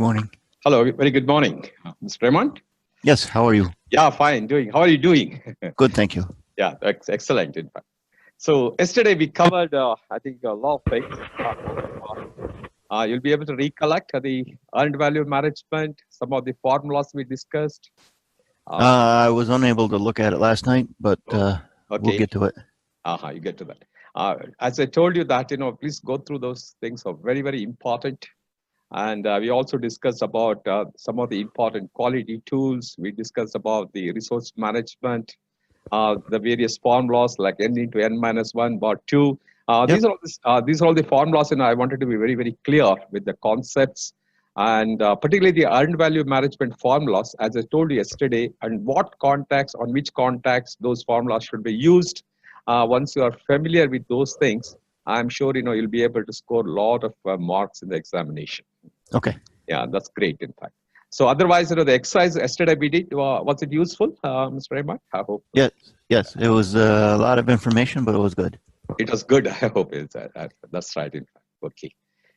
morning. Hello, very good morning, Mr. Raymond. Yes, how are you? Yeah, fine. How are you doing? Good, thank you. Yeah, excellent. In fact, so yesterday we covered, I think, a lot of things. You'll be able to recollect the earned value management, some of the formulas we discussed. I was unable to look at it last night, but we'll get to it. You get to that. As I told you that, please go through those things are very, very important. And we also discussed about some of the important quality tools. We discussed about the resource management, the various formulas like n into n minus 1 bar 2. Yep. These are all the formulas, and I wanted to be very, very clear with the concepts and particularly the earned value management formulas, as I told you yesterday, and what context, on which context those formulas should be used. Once you are familiar with those things, I'm sure you'll be able to score a lot of marks in the examination. Okay. Yeah, that's great, in fact. So otherwise, the exercise yesterday we did, was it useful, Mr. Raymond? I hope. Yes, it was a lot of information, but it was good. It was good, I hope. That's right, in fact. Okay.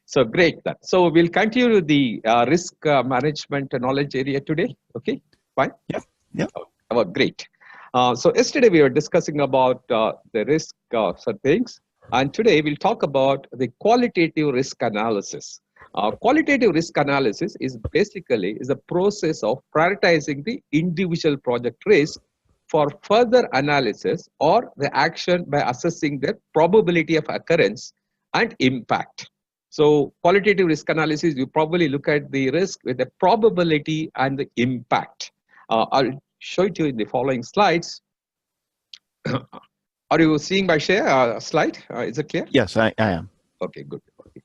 So great. So we'll continue the risk management knowledge area today. Okay, fine? Yep. Oh, great. So yesterday we were discussing about the risk things. And today we'll talk about the qualitative risk analysis. Qualitative risk analysis is basically a process of prioritizing the individual project risk for further analysis or the action by assessing the probability of occurrence and impact. So qualitative risk analysis, you probably look at the risk with the probability and the impact. I'll show it to you in the following slides. Are you seeing my share slide? Is it clear? Yes, I am. Okay, good. Okay.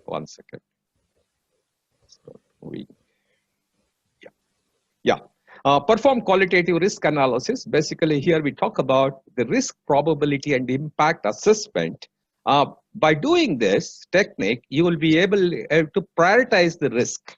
1 second. Perform qualitative risk analysis. Basically, here we talk about the risk probability and impact assessment. By doing this technique, you will be able to prioritize the risk.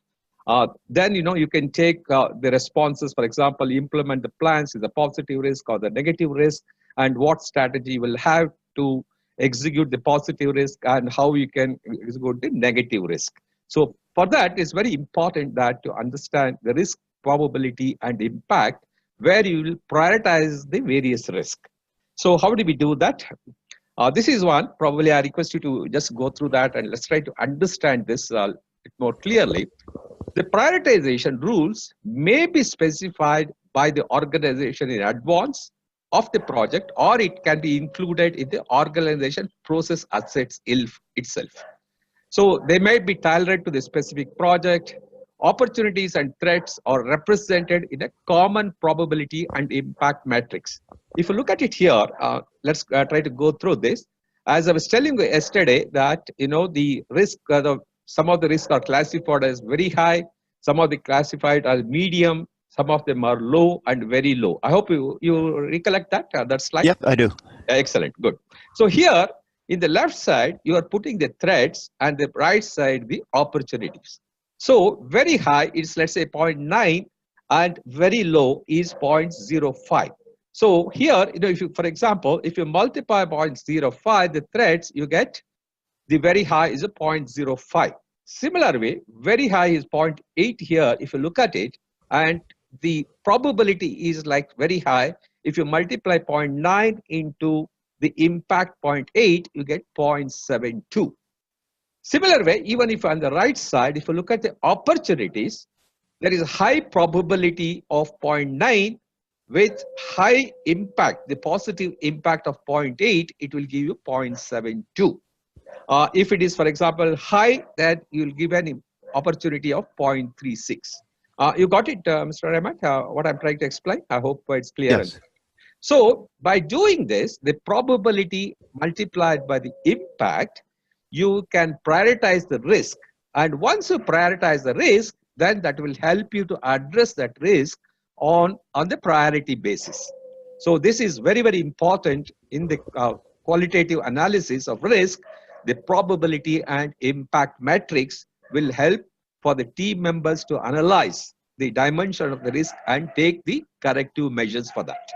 Then you can take the responses. For example, implement the plans is a positive risk or the negative risk, and what strategy you will have to execute the positive risk and how you can execute the negative risk. So for that, it's very important that to understand the risk probability and impact, where you will prioritize the various risk. So how do we do that? This is one. Probably I request you to just go through that and let's try to understand this more clearly. The prioritization rules may be specified by the organization in advance of the project, or it can be included in the organization process assets itself. So they may be tailored to the specific project. Opportunities and threats are represented in a common probability and impact matrix. If you look at it here, let's try to go through this. As I was telling you yesterday that, the risk, some of the risks are classified as very high, some of the classified as medium, some of them are low and very low. I hope you recollect that slide. Yep, I do. Excellent, good. So here in the left side, you are putting the threats, and the right side the opportunities. So very high is, let's say, 0.9, and very low is 0.05. So here, if you, for example, if you multiply 0.05 the threats, you get the very high is a 0.05. Similar way, very high is 0.8 here. If you look at it, and the probability is like very high. If you multiply 0.9 into the impact 0.8, you get 0.72. Similar way, even if on the right side, if you look at the opportunities, there is a high probability of 0.9 with high impact, the positive impact of 0.8, it will give you 0.72. If it is, for example, high, then you will give an opportunity of 0.36. You got it, Mr. Raymond, what I'm trying to explain? I hope it's clear. Yes. So by doing this, the probability multiplied by the impact, you can prioritize the risk. And once you prioritize the risk, then that will help you to address that risk on the priority basis. So this is very, very important in the qualitative analysis of risk. The probability and impact matrix will help for the team members to analyze the dimension of the risk and take the corrective measures for that.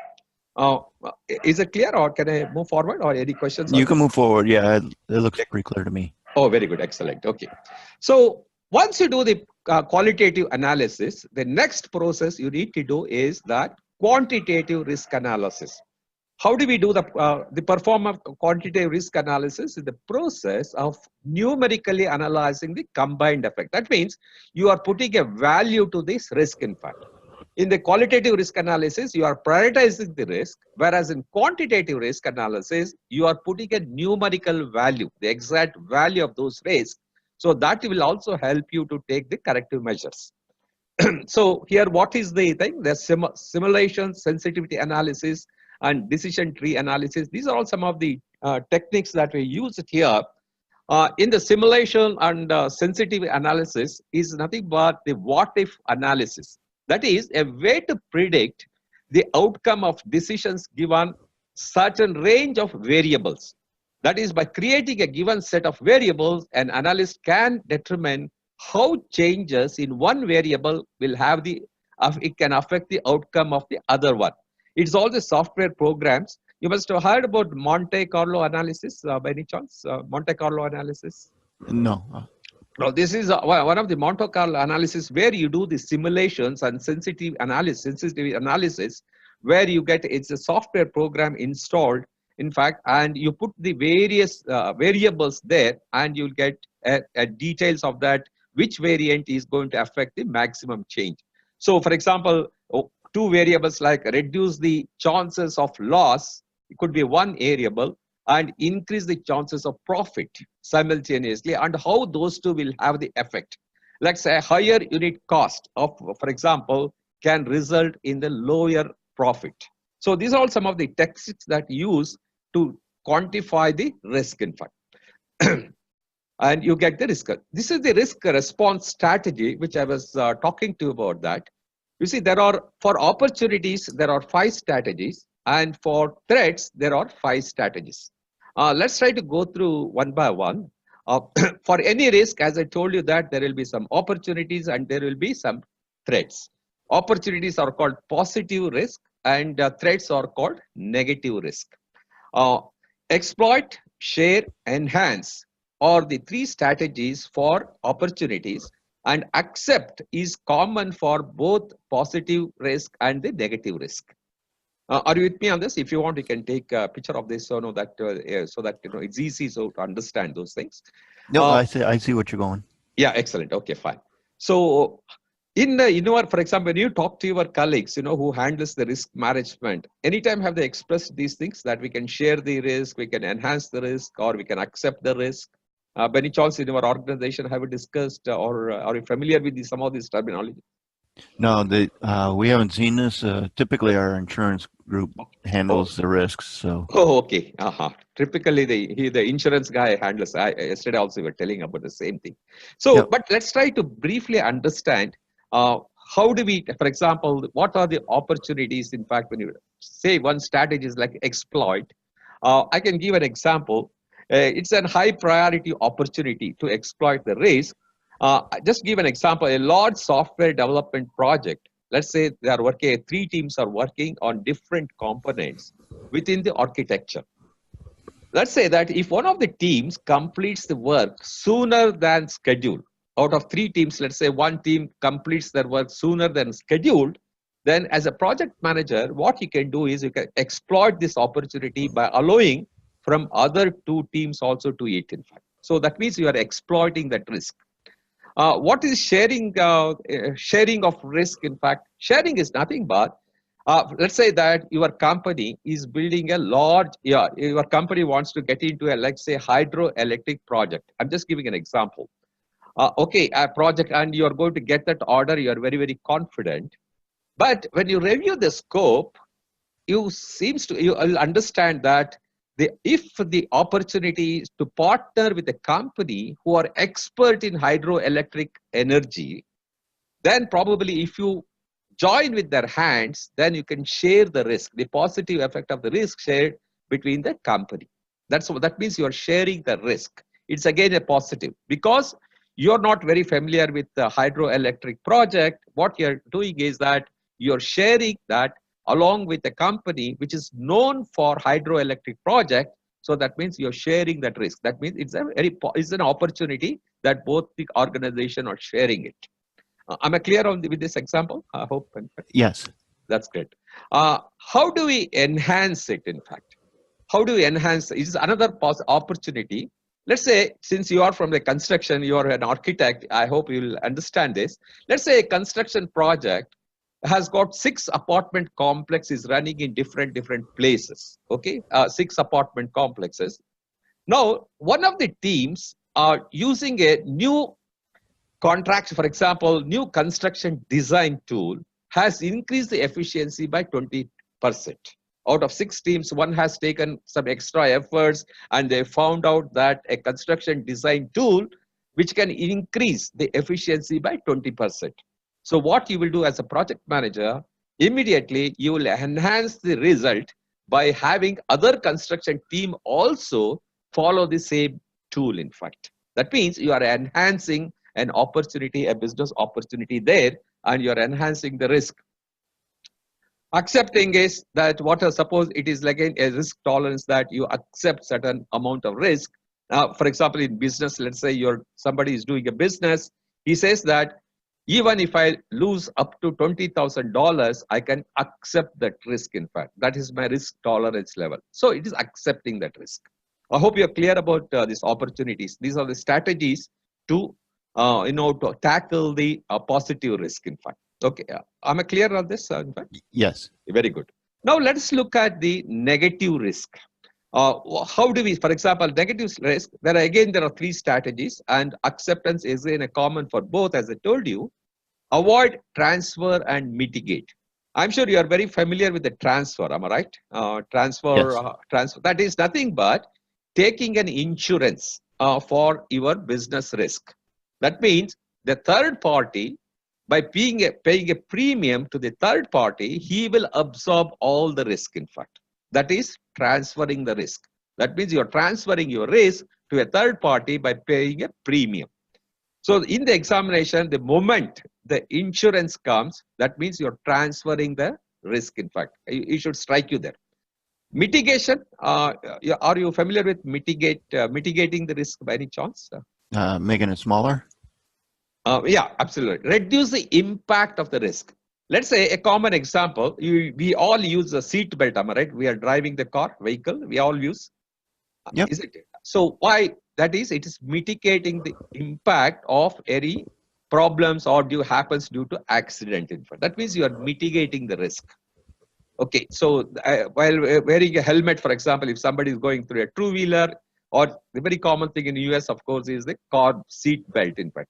Is it clear, or can I move forward, or any questions? You can move forward. Yeah, it looks pretty clear to me. Oh, very good. Excellent. Okay. So Once you do the qualitative analysis, the next process you need to do is that quantitative risk analysis. How do we do the perform of quantitative risk analysis? Is the process of numerically analyzing the combined effect. That means you are putting a value to this risk, in fact. In the qualitative risk analysis, you are prioritizing the risk, whereas in quantitative risk analysis, you are putting a numerical value, the exact value of those risks. So that will also help you to take the corrective measures. So here, what is the thing? The simulation, sensitivity analysis, and decision tree analysis. These are all some of the techniques that we use here. In the simulation and sensitivity analysis is nothing but the what if analysis. That is a way to predict the outcome of decisions given certain range of variables. That is, by creating a given set of variables, an analyst can determine how changes in one variable will have it can affect the outcome of the other one. It's all the software programs. You must have heard about Monte Carlo analysis by any chance? Monte Carlo analysis? No. Now, this is one of the Monte Carlo analysis where you do the simulations and sensitivity analysis, where you get, it's a software program installed, in fact, and you put the various variables there, and you'll get details of that, which variant is going to affect the maximum change. So, for example, two variables like reduce the chances of loss, it could be one variable, and increase the chances of profit simultaneously, and how those two will have the effect. Let's say higher unit cost of, for example, can result in the lower profit. So these are all some of the techniques that use to quantify the risk, in fact. And you get the risk. This is the risk response strategy, which I was talking to you about that. You see, for opportunities, there are 5 strategies, and for threats, there are 5 strategies. Let's try to go through one by one. For any risk, as I told you, that there will be some opportunities and there will be some threats. Opportunities are called positive risk, and threats are called negative risk. Exploit, share, enhance are the 3 strategies for opportunities, and accept is common for both positive risk and the negative risk. Are you with me on this? If you want, you can take a picture of this so that it's easy to understand those things. No, I see what you're going. Yeah, excellent. Okay, fine. So for example, when you talk to your colleagues, who handles the risk management, anytime have they expressed these things that we can share the risk, we can enhance the risk, or we can accept the risk? By any chance in our organization, have we discussed or are you familiar with some of this terminology? No, we haven't seen this. Typically, our insurance group handles the risks. So. Oh, okay. Typically, the insurance guy handles. Yesterday also we were telling about the same thing. So, yep. But let's try to briefly understand how do we, for example, what are the opportunities? In fact, when you say one strategy is like exploit, I can give an example. It's a high priority opportunity to exploit the risk. Just give an example, a large software development project. Let's say they are working, 3 teams are working on different components within the architecture. Let's say that if one of the teams completes the work sooner than scheduled, out of 3 teams, let's say one team completes their work sooner than scheduled, then as a project manager, what you can do is you can exploit this opportunity by allowing from other 2 teams also to it, in fact. So that means you are exploiting that risk. What is sharing? Sharing of risk, in fact, sharing is nothing but, let's say that your company is building a large, your company wants to get into a, let's say, hydroelectric project. I'm just giving an example. Okay, a project, and you're going to get that order, you're very, very confident. But when you review the scope, you'll understand that if the opportunity is to partner with a company who are expert in hydroelectric energy, then probably if you join with their hands, then you can share the risk, the positive effect of the risk shared between the company. That means you are sharing the risk. It's again a positive, because you're not very familiar with the hydroelectric project. What you're doing is that you're sharing that along with a company which is known for hydroelectric project, So that means you're sharing that risk. That means it's an opportunity that both the organization are sharing it. Am I clear with this example? I hope. Yes. That's great. How do we enhance it, in fact? How do we enhance? Is another opportunity. Let's say, since you are from the construction, you are an architect, I hope you'll understand this. Let's say a construction project has got 6 apartment complexes running in different places. Okay, 6 apartment complexes. Now, one of the teams are using a new contract, for example, new construction design tool has increased the efficiency by 20%. Out of 6 teams, one has taken some extra efforts and they found out that a construction design tool which can increase the efficiency by 20%. So what you will do as a project manager, immediately you will enhance the result by having other construction team also follow the same tool, in fact. That means you are enhancing an opportunity, a business opportunity there, and you're enhancing the risk. Accepting is that suppose it is like a risk tolerance that you accept certain amount of risk. For example, in business, let's say somebody is doing a business. He says that even if I lose up to $20,000, I can accept that risk. In fact, that is my risk tolerance level. So it is accepting that risk. I hope you're clear about these opportunities. These are the strategies to to tackle the positive risk, in fact. Okay, am I clear on this, in fact? Yes. Very good. Now let's look at the negative risk. How do we, for example, negative risk, there are 3 strategies, and acceptance is in a common for both, as I told you. Avoid, transfer, and mitigate. I'm sure you are very familiar with the transfer, am I right? Transfer, that is nothing but taking an insurance for your business risk. That means the third party, by paying a premium to the third party, he will absorb all the risk, in fact. That is transferring the risk. That means you're transferring your risk to a third party by paying a premium. So in the examination, the moment the insurance comes, that means you're transferring the risk, in fact. It should strike you there. Mitigation, are you familiar with mitigating the risk by any chance? Making it smaller? Yeah, absolutely. Reduce the impact of the risk. Let's say a common example, we all use a seat belt, am I right? We are driving the vehicle, we all use. Yep. Is it? So why? That is, it is mitigating the impact of any problems or happens due to accident. In fact, that means you are mitigating the risk. Okay, so while wearing a helmet, for example, if somebody is going through a two-wheeler, or the very common thing in the US, of course, is the car seat belt, in fact.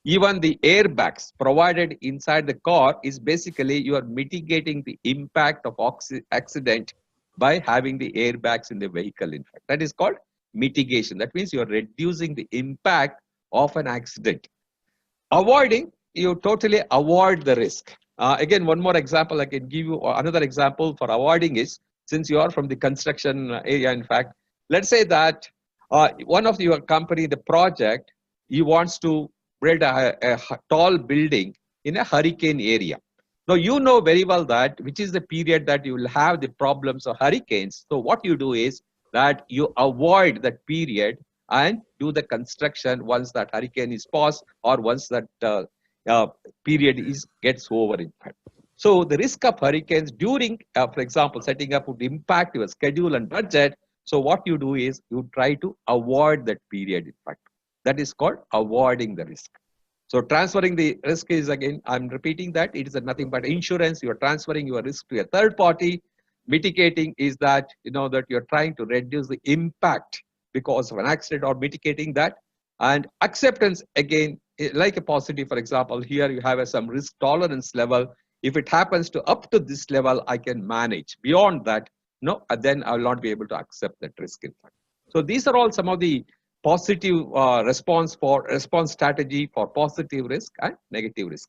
Even the airbags provided inside the car is basically you are mitigating the impact of accident by having the airbags in the vehicle, in fact. That is called mitigation. That means you are reducing the impact of an accident. Avoiding, you totally avoid the risk. Again, one more example I can give you. Another example for avoiding is, since you are from the construction area, in fact, let's say that one of your company, the project, he wants to build a tall building in a hurricane area. Now, you know very well that which is the period that you will have the problems of hurricanes. So what you do is that you avoid that period and do the construction once that hurricane is passed or once that period gets over, in fact. So the risk of hurricanes during, for example, setting up would impact your schedule and budget. So what you do is you try to avoid that period, in fact. That is called avoiding the risk. So transferring the risk is, again, I'm repeating that, it is nothing but insurance. You are transferring your risk to a third party. Mitigating is that, that you're trying to reduce the impact because of an accident or mitigating that. And acceptance, again, like a positive, for example, here you have some risk tolerance level. If it happens to up to this level, I can manage. Beyond that, no, then I will not be able to accept that risk, in fact. So these are all some of the positive response strategy for positive risk and negative risk.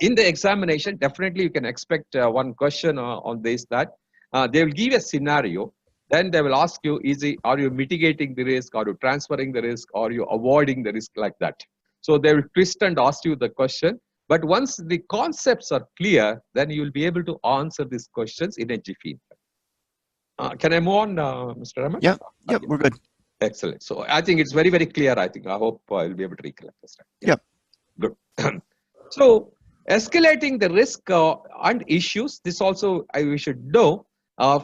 In the examination, definitely you can expect one question on this, that they will give a scenario. Then they will ask you, are you mitigating the risk? Are you transferring the risk? Are you avoiding the risk, like that? So they will twist and ask you the question. But once the concepts are clear, then you will be able to answer these questions in a jiffy. Can I move on, Mr. Raman? Yep. Yep. We're good. Excellent. So I think it's very, very clear. I hope I'll be able to recollect this time. Yep. Good. So escalating the risk and issues, this also we should know.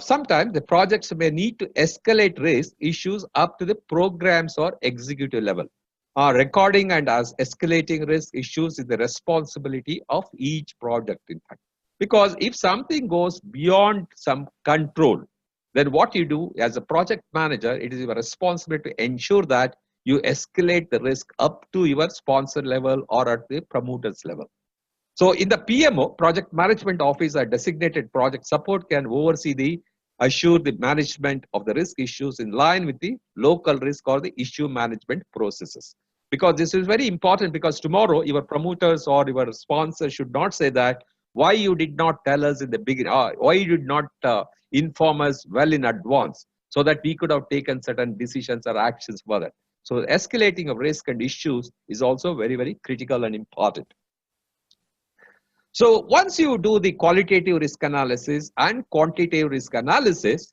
Sometimes the projects may need to escalate risk issues up to the programs or executive level. Recording and as escalating risk issues is the responsibility of each project, in fact. Because if something goes beyond some control, then what you do as a project manager, it is your responsibility to ensure that you escalate the risk up to your sponsor level or at the promoters level. So in the PMO, project management office or designated project support can oversee the assure the management of the risk issues in line with the local risk or the issue management processes. Because this is very important, because tomorrow your promoters or your sponsor should not say that why you did not tell us in the beginning, why you did not inform us well in advance so that we could have taken certain decisions or actions for that. So escalating of risk and issues is also very, very critical and important. So once you do the qualitative risk analysis and quantitative risk analysis,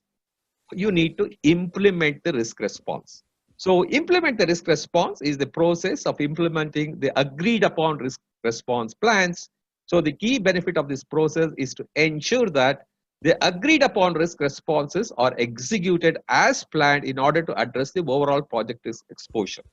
you need to implement the risk response. So implement the risk response is the process of implementing the agreed upon risk response plans. So the key benefit of this process is to ensure that the agreed upon risk responses are executed as planned in order to address the overall project risk exposure.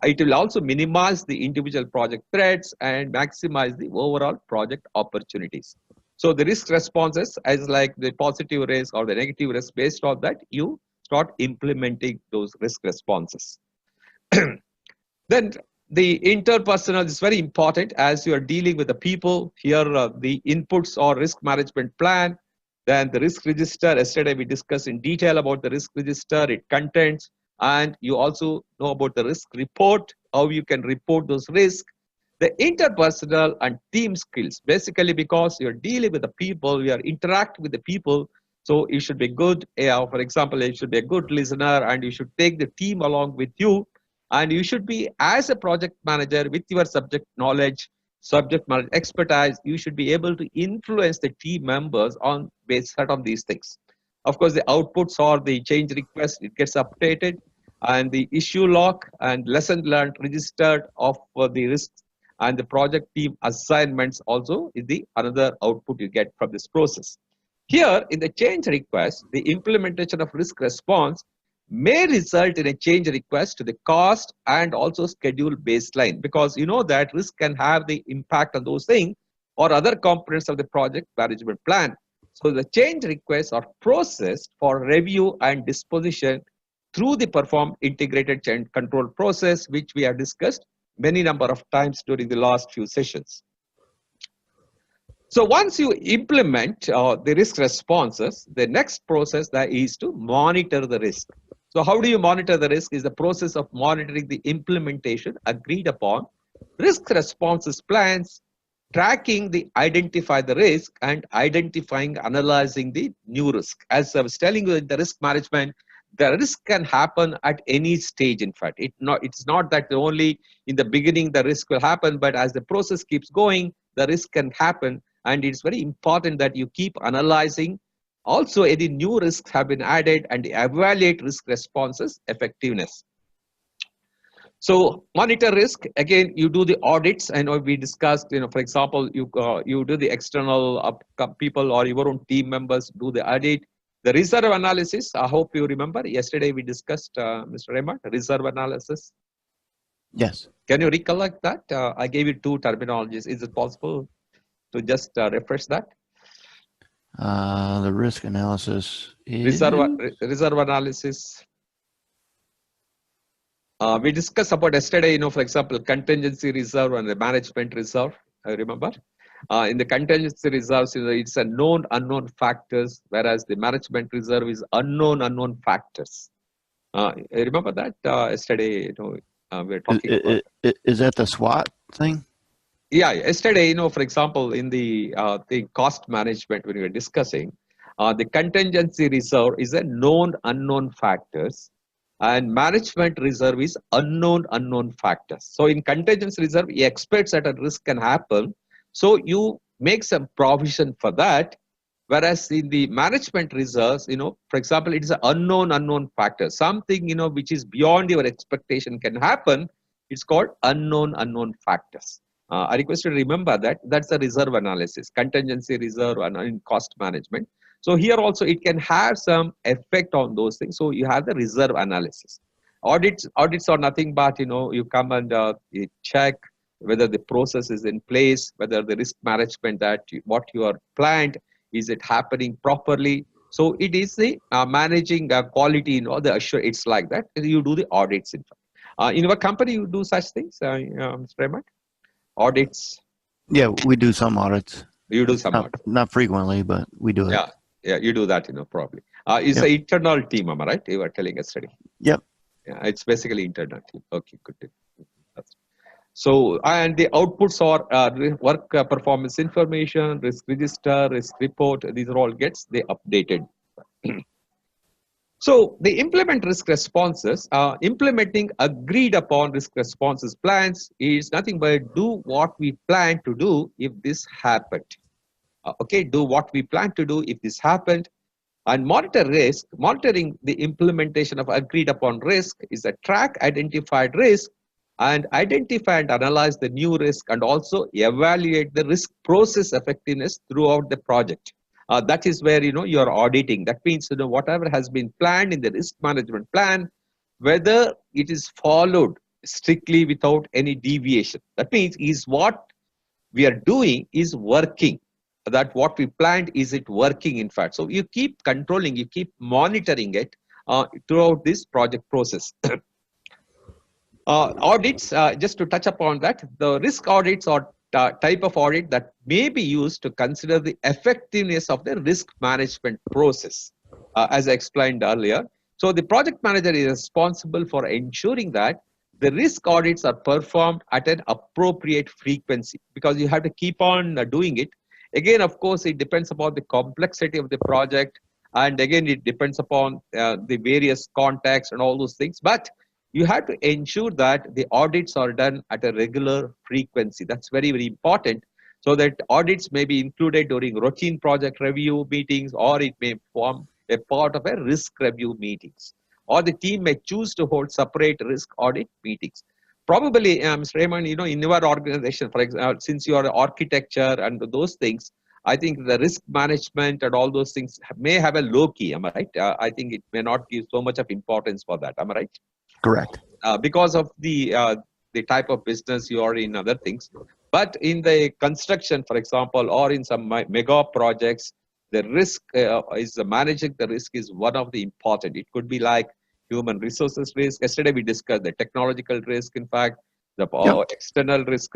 It will also minimize the individual project threats and maximize the overall project opportunities. So the risk responses as like the positive risk or the negative risk, based on that, you start implementing those risk responses. Then the interpersonal is very important as you are dealing with the people. Here the inputs or risk management plan, then the risk register. Yesterday we discussed in detail about the risk register, its contents, and you also know about the risk report, how you can report those risks. The interpersonal and team skills, basically because you're dealing with the people, you are interacting with the people, so you should be good. For example, you should be a good listener and you should take the team along with you. And you should be, as a project manager, with your subject knowledge, subject matter expertise, you should be able to influence the team members on based on these things. Of course, the outputs or the change request, it gets updated, and the issue log and lesson learned registered of the risks, and the project team assignments also is the another output you get from this process. Here in the change request, the implementation of risk response may result in a change request to the cost and also schedule baseline, because you know that risk can have the impact on those things or other components of the project management plan. So the change requests are processed for review and disposition through the performed integrated change control process, which we have discussed many number of times during the last few sessions. So once you implement the risk responses, the next process that is to monitor the risk. So how do you monitor the risk is the process of monitoring the implementation agreed upon risk responses plans, tracking the identify the risk and identifying, analyzing the new risk. As I was telling you in the risk management, the risk can happen at any stage. In fact, it's not that only in the beginning the risk will happen, but as the process keeps going, the risk can happen. And it's very important that you keep analyzing. Also, any new risks have been added and evaluate risk responses effectiveness. So monitor risk, again, you do the audits. I know we discussed, for example, you do the external people or your own team members do the audit. The reserve analysis, I hope you remember, yesterday we discussed, Mr. Raymond, reserve analysis. Yes. Can you recollect that? I gave you two terminologies. Is it possible to just refresh that? The risk analysis is... Reserve analysis. We discussed about yesterday, for example, contingency reserve and the management reserve, I remember. In the contingency reserves, it's a known unknown factors, whereas the management reserve is unknown factors. I remember that yesterday, we were talking about. Is that the SWOT thing? Yeah, yesterday, for example, in the cost management, when we were discussing, the contingency reserve is a known unknown factors, and management reserve is unknown factors. So in contingency reserve, you expect certain risk can happen, so you make some provision for that. Whereas in the management reserves, for example, it is an unknown factor. Something, which is beyond your expectation can happen. It's called unknown factors. I request you to remember that. That's the reserve analysis, contingency reserve and in cost management. So here also it can have some effect on those things. So you have the reserve analysis. Audits are nothing but, you come and you check whether the process is in place, whether the risk management what you are planned, is it happening properly? So it is the managing quality, the assure. It's like that. You do the audits. In fact, in your company, you do such things, Mr. Raymond? Audits. Yeah, we do some audits. You do some audits. Not frequently, but we do it. Yeah, you do that, probably. It's an internal team, am I right? You were telling yesterday. Yep. Yeah, it's basically internal team. Okay, good. So, and the outputs are work performance information, risk register, risk report. These are all they updated. So they implement risk responses. Implementing agreed upon risk responses plans is nothing but do what we plan to do if this happened. Do what we plan to do if this happened. And monitor risk. Monitoring the implementation of agreed upon risk is a track identified risk and identify and analyze the new risk and also evaluate the risk process effectiveness throughout the project. That is where you are auditing. That means whatever has been planned in the risk management plan, whether it is followed strictly without any deviation. That means is what we are doing is working. That what we planned, is it working in fact? So you keep controlling, you keep monitoring it throughout this project process. Audits, just to touch upon that, the risk audits are type of audit that may be used to consider the effectiveness of the risk management process, as I explained earlier. So the project manager is responsible for ensuring that the risk audits are performed at an appropriate frequency, because you have to keep on doing it. Again, of course, it depends upon the complexity of the project. And again, it depends upon the various contexts and all those things. But you have to ensure that the audits are done at a regular frequency. That's very, very important. So that audits may be included during routine project review meetings, or it may form a part of a risk review meetings. Or the team may choose to hold separate risk audit meetings. Probably, Mr. Raymond, in your organization, for example, since you are architecture and those things, I think the risk management and all those things may have a low key, am I right? I think it may not give so much of importance for that, am I right? Correct. Because of the type of business you are in, other things. But in the construction, for example, or in some mega projects, the risk is managing the risk is one of the important. It could be like human resources risk. Yesterday we discussed the technological risk, in fact, the external risk,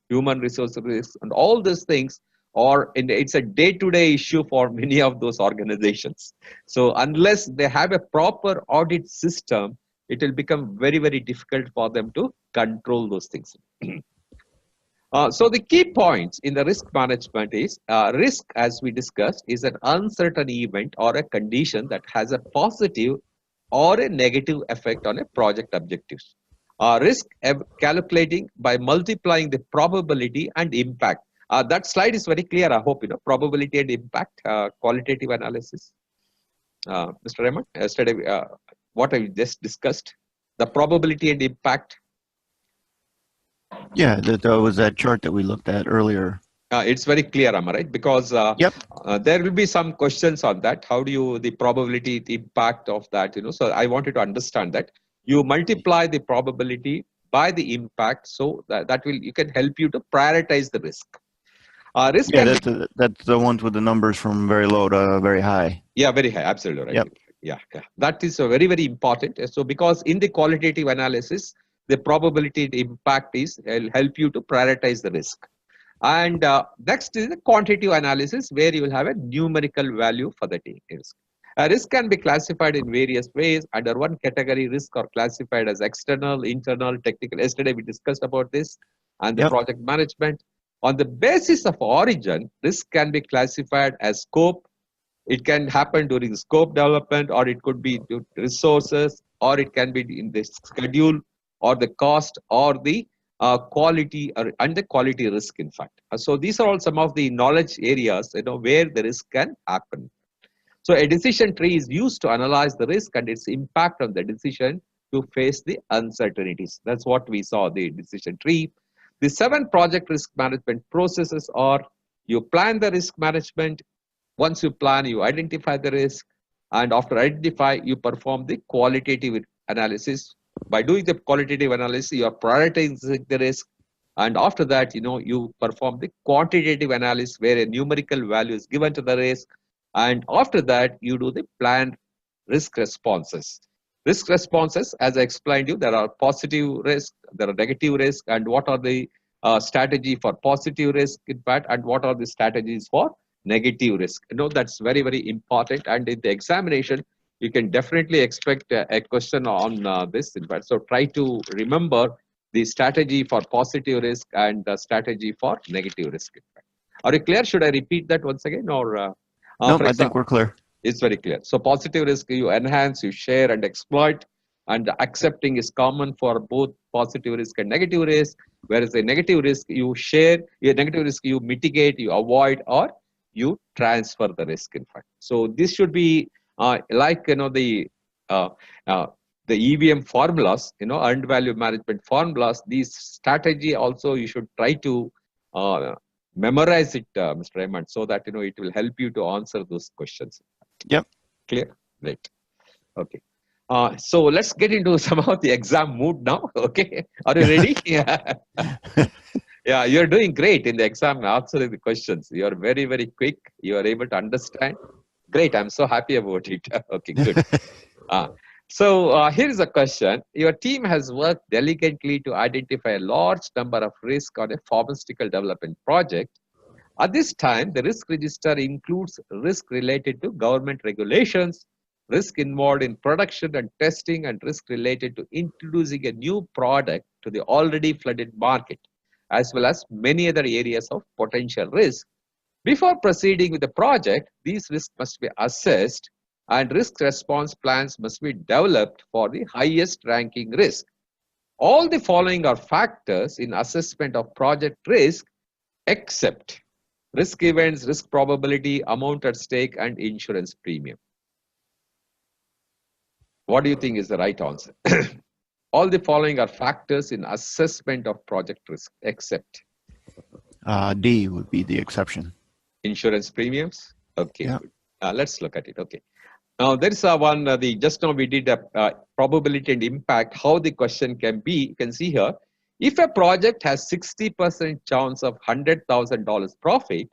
human resource risk, and all these things it's a day-to-day issue for many of those organizations. So unless they have a proper audit system, it will become very, very difficult for them to control those things. So the key points in the risk management is risk, as we discussed, is an uncertain event or a condition that has a positive or a negative effect on a project objectives. Risk calculating by multiplying the probability and impact. That slide is very clear. I hope probability and impact, qualitative analysis. Mr. Raymond, yesterday what I just discussed, the probability and impact. Yeah, that was that chart that we looked at earlier. It's very clear, am I right? Because there will be some questions on that. How do you, the probability, the impact of that, So I wanted to understand that. You multiply the probability by the impact, so that will, you can help you to prioritize the risk. Risk that's the ones with the numbers from very low to very high. Yeah, very high, absolutely right. Yep. Yeah. That is very, very important. So because in the qualitative analysis, the probability impact is help you to prioritize the risk. And next is the quantitative analysis, where you will have a numerical value for the risk. Risk can be classified in various ways. Under one category, risk are classified as external, internal, technical. Yesterday we discussed about this and the project management. On the basis of origin, risk can be classified as scope. It can happen during scope development, or it could be due to resources, or it can be in the schedule, or the cost, or the quality and the quality risk, in fact. So these are all some of the knowledge areas, where the risk can happen. So a decision tree is used to analyze the risk and its impact on the decision to face the uncertainties. That's what we saw, the decision tree. The 7 project risk management processes are: you plan the risk management. Once you plan, you identify the risk. And after identify, you perform the qualitative analysis. By doing the qualitative analysis, you are prioritizing the risk. And after that, you perform the quantitative analysis where a numerical value is given to the risk. And after that, you do the planned risk responses. Risk responses, as I explained you, there are positive risk, there are negative risk, and what are the strategy for positive risk, in fact, and what are the strategies for negative risk. That's very, very important. And in the examination, you can definitely expect a question on this, in fact. So try to remember the strategy for positive risk and the strategy for negative risk, in fact. Are you clear? Should I repeat that once again? Or no, I think we're clear. It's very clear. So positive risk, you enhance, you share and exploit, and accepting is common for both positive risk and negative risk. Whereas the negative risk, you share, your negative risk, you mitigate, you avoid, or you transfer the risk, in fact. So this should be like, the EVM formulas, earned value management formulas. These strategy also you should try to memorize it, Mr. Raymond, so that, it will help you to answer those questions. Yep. Clear? Right. Okay. So let's get into some of the exam mood now. Okay. Are you ready? Yeah. Yeah, you're doing great in the exam answering the questions. You're very, very quick. You are able to understand. Great. I'm so happy about it. Okay, good. So here is a question. Your team has worked diligently to identify a large number of risks on a pharmaceutical development project. At this time, the risk register includes risk related to government regulations, risk involved in production and testing, and risk related to introducing a new product to the already flooded market, as well as many other areas of potential risk. Before proceeding with the project, these risks must be assessed and risk response plans must be developed for the highest ranking risk. All the following are factors in assessment of project risk except risk events, risk probability, amount at stake, and insurance premium. What do you think is the right answer? All the following are factors in assessment of project risk except D would be the exception. Insurance premiums. Okay, yeah. Good. Let's look at it. Okay. Now there is one. Just now we did a probability and impact. How the question can be? You can see here. If a project has 60% chance of $100,000 profit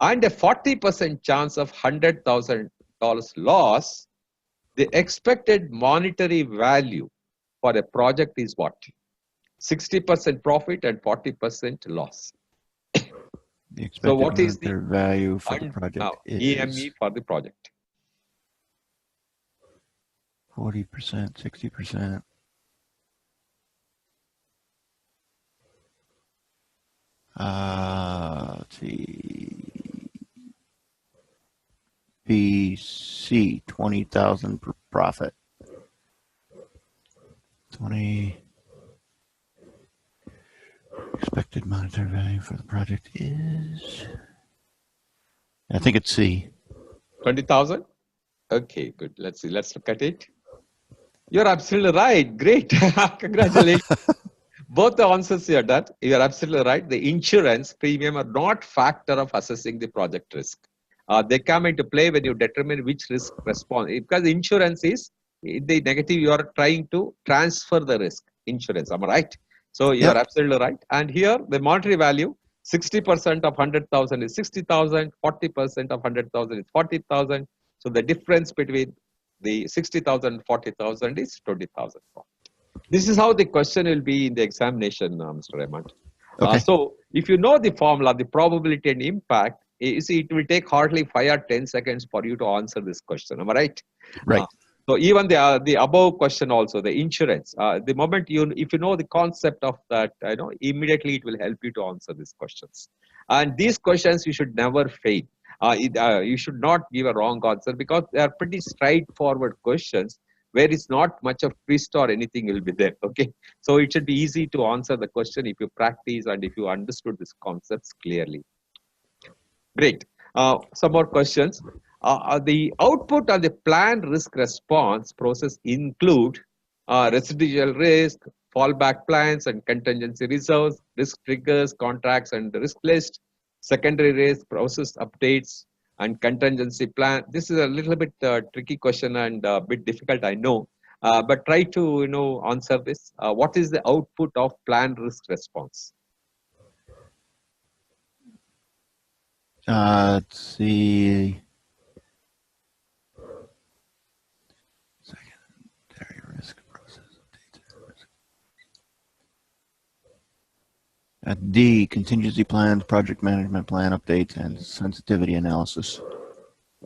and a 40% chance of $100,000 loss, the expected monetary value for a project is what? 60% profit and 40% loss. The expected what is the value for the project? Now, EME for the project. 40%, 60%. Let's see. BC 20,000 per profit. 20 expected monetary value for the project is. I think it's C. 20,000. Okay, good. Let's see. Let's look at it. You're absolutely right. Great. Congratulations. Both the answers you are done. You are absolutely right. The insurance premium are not factor of assessing the project risk. They come into play when you determine which risk response. Because insurance is in the negative, you are trying to transfer the risk. Insurance, am I right? So you are absolutely right. And here the monetary value, 60% of 100,000 is 60,000, 40% of 100,000 is 40,000. So the difference between the 60,000 and 40,000 is 20,000. This is how the question will be in the examination, Mr. Raymond. Okay. So if you know the formula, the probability and impact, you see, it will take hardly 5 or 10 seconds for you to answer this question. Am I right? Right. So even the above question also, the insurance, the moment if you know the concept of that, immediately it will help you to answer these questions. And these questions you should never fail. You should not give a wrong answer because they are pretty straightforward questions where is not much of twist or anything will be there. Okay, so it should be easy to answer the question if you practice and if you understood these concepts clearly. Great. Some more questions. The output of the planned risk response process include residual risk, fallback plans and contingency reserves, risk triggers, contracts and risk list, secondary risk, process updates, and contingency plan. This is a little bit tricky question and a bit difficult, I know, but try to answer this. What is the output of planned risk response? Let's see. Secondary risk process updates. D, contingency plans, project management plan updates, and sensitivity analysis.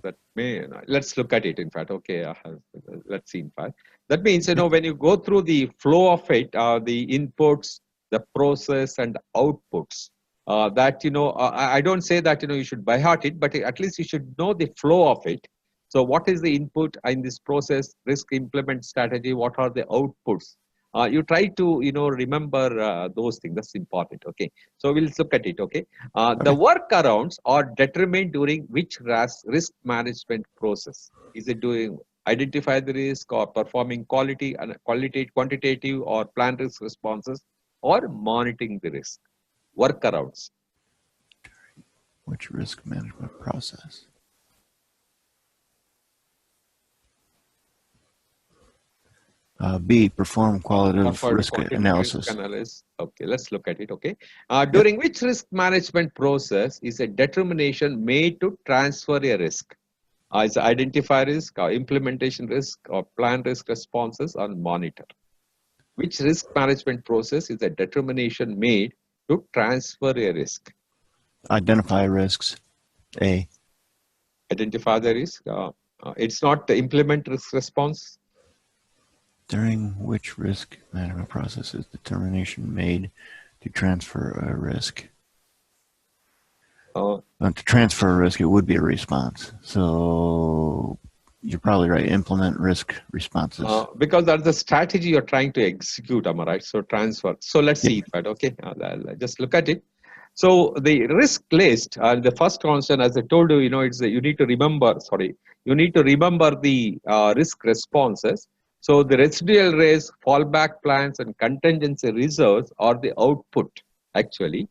That may, let's look at it. In fact, okay, let's see. In fact, that means when you go through the flow of it, the inputs, the process, and outputs. That I don't say that you should by heart it, but at least you should know the flow of it. So, what is the input in this process? Risk implement strategy. What are the outputs? You try to remember those things. That's important. Okay, so we'll look at it. Okay, the workarounds are determined during which risk management process? Is it doing identify the risk or performing quantitative or planned risk responses or monitoring the risk? Workarounds. Which risk management process? B, perform qualitative risk analysis. Okay, let's look at it. Okay, during which risk management process is a determination made to transfer a risk? Is identify risk or implementation risk or plan risk responses or monitor? Which risk management process is a determination made to transfer a risk? Identify risks. A. Identify the risk. It's not the implement risk response. During which risk management process is determination made to transfer a risk? To transfer a risk, it would be a response. So you're probably right. Implement risk responses. Because that's the strategy you're trying to execute, am I right? So transfer. So let's see that. Okay, I'll just look at it. So the risk list, the first constant, as I told you, it's you need to remember. Sorry, you need to remember the risk responses. So the residual risk, fallback plans, and contingency reserves are the output actually,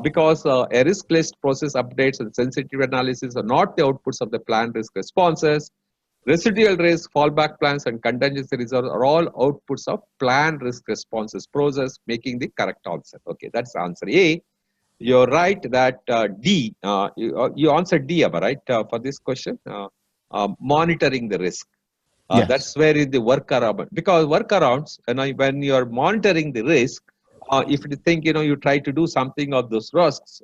because a risk list process updates and sensitivity analysis are not the outputs of the planned risk responses. Residual risk, fallback plans, and contingency reserves are all outputs of planned risk responses process, making the correct answer. Okay, that's answer A. You're right that D, you answered D, right, for this question, monitoring the risk. Yes. That's where is the workaround. Because workarounds, when you're monitoring the risk, if you think, you try to do something of those risks,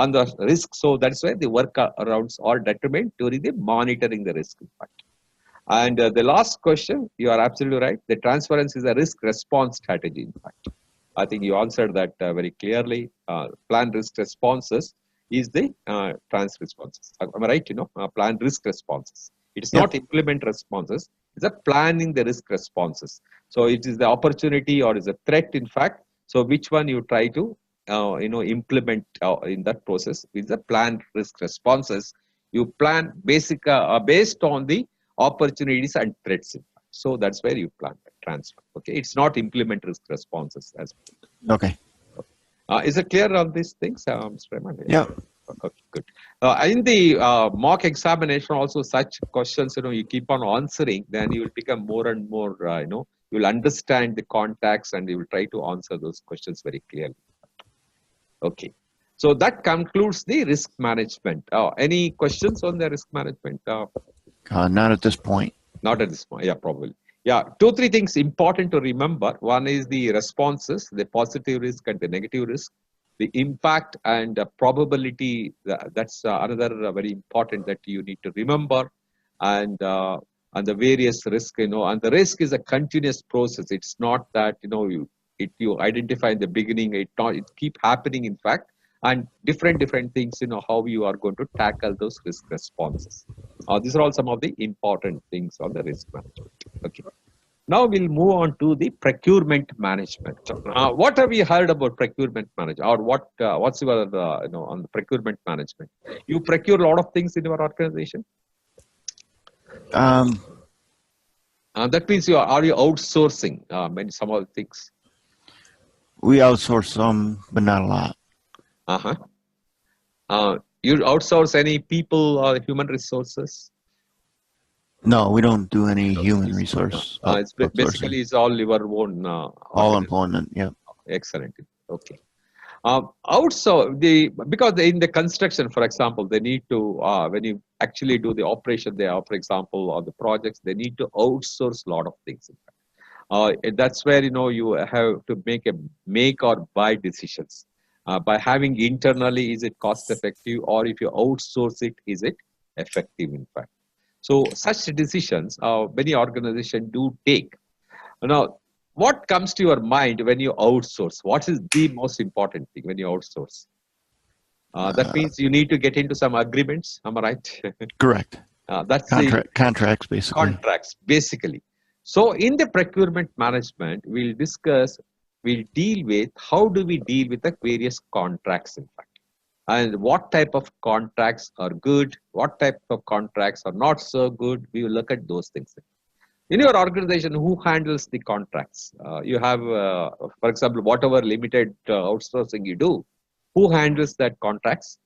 on the risk, so that's why the workarounds are determined during the monitoring the risk, in fact. And the last question, you are absolutely right. The transference is a risk response strategy, in fact. I think you answered that very clearly. Planned risk responses is the trans responses. Am I right? Planned risk responses. It is not implement responses. It's a planning the risk responses. So it is the opportunity or is a threat, in fact. So which one you try to implement in that process is the planned risk responses. You plan based on the opportunities and threats. So that's where you plan the transfer. Okay, it's not implement risk responses as well. Okay. Is it clear on these things, Mr. Raymond? Yeah. Okay, good. In the mock examination, also such questions, you keep on answering, then you will become more and more, you will understand the context and you will try to answer those questions very clearly. Okay. So that concludes the risk management. Any questions on the risk management? Not at this point. Not at this point. Yeah, probably. Yeah, 2-3 things important to remember. One is the responses, the positive risk and the negative risk. The impact and probability, that's another very important that you need to remember. And the various risk, and the risk is a continuous process. It's not that, you identify in the beginning, it keep happening, in fact, and different things, how you are going to tackle those risk responses. These are all some of the important things on the risk management. Okay. Now we'll move on to the procurement management. What have you heard about procurement management, or what's your on the procurement management? You procure a lot of things in your organization. Um, That means are you outsourcing some of the things? we outsource some, but not a lot. You outsource any people or human resources? No, we don't do any human resource It's outsourcing. basically it's all your own. All employment. Yeah. Excellent. Okay. Because in the construction, for example, they need to when you actually do the operation there, for example, or the projects, they need to outsource a lot of things. That's where you have to make or buy decisions. By having internally, is it cost effective, or if you outsource it, is it effective? In fact, so such decisions many organizations do take. Now, what comes to your mind when you outsource? What is the most important thing when you outsource? That means you need to get into some agreements. Am I right? Correct. That's contracts, basically. Contracts, basically. So, in the procurement management, we'll deal with how do we deal with the various contracts, in fact, and what type of contracts are good, what type of contracts are not so good. We will look at those things. In your organization, who handles the contracts? You have, for example, whatever limited outsourcing you do, who handles that contracts?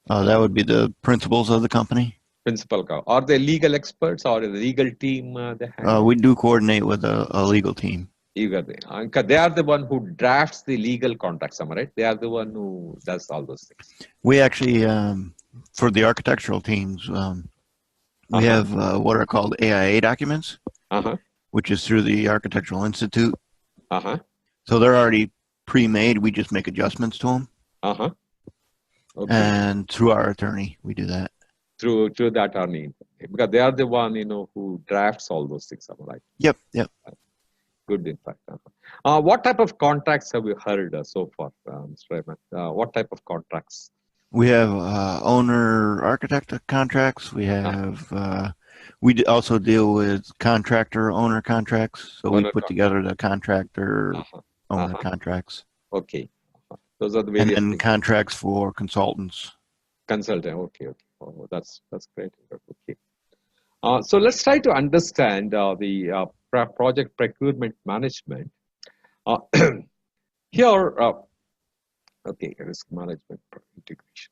That would be the principals of the company. Are they legal experts or a legal team? We do coordinate with a legal team. They are the one who drafts the legal contracts, am I right? They are the one who does all those things. We actually, for the architectural teams, we have what are called AIA documents, which is through the Architectural Institute. So they're already pre-made. We just make adjustments to them. Okay. And through our attorney, we do that. Through the attorney, because they are the one who drafts all those things, am I right? Yep. Good, in fact. What type of contracts have you heard so far, Mr. Raymond? What type of contracts? We have owner-architect contracts. We have we also deal with contractor-owner contracts. So we put together the contractor-owner contracts. Okay. Those are the various and then things. Contracts for consultants. Consultant. Okay. Oh, that's great. Okay. So let's try to understand the project procurement management. Here, okay, risk management integration.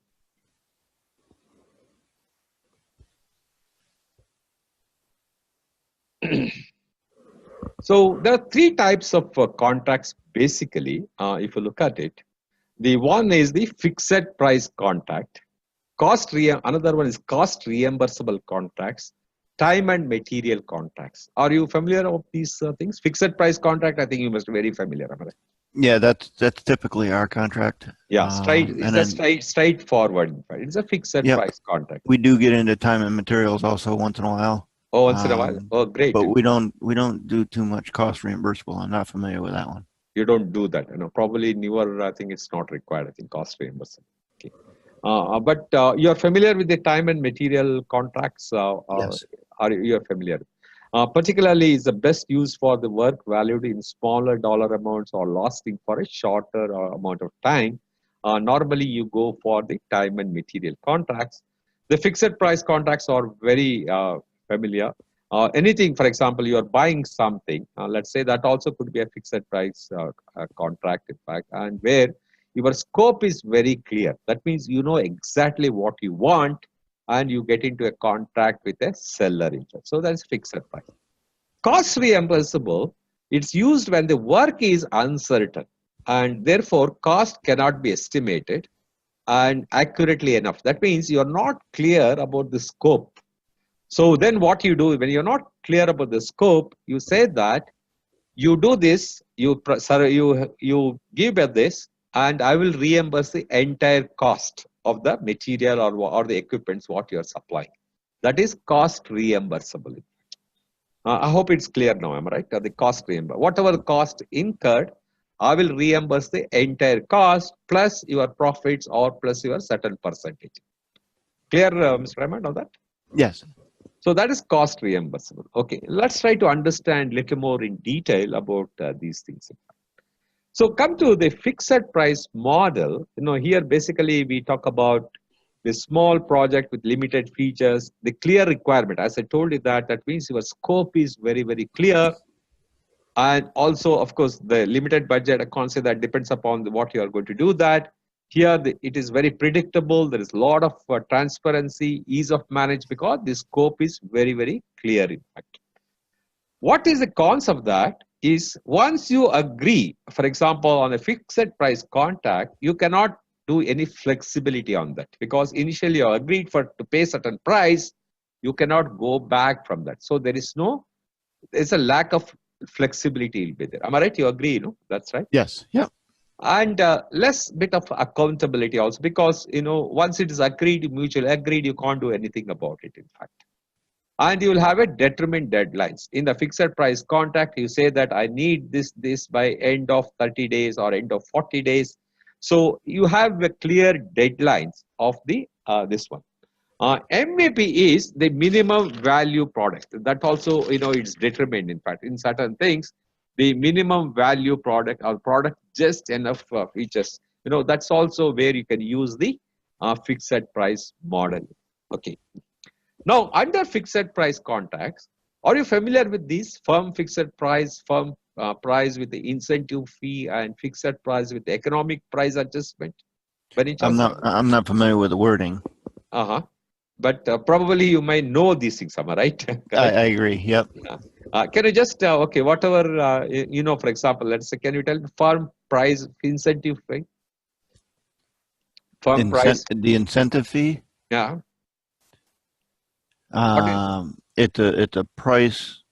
So there are three types of contracts, basically, if you look at it. The one is the fixed price contract. Another one is cost reimbursable contracts, time and material contracts. Are you familiar with these things? Fixed price contract, I think you must be very familiar. Right? Yeah, that's typically our contract. Yeah, straightforward. It's a fixed price contract. We do get into time and materials also once in a while. Oh, once in a while. Oh, great. But we don't do too much cost reimbursable. I'm not familiar with that one. You don't do that. Probably newer. I think it's not required. I think cost reimbursable. Okay. But you're familiar with the time and material contracts? Yes. Are you familiar? Particularly, is the best used for the work valued in smaller dollar amounts or lasting for a shorter amount of time. Normally, you go for the time and material contracts. The fixed price contracts are very familiar. Anything, for example, you are buying something. Let's say that also could be a fixed price contract, in fact, and where your scope is very clear. That means you know exactly what you want, and you get into a contract with a seller. So that's fixed price. Cost reimbursable, it's used when the work is uncertain, and therefore cost cannot be estimated and accurately enough. That means you're not clear about the scope. So then what you do, when you're not clear about the scope, you say that you do this, you give me this, and I will reimburse the entire cost of the material or the equipments what you're supplying. That is cost reimbursable. I hope it's clear now, am I right? The cost reimbursable. Whatever the cost incurred, I will reimburse the entire cost plus your profits or plus your certain percentage. Clear, Mr. Raymond, on that? Yes. So that is cost reimbursable. Okay, let's try to understand a little more in detail about these things. So come to the fixed price model. Here basically we talk about the small project with limited features, the clear requirement. As I told you that means your scope is very, very clear. And also, of course, the limited budget, I can't say that depends upon what you are going to do that. Here, it is very predictable. There is a lot of transparency, ease of manage because the scope is very, very clear in fact. What is the cons of that is once you agree, for example, on a fixed price contract, you cannot do any flexibility on that because initially you agreed to pay certain price, you cannot go back from that. So there's a lack of flexibility will be there. Am I right? You agree, That's right. Yes. Yep. And less bit of accountability also because, once it is agreed, mutually agreed, you can't do anything about it, in fact. And you will have a determined deadlines. In the fixed price contract, you say that I need this by end of 30 days or end of 40 days. So you have a clear deadlines of the this one. MVP is the minimum value product. That also, it's determined, in fact, in certain things, the minimum value product or product just enough features. That's also where you can use the fixed price model. Okay. Now, under fixed price contracts, are you familiar with these firm fixed price, firm price with the incentive fee, and fixed price with the economic price adjustment? I'm not familiar with the wording. But probably you might know these things, am I right? I agree. Yep. Can you just whatever for example, let's say, can you tell me firm price incentive fee? Firm price. The incentive fee. Yeah. It's a price.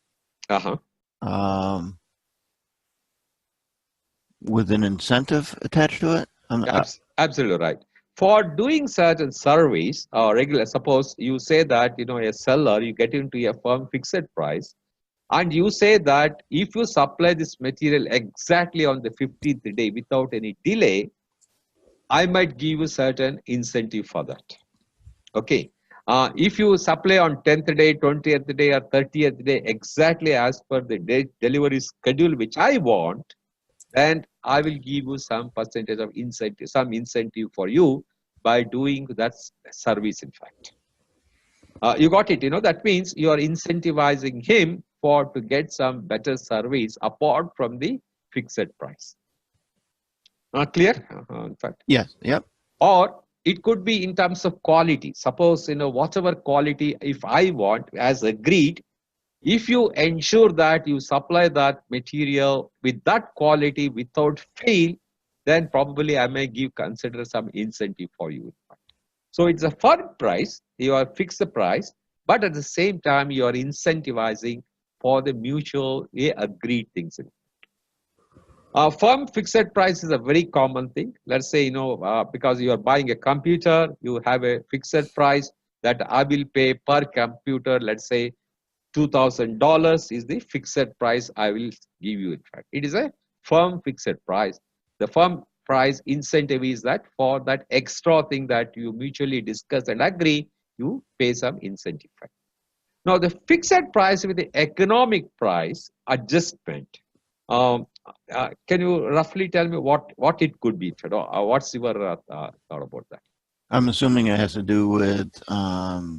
With an incentive attached to it. Absolutely right. For doing certain surveys or regular, suppose you say that a seller, you get into a firm fixed price, and you say that if you supply this material exactly on the 15th day without any delay, I might give you certain incentive for that. Okay. If you supply on 10th day, 20th day, or 30th day exactly as per the delivery schedule which I want, then I will give you some percentage of incentive, some incentive for you by doing that service, in fact. You got it, that means you are incentivizing him to get some better service apart from the fixed price. Clear? In fact. Yes. Yep. Or it could be in terms of quality. Suppose, whatever quality, if I want, as agreed, if you ensure that you supply that material with that quality without fail, then probably I may consider some incentive for you. So it's a firm price, you are fixed the price, but at the same time you are incentivizing for the mutually agreed things. Firm fixed price is a very common thing. Let's say, because you are buying a computer, you have a fixed price that I will pay per computer, let's say, $2,000 is the fixed price I will give you. In fact, it is a firm fixed price. The firm price incentive is that for that extra thing that you mutually discuss and agree, you pay some incentive. Now, the fixed price with the economic price adjustment. Can you roughly tell me what it could be? What's your thought about that? I'm assuming it has to do with. I'll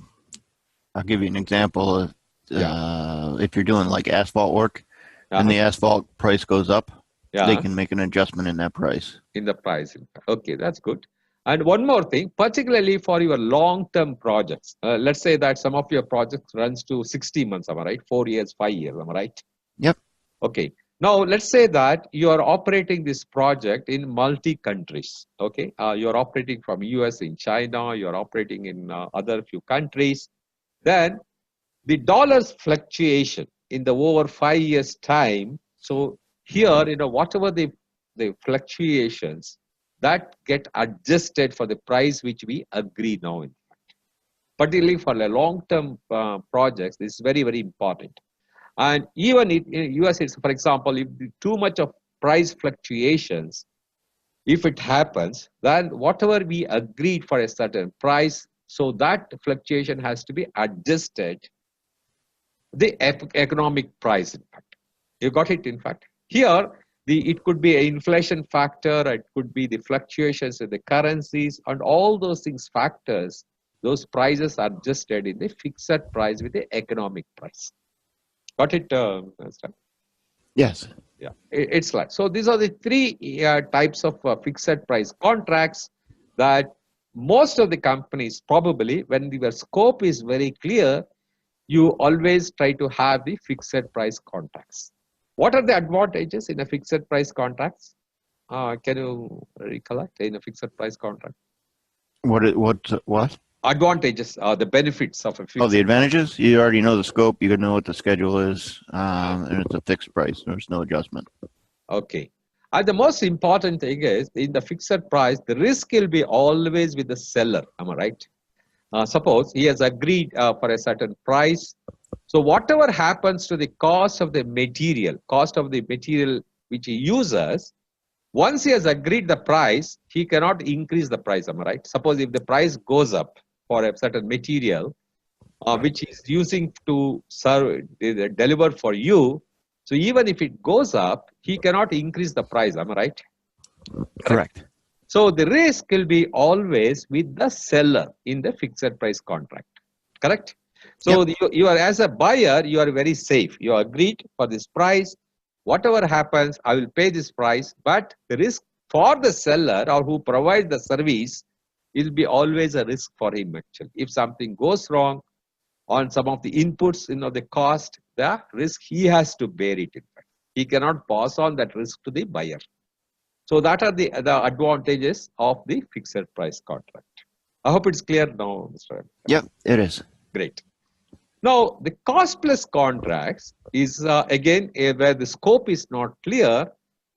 give you an example. If you're doing like asphalt work and the asphalt price goes up, they can make an adjustment in that price. In the price. Okay, that's good. And one more thing, particularly for your long-term projects. Let's say that some of your projects runs to 60 months, am I right? 4 years, 5 years, am I right? Yep. Okay. Now, let's say that you are operating this project in multi-countries. Okay. You are operating from US in China, you are operating in other few countries. Then the dollar's fluctuation in the over 5 years time. So here, whatever the fluctuations that get adjusted for the price which we agree now. In fact, particularly for the long-term projects, this is very, very important. And even in US, for example, if too much of price fluctuations, if it happens, then whatever we agreed for a certain price, so that fluctuation has to be adjusted the economic price, in fact. You got it, in fact. Here, it could be an inflation factor, it could be the fluctuations in the currencies, and all those things factors, those prices are adjusted in the fixed price with the economic price. Got it, Stan? Yes. Yeah, it's like, so these are the three types of fixed price contracts that most of the companies probably, when your scope is very clear, you always try to have the fixed price contracts. What are the advantages in a fixed price contracts? Can you recollect in a fixed price contract? What? Advantages are the benefits of a fixed. Oh, the advantages? You already know the scope. You know what the schedule is, and it's a fixed price. There's no adjustment. Okay. And the most important thing is in the fixed price, the risk will be always with the seller. Am I right? Suppose he has agreed for a certain price. So whatever happens to the cost of the material which he uses, once he has agreed the price, he cannot increase the price. Am I right? Suppose if the price goes up for a certain material, which he is using to deliver for you, so even if it goes up, he cannot increase the price. Am I right? Correct. So the risk will be always with the seller in the fixed price contract. Correct? So yep. you are, as a buyer, you are very safe. You agreed for this price. Whatever happens, I will pay this price. But the risk for the seller or who provides the service will be always a risk for him actually. If something goes wrong on some of the inputs, the cost, the risk, he has to bear it. In fact, he cannot pass on that risk to the buyer. So that are the advantages of the fixed price contract. I hope it's clear now, Mr. M. Yep, it is. Great. Now, the cost plus contracts is again where the scope is not clear,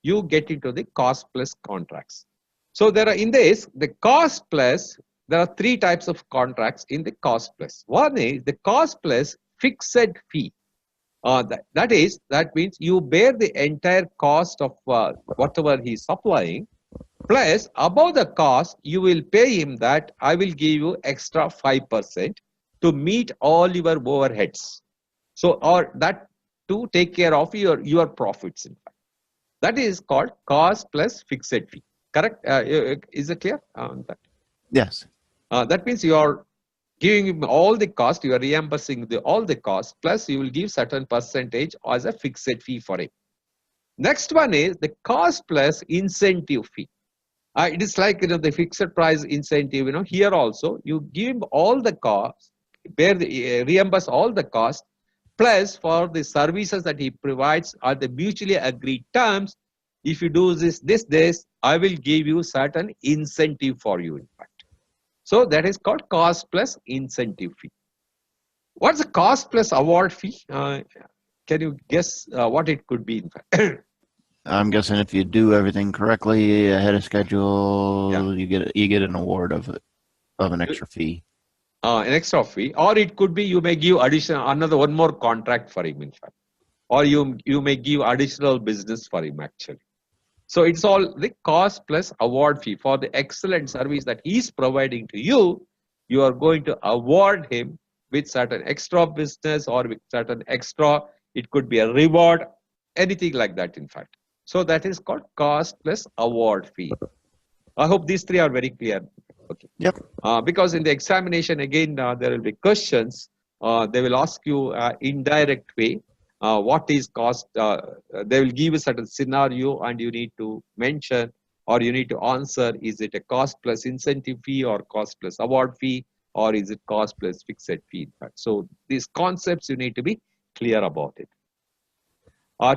you get into the cost plus contracts. So there are in this, the cost plus, there are three types of contracts in the cost plus. One is the cost plus fixed fee. That means you bear the entire cost of whatever he is supplying, plus above the cost, you will pay him that I will give you extra 5% to meet all your overheads. So, or that to take care of your profits, in fact. That is called cost plus fixed fee. Correct? Is it clear on that? Yes. That means you are giving him all the cost, you are reimbursing all the cost, plus you will give certain percentage as a fixed fee for him. Next one is the cost plus incentive fee. It is like the fixed price incentive. Here also you give him all the cost, reimburse all the cost, plus for the services that he provides are the mutually agreed terms. If you do this, I will give you certain incentive for you, in fact. So that is called cost plus incentive fee. What's the cost plus award fee? Can you guess what it could be, in fact? I'm guessing if you do everything correctly ahead of schedule, yeah, you get an award of an extra fee. An extra fee, or it could be you may give one more contract for him, in fact, or you may give additional business for him actually. So it's all the cost plus award fee for the excellent service that he's providing to you. You are going to award him with certain extra business or with certain extra. It could be a reward, anything like that, in fact. So that is called cost plus award fee. I hope these three are very clear. Okay. Yep. Because in the examination, again, there will be questions. They will ask you indirect way. What is cost? They will give a certain scenario and you need to mention or you need to answer, is it a cost plus incentive fee or cost plus award fee, or is it cost plus fixed fee, in fact. So these concepts, you need to be clear about it.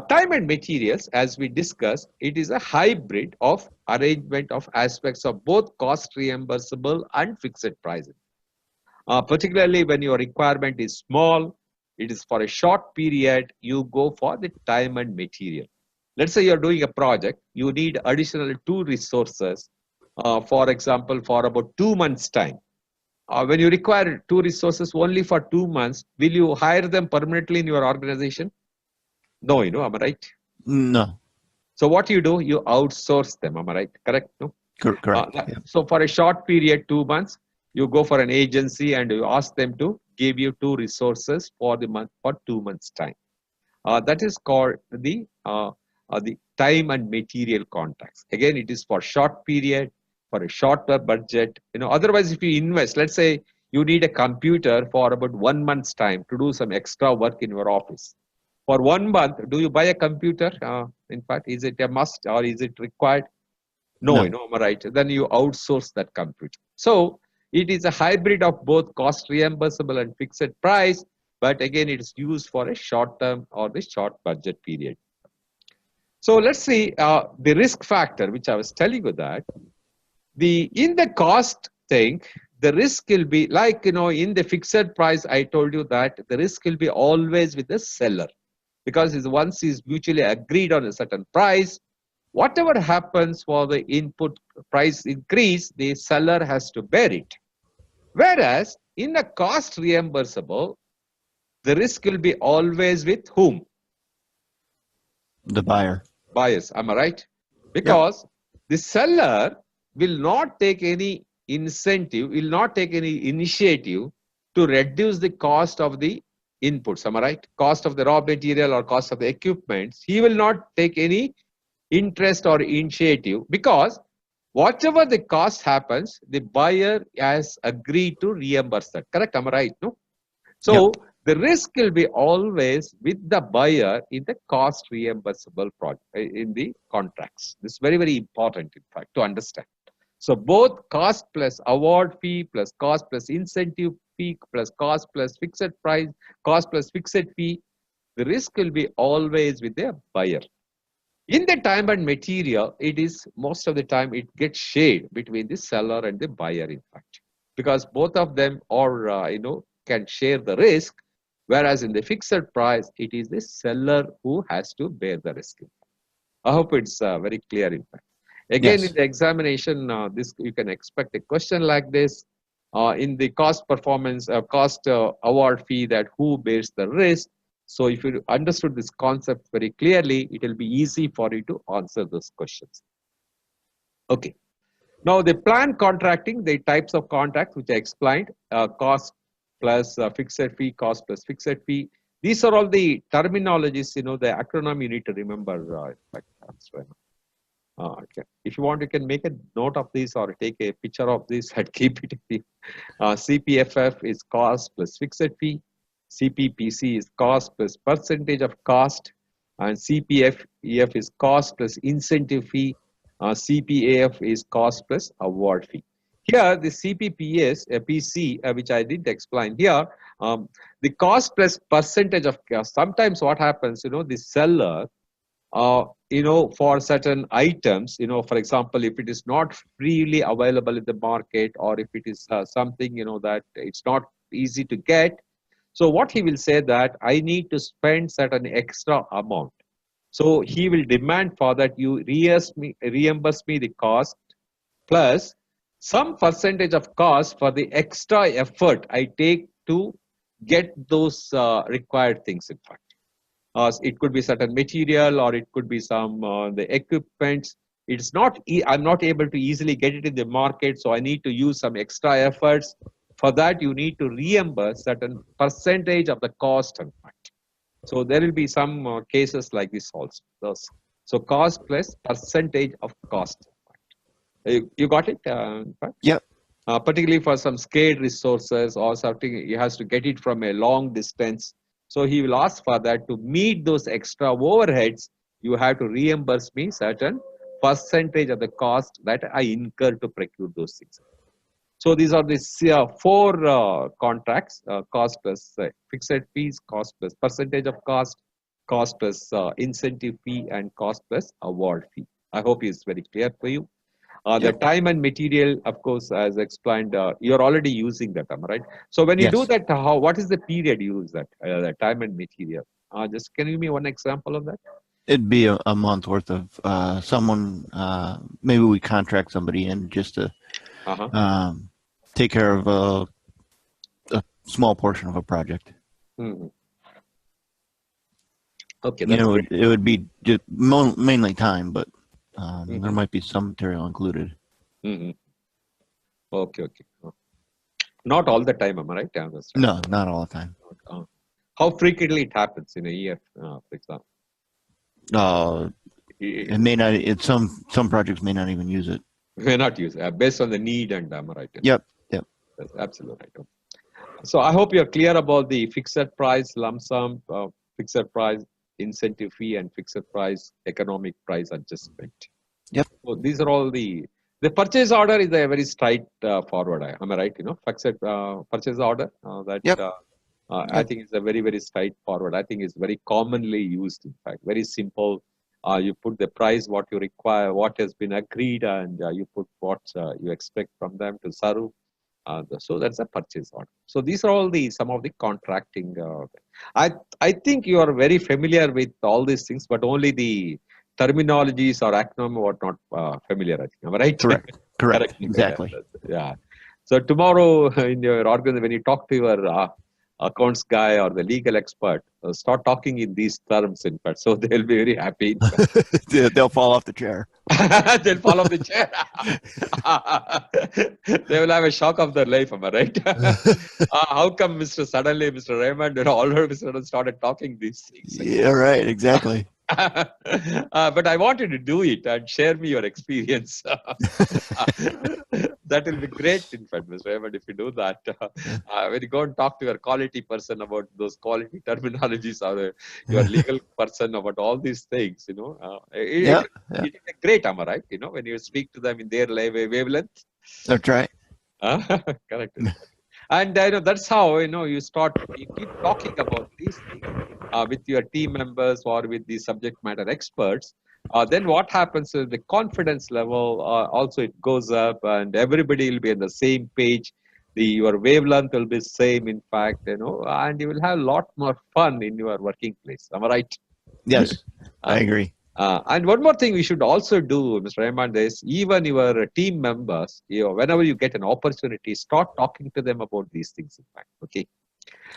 Time and materials, as we discussed, it is a hybrid of arrangement of aspects of both cost reimbursable and fixed pricing. Particularly when your requirement is small, it is for a short period, you go for the time and material. Let's say you're doing a project, you need additional 2 resources, for example, for about 2 months' time. When you require 2 resources only for 2 months, will you hire them permanently in your organization? No, am I right? No. So what you do, you outsource them, am I right? Correct? No? Correct. Yeah. So for a short period, 2 months, you go for an agency and you ask them to gave you 2 resources for the month for 2 months time. That is called the time and material contracts. Again, it is for short period, for a shorter budget. Otherwise, if you invest, let's say you need a computer for about 1 month's time to do some extra work in your office. For 1 month, do you buy a computer? In fact, is it a must or is it required? No, right? Then you outsource that computer. So it is a hybrid of both cost reimbursable and fixed price, but again, it is used for a short term or the short budget period. So let's see the risk factor, which I was telling you that in the cost thing, the risk will be like, in the fixed price, I told you that the risk will be always with the seller, because once is mutually agreed on a certain price, whatever happens for the input price increase, the seller has to bear it. Whereas in a cost reimbursable, the risk will be always with whom? The buyer. Buyers, am I right? Because the seller will not take any incentive, will not take any initiative to reduce the cost of the inputs, am I right? Cost of the raw material or cost of the equipment. He will not take any interest or initiative, because whatever the cost happens, the buyer has agreed to reimburse that. Correct? Am I right? No? So the risk will be always with the buyer in the cost reimbursable project, in the contracts. This is very, very important, in fact, to understand. So both cost plus award fee plus cost plus incentive fee plus cost plus fixed price, cost plus fixed fee, the risk will be always with the buyer. In the time and material, it is most of the time it gets shared between the seller and the buyer, in fact, because both of them are, can share the risk, whereas in the fixed price, it is the seller who has to bear the risk. I hope it's very clear, in fact. Again, in the examination, this you can expect a question like this. In the cost performance, cost award fee, that who bears the risk. So if you understood this concept very clearly, it will be easy for you to answer those questions. Okay. Now the planned contracting, the types of contracts which I explained, cost plus fixed fee, cost plus fixed fee. These are all the terminologies, the acronym you need to remember. Okay. If you want, you can make a note of this or take a picture of this and keep it. CPFF is cost plus fixed fee. CPPC is cost plus percentage of cost, and CPFEF is cost plus incentive fee. CPAF is cost plus award fee. Here, the CPPS, PC, which I didn't explain here, the cost plus percentage of cost. Sometimes what happens, the seller, for certain items, for example, if it is not freely available in the market, or if it is something, that it's not easy to get. So what he will say that I need to spend certain extra amount. So he will demand for that you reimburse me the cost plus some percentage of cost for the extra effort I take to get those required things, in fact. It could be certain material, or it could be some the equipment. It's not, I'm not able to easily get it in the market, so I need to use some extra efforts. For that, you need to reimburse certain percentage of the cost, in fact. So there will be some cases like this also. So cost plus percentage of cost. You got it? Yep. Particularly for some scaled resources or something, he has to get it from a long distance. So he will ask for that to meet those extra overheads. You have to reimburse me certain percentage of the cost that I incur to procure those things. So these are the 4 contracts: cost plus fixed fees, cost plus percentage of cost plus incentive fee, and cost plus award fee. I hope it's very clear for you. The time and material, of course, as explained, you're already using that, am I right? So when you do that, what is the period you use that, the time and material? Just can you give me one example of that? It'd be a month worth of someone, maybe we contract somebody in just to take care of a small portion of a project. Mm-hmm. Okay, it would be just mainly time, but there might be some material included. Mm-hmm. Okay. Not all the time, am I right? Yeah, that's right. No, not all the time. How frequently it happens in a year, for example? It may not. It's some projects may not even use it. May not use it based on the need, and am I right? Yep. That's absolutely right. So I hope you're clear about the fixed price lump sum, fixed price incentive fee, and fixed price economic price adjustment. Yep. So these are all the purchase order is a very straight forward. Am I right? Fixed purchase order that. Yep. I think it's a very, very straightforward. I think it's very commonly used, in fact. Very simple. You put the price, what you require, what has been agreed, and you put what you expect from them to serve. So that's a purchase order. So these are all some of the contracting. I think you are very familiar with all these things, but only the terminologies or acronym are not familiar. I think. Am I right? Correct. Exactly. Yeah. So tomorrow in your organization, when you talk to your accounts guy or the legal expert, start talking in these terms, in fact. So they'll be very happy. They'll fall off the chair. They'll fall off the chair. They will have a shock of their life, am I right? How come suddenly Mr. Raymond all of a sudden started talking these things? Yeah, right. Exactly. But I wanted to do it and share me your experience. That will be great, in fact, Mr. Raymond, if you do that. When you go and talk to your quality person about those quality terminologies or your legal person about all these things, it's great, am I right? When you speak to them in their wavelength. That's right. Correct. And that's how you keep talking about these things with your team members or with the subject matter experts. Then what happens is the confidence level also it goes up, and everybody will be on the same page. Your wavelength will be same, in fact, and you will have a lot more fun in your working place. Am I right? Yes, I agree. And one more thing we should also do, Mr. Raymond, is even your team members, whenever you get an opportunity, start talking to them about these things, in fact, okay?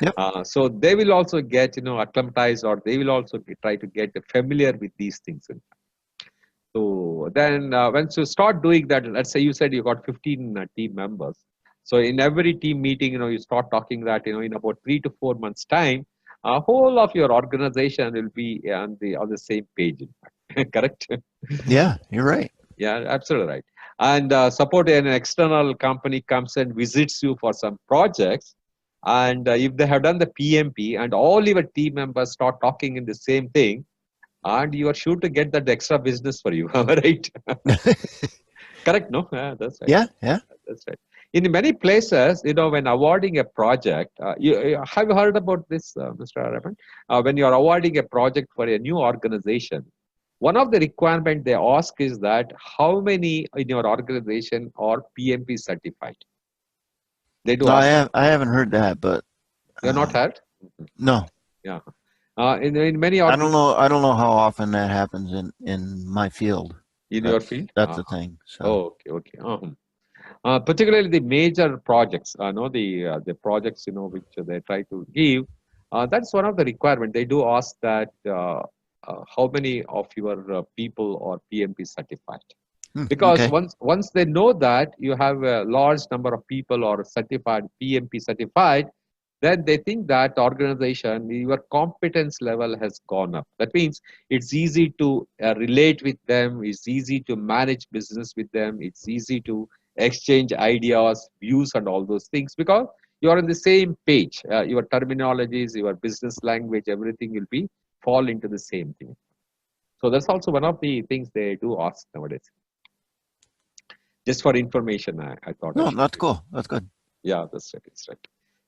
Yep. So they will also get, acclimatized, or they will also try to get familiar with these things, in fact. So then once you start doing that, let's say you said you got 15 team members. So in every team meeting, you start talking that, in about 3 to 4 months' time, whole of your organization will be on the same page, in fact. Correct? Yeah, you're right. Yeah, absolutely right. And suppose an external company comes and visits you for some projects, and if they have done the PMP and all your team members start talking in the same thing, and you are sure to get that extra business for you, right? Correct, no? Yeah, that's right. Yeah. That's right. In many places, when awarding a project, have you heard about this, Mr. Araman? When you are awarding a project for a new organization, one of the requirements they ask is that how many in your organization are PMP certified? They do. No, I haven't heard that, but you're not heard? No. Yeah. In many. I don't know how often that happens in my field. In your field. That's the thing. So. Oh, okay. Particularly the major projects, the projects which they try to give. That's one of the requirements. They do ask that how many of your people are PMP certified. Because once they know that you have a large number of people are certified, PMP certified, then they think that organization, your competence level has gone up. That means it's easy to relate with them. It's easy to manage business with them. It's easy to exchange ideas, views, and all those things because you are on the same page. Your terminologies, your business language, everything will be fall into the same thing. So that's also one of the things they do ask nowadays. Just for information, I thought. No, that's cool. That's good. Yeah, that's right. That's right.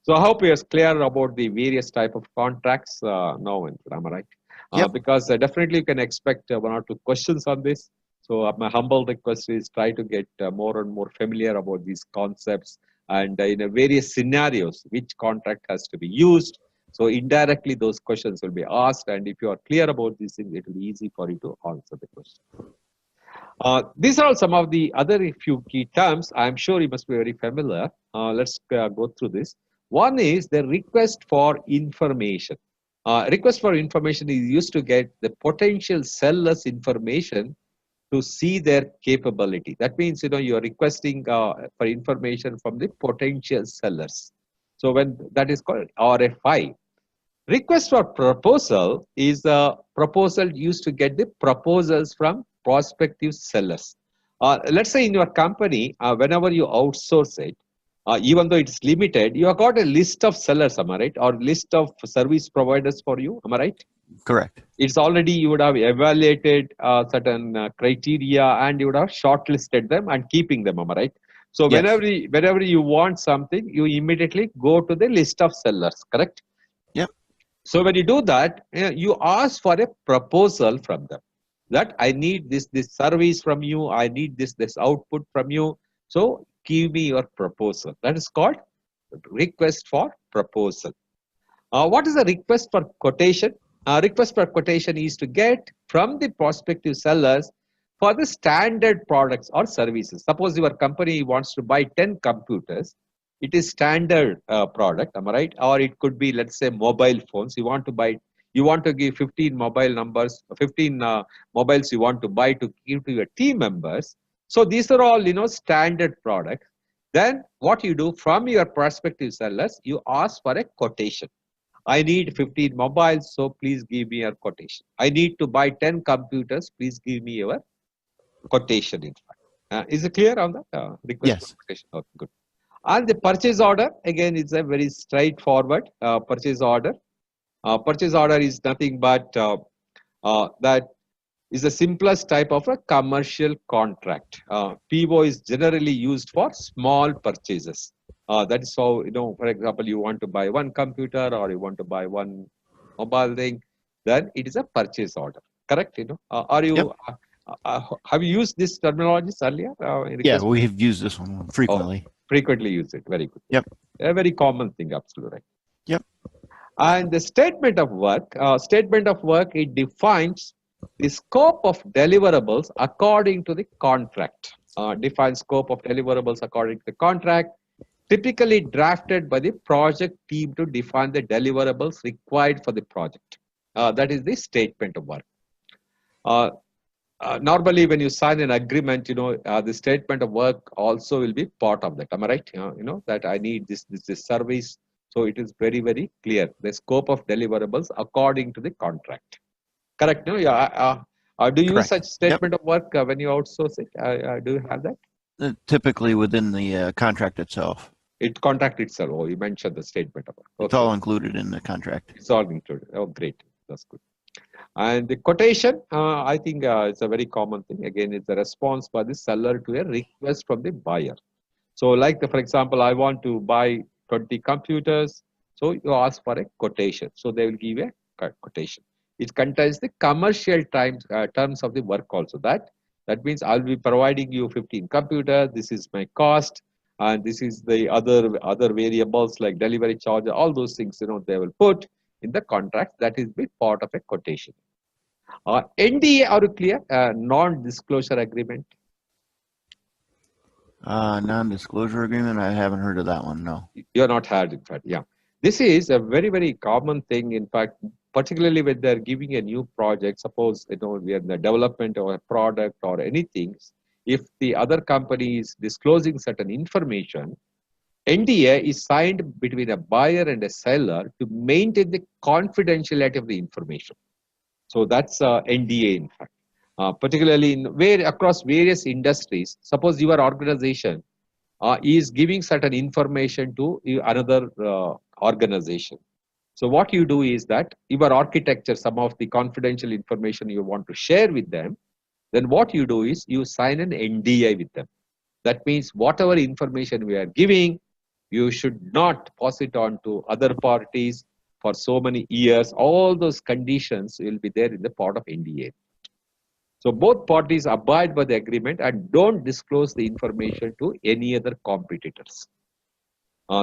So I hope you're clear about the various type of contracts now, am I right? Yep. Because definitely you can expect 1 or 2 questions on this. So my humble request is try to get more and more familiar about these concepts and in various scenarios, which contract has to be used. So indirectly those questions will be asked, and if you are clear about these things, it will be easy for you to answer the question. These are some of the other few key terms. I'm sure you must be very familiar. Let's go through this. One is the request for information. Request for information is used to get the potential seller's information to see their capability. That means, you're requesting for information from the potential sellers. So when that is called RFI. Request for proposal is a proposal used to get the proposals from prospective sellers. Let's say in your company, whenever you outsource it, even though it's limited, you have got a list of sellers, am I right? Or list of service providers for you, am I right? Correct. It's already, you would have evaluated certain criteria and you would have shortlisted them and keeping them, am I right? So Yes. whenever you want something, you immediately go to the list of sellers, correct? Yep. So when you do that, you ask for a proposal from them. That I need this service from you, I need this output from you. So give me your proposal. That is called request for proposal. What is a request for quotation? Request for quotation is to get from the prospective sellers for the standard products or services. Suppose your company wants to buy 10 computers. It is standard product, am I right? Or it could be, let's say, mobile phones. You want to give 15 mobile numbers, 15 mobiles you want to buy to give to your team members. So these are all, standard products. Then what you do from your prospective sellers, you ask for a quotation. I need 15 mobiles, so please give me your quotation. I need to buy 10 computers, please give me your quotation, in fact. Is it clear on that? Request Yes. for quotation. Okay, good. And the purchase order, again, it's a very straightforward purchase order. Purchase order is nothing but that is the simplest type of a commercial contract. PO is generally used for small purchases. That is how, for example, you want to buy one computer or you want to buy one mobile thing, then it is a purchase order. Correct? Are you? Yep. Have you used this terminology earlier? Yeah, we have used this one frequently. Frequently use it. Very good. Yep. A very common thing, absolutely right. Yep. And the statement of work, it defines the scope of deliverables according to the contract. Defines scope of deliverables according to the contract, typically drafted by the project team to define the deliverables required for the project. That is the statement of work. Normally, when you sign an agreement, the statement of work also will be part of that. Am I right? That I need this service. So it is very, very clear. The scope of deliverables according to the contract. Correct? No? Yeah. Do you use such statement of work when you outsource it? Do you have that? Typically within the contract itself. Contract itself. Oh, you mentioned the statement of work. Okay. It's all included in the contract. It's all included. Oh, great. That's good. And the quotation, I think it's a very common thing. Again, it's a response by the seller to a request from the buyer. So like, for example, I want to buy 20 computers. So you ask for a quotation. So they will give a quotation. It contains the commercial terms of the work also. That means I'll be providing you 15 computers. This is my cost. And this is the other variables like delivery charge, all those things, they will put in the contract. That is be part of a quotation. NDA, are you clear? Non-disclosure agreement. Non-disclosure agreement, I haven't heard of that one, no. You're not heard, in fact, yeah. This is a very, very common thing, in fact, particularly when they're giving a new project. Suppose, we are in the development of a product or anything. If the other company is disclosing certain information, NDA is signed between a buyer and a seller to maintain the confidentiality of the information. So that's NDA, in fact. Particularly across various industries. Suppose your organization is giving certain information to another organization. So what you do is that your architecture, some of the confidential information you want to share with them, then what you do is you sign an NDA with them. That means whatever information we are giving, you should not pass it on to other parties for so many years. All those conditions will be there in the part of NDA. So both parties abide by the agreement and don't disclose the information to any other competitors.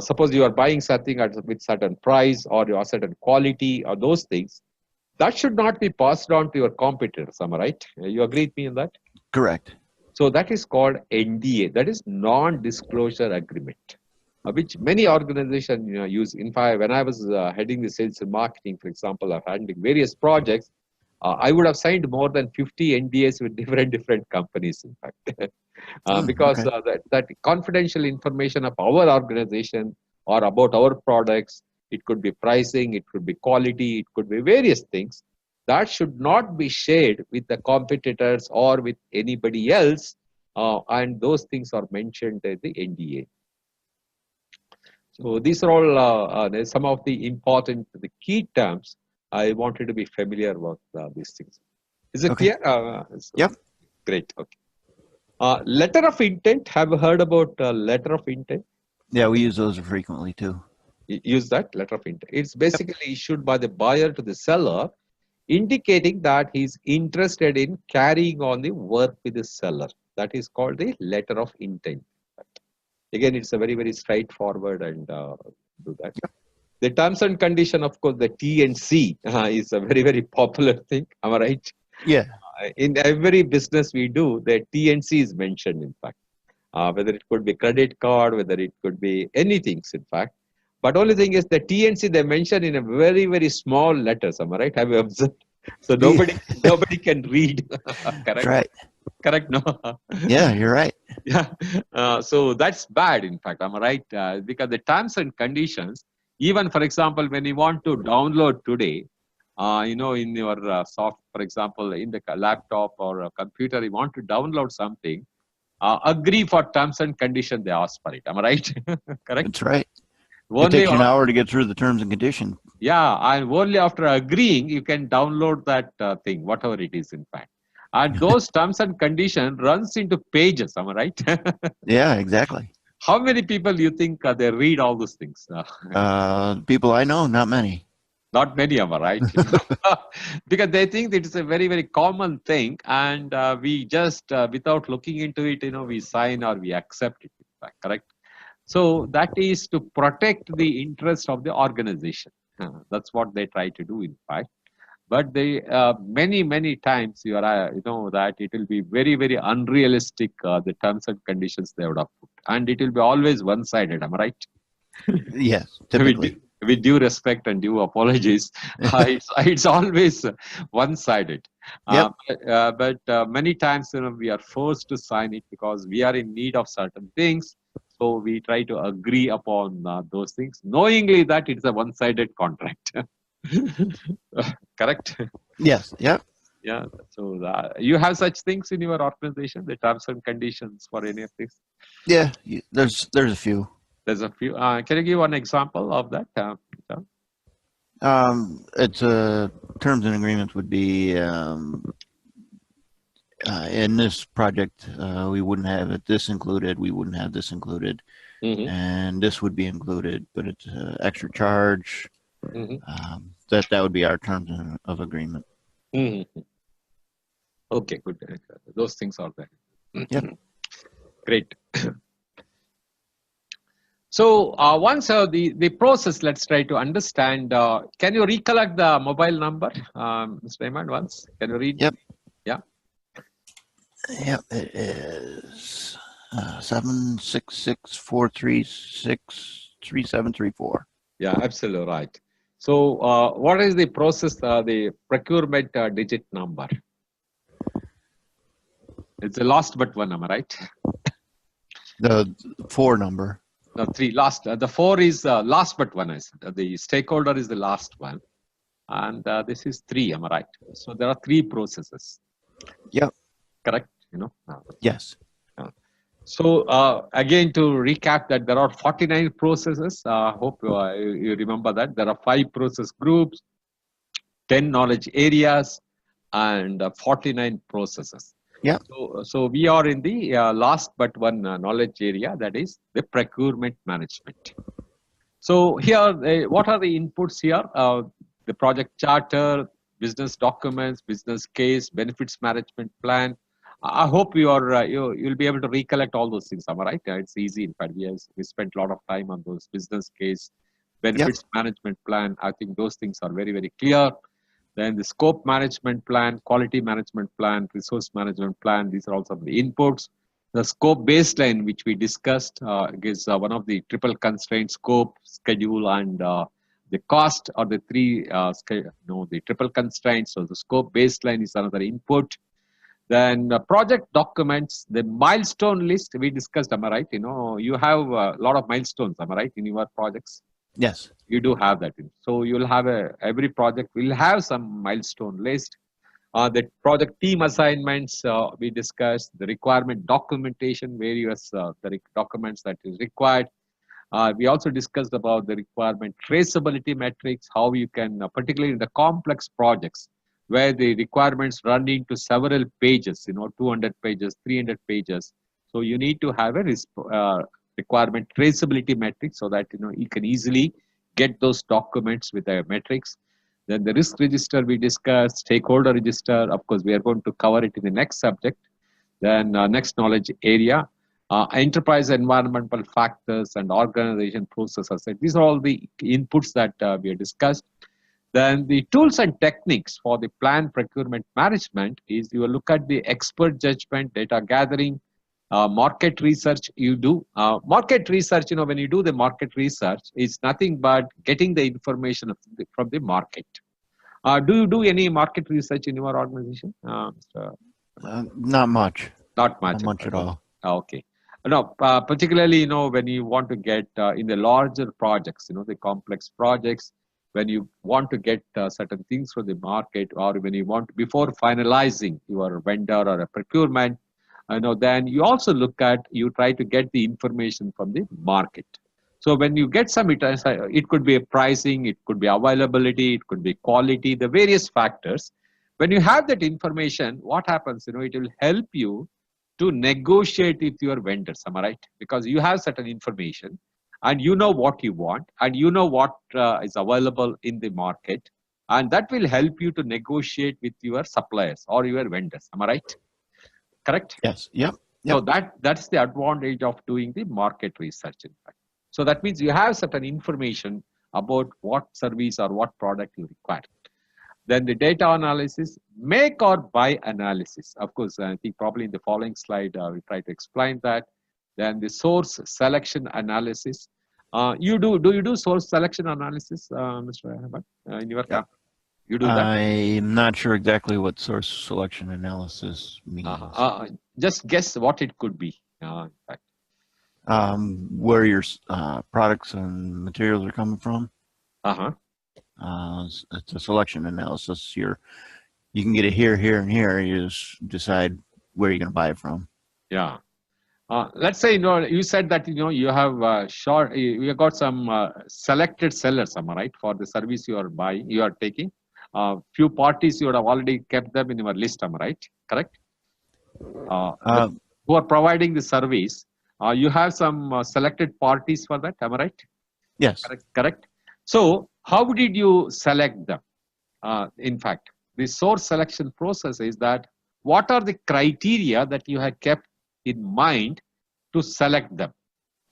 Suppose you are buying something with certain price or a certain quality or those things, that should not be passed on to your competitors. Am I right? You agree with me on that? Correct. So that is called NDA. That is non-disclosure agreement, which many organizations use. In fact, when I was heading the sales and marketing, for example, of handling various projects, I would have signed more than 50 NDAs with different companies, in fact, because that confidential information of our organization or about our products, it could be pricing, it could be quality, it could be various things, that should not be shared with the competitors or with anybody else, and those things are mentioned in the NDA. So these are all some of the important, the key terms I wanted to be familiar with these things. Is it clear? Yep. Great. Okay. Letter of intent. Have you heard about letter of intent? Yeah, we use those frequently too. Use that letter of intent. It's basically issued by the buyer to the seller, indicating that he's interested in carrying on the work with the seller. That is called the letter of intent. Again, it's a very straightforward and do that. The terms and condition, of course, the T and C is a very popular thing. Am I right? Yeah. In every business we do, the T and C is mentioned, in fact. Whether it could be credit card, whether it could be anything, in fact. But only thing is the T and C, they mention in a very small letters. Am I right? Have you observed? So nobody can read. Correct? That's right. Correct, no? Yeah, you're right. Yeah. So that's bad, in fact. Am I right? Because the terms and conditions, even for example, when you want to download today, in your for example, in the laptop or a computer, you want to download something, agree for terms and conditions, they ask for it. Am I right? Correct? That's right. Only it takes you an hour to get through the terms and conditions. Yeah, and only after agreeing, you can download that thing, whatever it is, in fact. And those terms and conditions runs into pages, am I right? Yeah, exactly. How many people do you think they read all those things? People I know, not many. Not many, am I right? Because they think it is a very common thing, and we just, without looking into it, we sign or we accept it, in fact, correct? So that is to protect the interest of the organization. That's what they try to do, in fact. But they many times you know that it will be very unrealistic, the terms and conditions they would have put, and it will be always one-sided. Am I right? Yes, typically. With due respect and due apologies, it's always one-sided. Yep. But many times we are forced to sign it because we are in need of certain things. So we try to agree upon those things, knowingly that it's a one-sided contract. Correct? Yes. Yep. Yeah. So you have such things in your organization, the terms and conditions for any of this? Yeah. There's a few. There's a few. Can you give one example of that? It's terms and agreements would be in this project we wouldn't have this included. We wouldn't have this included, and this would be included, but it's extra charge. That would be our terms of agreement. Okay, good. Those things are there. Yep. Great. So once the process, let's try to understand. Can you recollect the mobile number, Mr. Raymond, once? Can you read? Yep. Yeah. Yep, it is 766-436-3734. Yeah, absolutely right. So what is the process, the procurement digit number? It's the last but one, am I right? The 4 number. No, 3 last. The 4 is last but one. The stakeholder is the last one, and this is 3. Am I right? So there are 3 processes. Yep. Correct. Yes. So again, to recap that there are 49 processes. Hope you remember that there are 5 process groups, 10 knowledge areas, and 49 processes. Yeah. So we are in the last but one knowledge area, that is the procurement management. So here, what are the inputs here? The project charter, business documents, business case, benefits management plan. I hope you'll be able to recollect all those things. Am I right? It's easy. In fact, we spent a lot of time on those business case, benefits management plan. I think those things are very clear. Then the scope management plan, quality management plan, resource management plan. These are also the inputs. The scope baseline, which we discussed, is one of the triple constraint: scope, schedule, and The cost or the the triple constraints. So the scope baseline is another input. Then project documents, the milestone list we discussed, am I right? You have a lot of milestones, am I right, in your projects? Yes. You do have that. So you'll have every project will have some milestone list. The project team assignments we discussed, the requirement documentation, various the documents that is required. We also discussed about the requirement traceability metrics, how you can, particularly in the complex projects, where the requirements run into several pages, 200 pages, 300 pages. So you need to have a requirement traceability metric so that, you can easily get those documents with the metrics. Then the risk register we discussed, stakeholder register, of course, we are going to cover it in the next subject. Then next knowledge area, enterprise environmental factors and organization processes. These are all the inputs that we have discussed. Then the tools and techniques for the plan procurement management is you look at the expert judgment, data gathering, market research you do. Market research, when you do the market research, it's nothing but getting the information from the market. Do you do any market research in your organization? Not much. Not much. Not much at all. Okay. No, particularly, when you want to get in the larger projects, the complex projects, when you want to get certain things from the market, or when you want, before finalizing your vendor or a procurement, then you also you try to get the information from the market. So when you get some, it could be a pricing, it could be availability, it could be quality, the various factors. When you have that information, what happens, it will help you to negotiate with your vendors, am I right? Because you have certain information and you know what you want and you know what is available in the market, and that will help you to negotiate with your suppliers or your vendors, am I right? Correct? Yes. Yep. So that's the advantage of doing the market research, in fact. So that means you have certain information about what service or what product you require. Then the data analysis, make or buy analysis. Of course, I think probably in the following slide, we try to explain that. Then the source selection analysis. Do you do source selection analysis, Mr. Ahmed, in your camp? You do that? I'm not sure exactly what source selection analysis means. Just guess what it could be, in fact. Where your products and materials are coming from. It's a selection analysis. You can get it here, here, and here. You just decide where you're going to buy it from. Yeah. Let's say, you said that, you have you have got some selected sellers, am I right, for the service you are buying, you are taking. Few parties you would have already kept them in your list, am I right? Correct? Who are providing the service, you have some selected parties for that, am I right? Yes. Correct. So how did you select them? In fact, the source selection process is that what are the criteria that you have kept in mind to select them?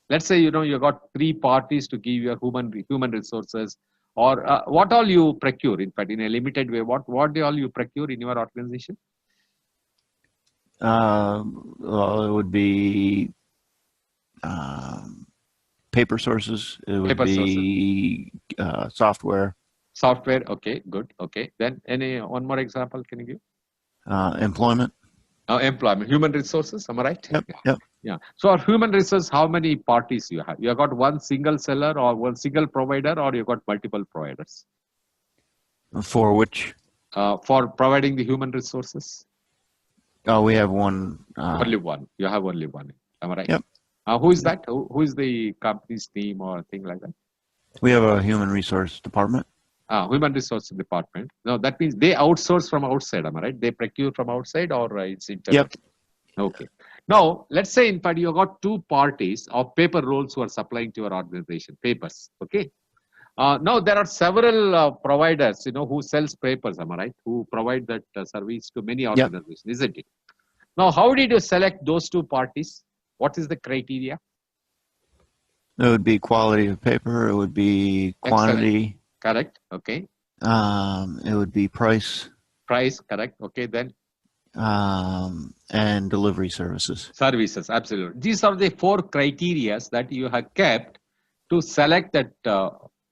Let's say, you got 3 parties to give your human resources, or what all you procure, in fact, in a limited way, what all you procure in your organization? Well, it would be paper sources. It would be software. Software. Okay, good. Okay. Then one more example can you give? Employment. Employment. Human resources. Am I right? Yep. Yep. Yeah. So our human resources, how many parties you have? You have got one single seller or one single provider, or you got multiple providers? For which? For providing the human resources. Oh, we have one. Only one. You have only one. Am I right? Yep. Who is that? Who is the company's team or thing like that? We have a human resource department. Human resource department. No, that means they outsource from outside. Am I right? They procure from outside, or it's internal? Yep. Okay. Now, let's say, in fact, you got 2 parties of paper rolls who are supplying to your organization, papers. Okay. Now, there are several providers, who sells papers, am I right? Who provide that service to many organizations, isn't it? Now, how did you select those 2 parties? What is the criteria? It would be quality of paper. It would be quantity. Excellent. Correct. Okay. It would be price. Price. Correct. Okay. Then. And delivery services. Services. Absolutely. These are the 4 criteria that you have kept to select that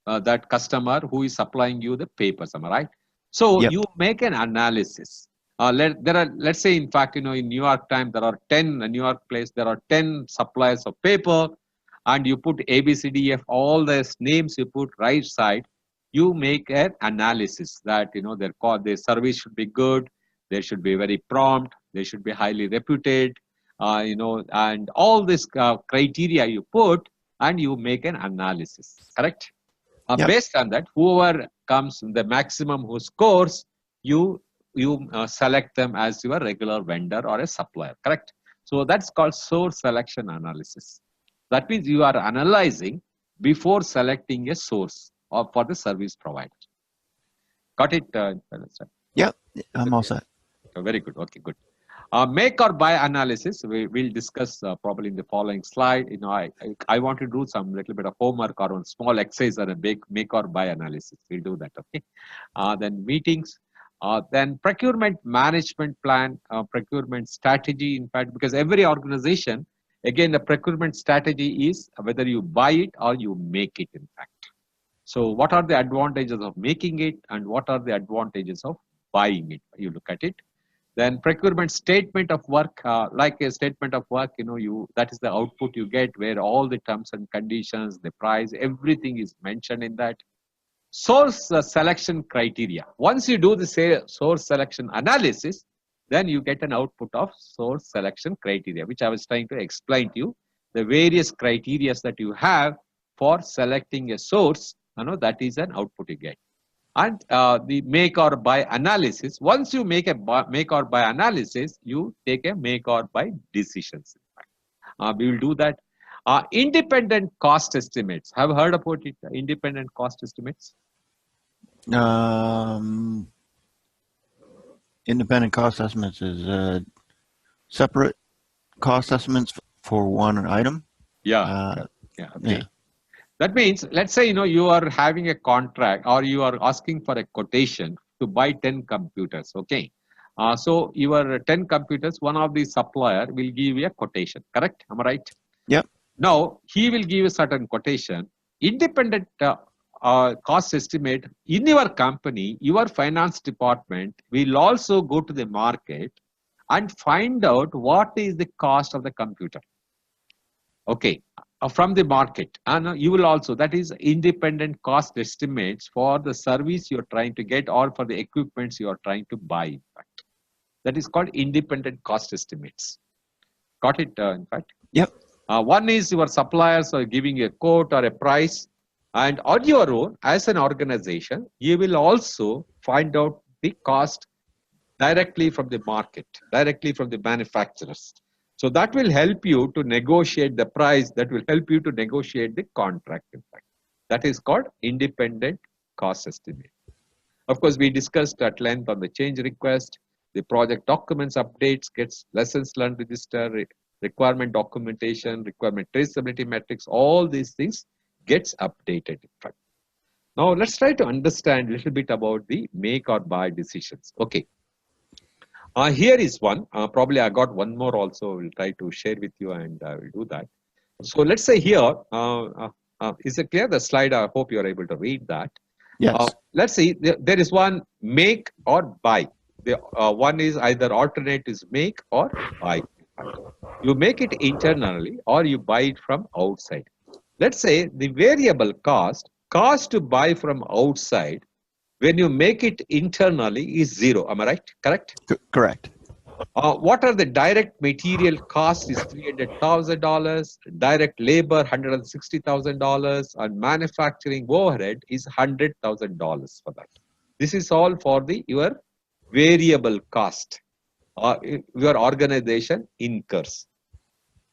that customer who is supplying you the papers, am I right? So Yep. you make an analysis. Let's say, in fact, in New York Times, there are 10, New York place, there are 10 suppliers of paper, and you put A, B, C, D, F, all the names you put right side, you make an analysis that, their service should be good, they should be very prompt, they should be highly reputed, and all this criteria you put, and you make an analysis, correct? Yep. Based on that, whoever comes the maximum who scores, you select them as your regular vendor or a supplier, correct? So that's called source selection analysis. That means you are analyzing before selecting a source or for the service provider. Got it? Yep, I'm all set. Very good. Okay, good. Make or buy analysis, we'll discuss probably in the following slide. I want to do some little bit of homework or one small exercise on a make or buy analysis. We'll do that, okay? Then meetings, then procurement management plan, procurement strategy, in fact, because every organization, again, the procurement strategy is whether you buy it or you make it, in fact. So what are the advantages of making it and what are the advantages of buying it? You look at it. Then procurement statement of work, like a statement of work, that is the output you get where all the terms and conditions, the price, everything is mentioned in that. Source selection criteria. Once you do the source selection analysis, then you get an output of source selection criteria, which I was trying to explain to you. The various criteria that you have for selecting a source, that is an output you get. And the make or buy analysis. Once you make a make or buy analysis, you take a make or buy decisions. We will do that. Independent cost estimates. Have you heard about it? Independent cost estimates. Independent cost estimates is separate cost estimates for one item. Yeah. Okay. That means, let's say, you are having a contract or you are asking for a quotation to buy 10 computers, okay? So your 10 computers, one of the supplier will give you a quotation, correct? Am I right? Yep. Now, he will give a certain quotation. Independent cost estimate in your company, your finance department will also go to the market and find out what is the cost of the computer. Okay, from the market, and you will also, that is independent cost estimates for the service you're trying to get or for the equipments you are trying to buy, in fact. That is called independent cost estimates. Got it, in fact? Yep. One is your suppliers are giving a quote or a price, and on your own, as an organization, you will also find out the cost directly from the market, directly from the manufacturers. So that will help you to negotiate the price, that will help you to negotiate the contract, in fact. That is called independent cost estimate. Of course, we discussed at length on the change request, the project documents updates, gets lessons learned register, requirement documentation, requirement traceability metrics, all these things gets updated, in fact. Now, let's try to understand a little bit about the make or buy decisions. Okay. Here is one. Probably I got one more also. We'll try to share with you and I will do that. So let's say here, is it clear? The slide, I hope you are able to read that. Yes. Let's see, there is one make or buy. One is either alternate is make or buy. You make it internally or you buy it from outside. Let's say the variable cost to buy from outside, when you make it internally is zero. Am I right? Correct? Correct. What are the direct material costs is $300,000, direct labor $160,000, and manufacturing overhead is $100,000 for that. This is all for your variable cost your organization incurs.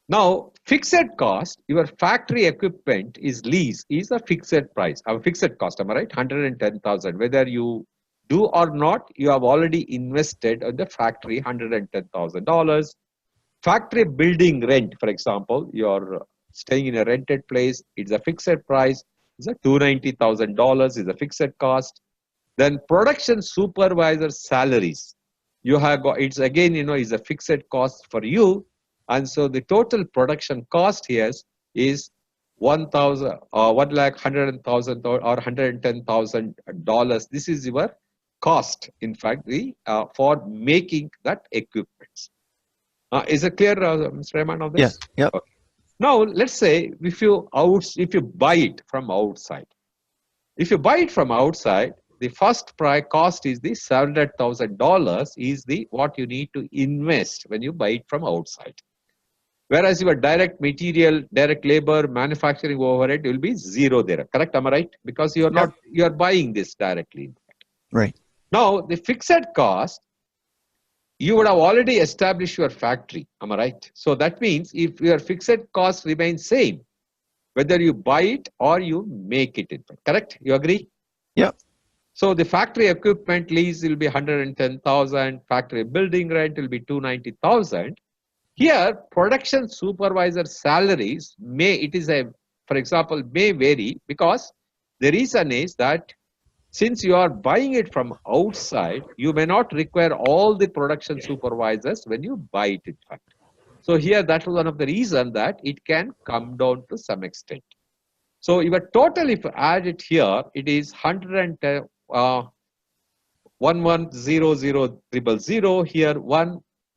Now, fixed cost, your factory equipment is lease, is a fixed price, a fixed cost, am I right? 110,000. Whether you do or not, you have already invested in the factory $110,000. Factory building rent, for example, you're staying in a rented place, it's a fixed price, it's a $290,000 is a fixed cost. Then production supervisor salaries, you have got, it's again, is a fixed cost for you. And so the total production cost here is 1,100,000 or $110,000. This is your cost, in fact, for making that equipment. Is it clear, Mr. Rahman, of this? Yes. Yep. Okay. Now, let's say if you buy it from outside. If you buy it from outside, the first price cost is the $700,000 is the what you need to invest when you buy it from outside. Whereas your direct material, direct labor, manufacturing overhead will be zero there. Correct? Am I right? Because you are not, you are buying this directly. Right. Now, the fixed cost, you would have already established your factory. Am I right? So that means if your fixed cost remains same, whether you buy it or you make it. Correct? You agree? Yep. So the factory equipment lease will be 110,000. Factory building rent will be 290,000. Here, production supervisor salaries for example, may vary because the reason is that since you are buying it from outside, you may not require all the production supervisors when you buy it, in fact. So here, that was one of the reasons that it can come down to some extent. So your total, if you add it here, it is 110,000 here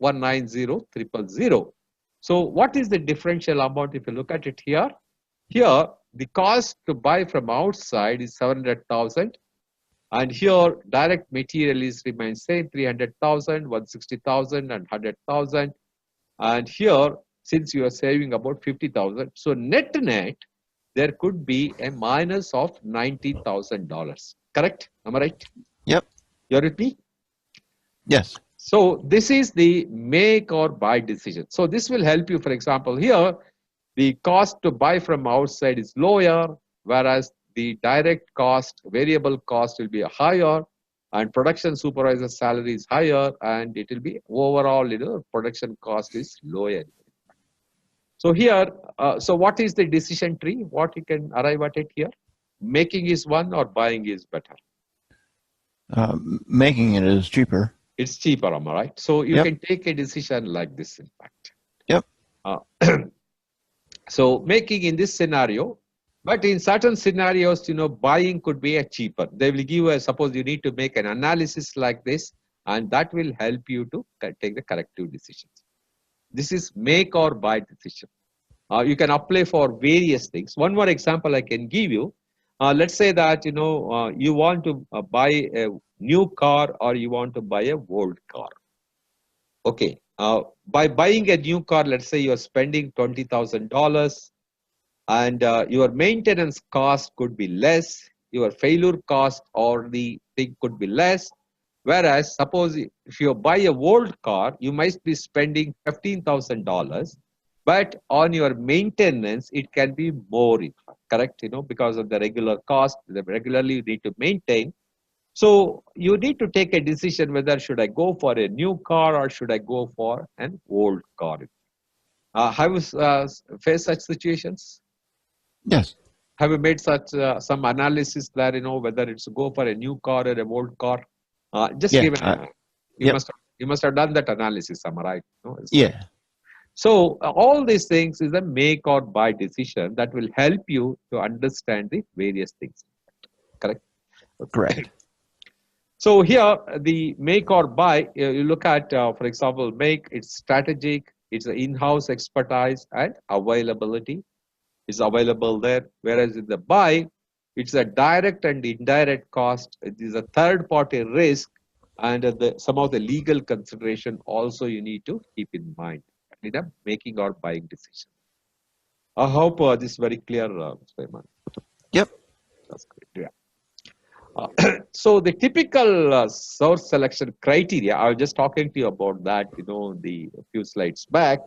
1,190,000. So what is the differential amount if you look at it here? Here, the cost to buy from outside is 700,000. And here, direct material remains same, 300,000, 160,000, and 100,000. And here, since you are saving about 50,000, so net, there could be a minus of $90,000. Correct? Am I right? Yep. You're with me? Yes. So this is the make or buy decision. So this will help you. For example, here, the cost to buy from outside is lower, whereas the direct cost, variable cost will be higher, and production supervisor salary is higher, and it will be overall, production cost is lower. So here, so what is the decision tree? What you can arrive at it here? Making is one or buying is better? Making it is cheaper. It's cheaper, am I right? So you can take a decision like this, in fact. Yep. So making in this scenario, but in certain scenarios, buying could be a cheaper. They will give you suppose you need to make an analysis like this, and that will help you to take the corrective decisions. This is make or buy decision. You can apply for various things. One more example I can give you. Let's say that you want to buy a new car or you want to buy a old car. Okay. By buying a new car, let's say you're spending $20,000, and your maintenance cost could be less. Your failure cost or the thing could be less. Whereas, suppose if you buy a old car, you might be spending $15,000, but on your maintenance, it can be more, correct? Because of the regular cost, regularly you need to maintain. So you need to take a decision whether should I go for a new car or should I go for an old car. Have you faced such situations? Yes. Have you made such some analysis there, whether it's go for a new car or an old car? Just give you must have done that analysis, am I right? Yeah. So all these things is a make or buy decision that will help you to understand the various things. Correct? Correct. So here the make or buy, you look at, for example, make, it's strategic, it's an in-house expertise and availability is available there. Whereas in the buy, it's a direct and indirect cost. It is a third-party risk, and some of the legal consideration also you need to keep in mind in a making or buying decision. I hope this is very clear, Sulaiman. Yep. That's great. Yeah. So the typical source selection criteria, I was just talking to you about that, the few slides back.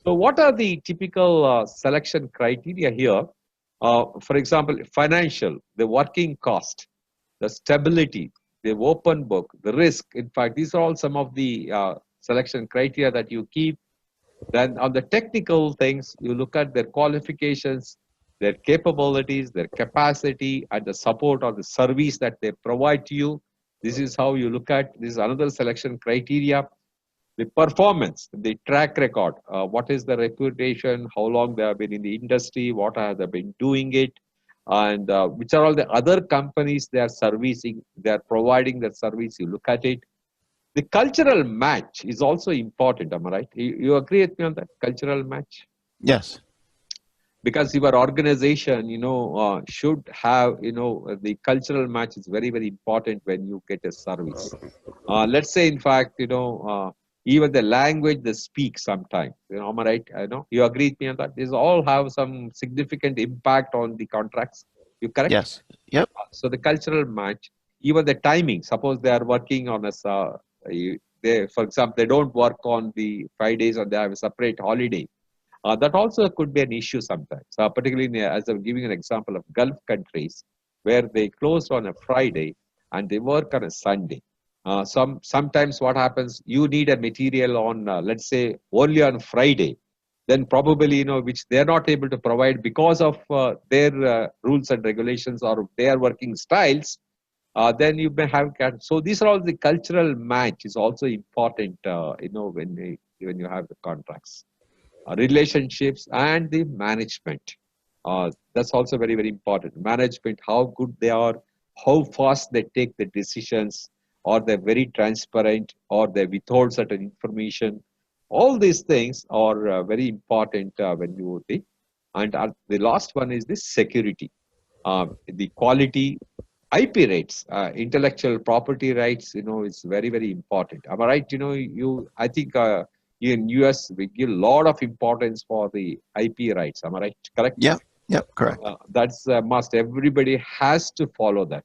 So what are the typical selection criteria here? For example, financial, the working cost, the stability, the open book, the risk. In fact, these are all some of the selection criteria that you keep. Then on the technical things, you look at their qualifications, their capabilities, their capacity, and the support or the service that they provide to you. This is how you look at, this is another selection criteria. the performance, the track record, what is the reputation, how long they have been in the industry, what have they been doing it, and which are all the other companies they are servicing, they are providing that service, you look at it. The cultural match is also important, am I right? You agree with me on that, cultural match? Yes. Because your organization, should have, the cultural match is very, very important when you get a service. Let's say, in fact, even the language they speak sometimes, am I right? I know you agree with me on that. These all have some significant impact on the contracts. You correct? Yes. Yep. So the cultural match, even the timing. Suppose they are working on they, for example, they don't work on the 5 days and they have a separate holiday. That also could be an issue sometimes, particularly as I'm giving an example of Gulf countries where they close on a Friday and they work on a Sunday. Sometimes what happens, you need a material on, let's say, only on Friday, then probably, which they're not able to provide because of their rules and regulations or their working styles, then you may have, so these are all the cultural match is also important, when you have the contracts. Relationships and the management. That's also very, very important. Management, how good they are, how fast they take the decisions, or they're very transparent, or they withhold certain information. All these things are very important when you think. And the last one is the security, the quality, IP rates, intellectual property rights. Is very, very important. Am I right? I think. In US, we give a lot of importance for the IP rights. Am I right? Correct? Yep. Yep. Correct. That's a must. Everybody has to follow that.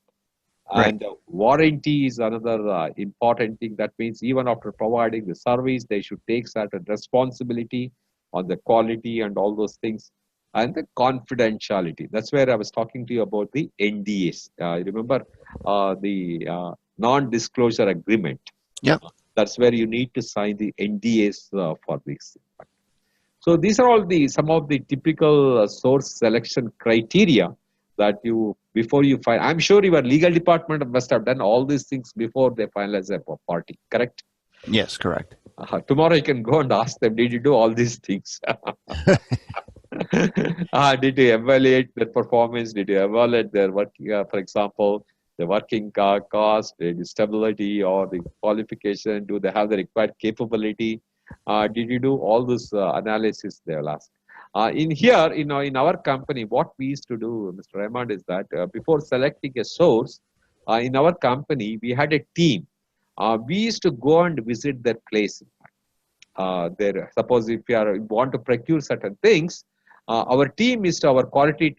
And Right. warranty is another important thing. That means even after providing the service, they should take certain responsibility on the quality and all those things. And the confidentiality. That's where I was talking to you about the NDAs. Remember the non-disclosure agreement. Yep. That's where you need to sign the NDAs for this. So these are all some of the typical source selection criteria that before you file. I'm sure your legal department must have done all these things before they finalize a party, correct? Yes, correct. Tomorrow you can go and ask them, did you do all these things? Did you evaluate their performance? Did you evaluate their work, for example, the working cost, the stability, or the qualification? Do they have the required capability? Did you do all this analysis? They will ask. In here, in our company, what we used to do, Mr. Raymond, is that before selecting a source, in our company, we had a team. We used to go and visit their place. Suppose if you want to procure certain things, our team is our quality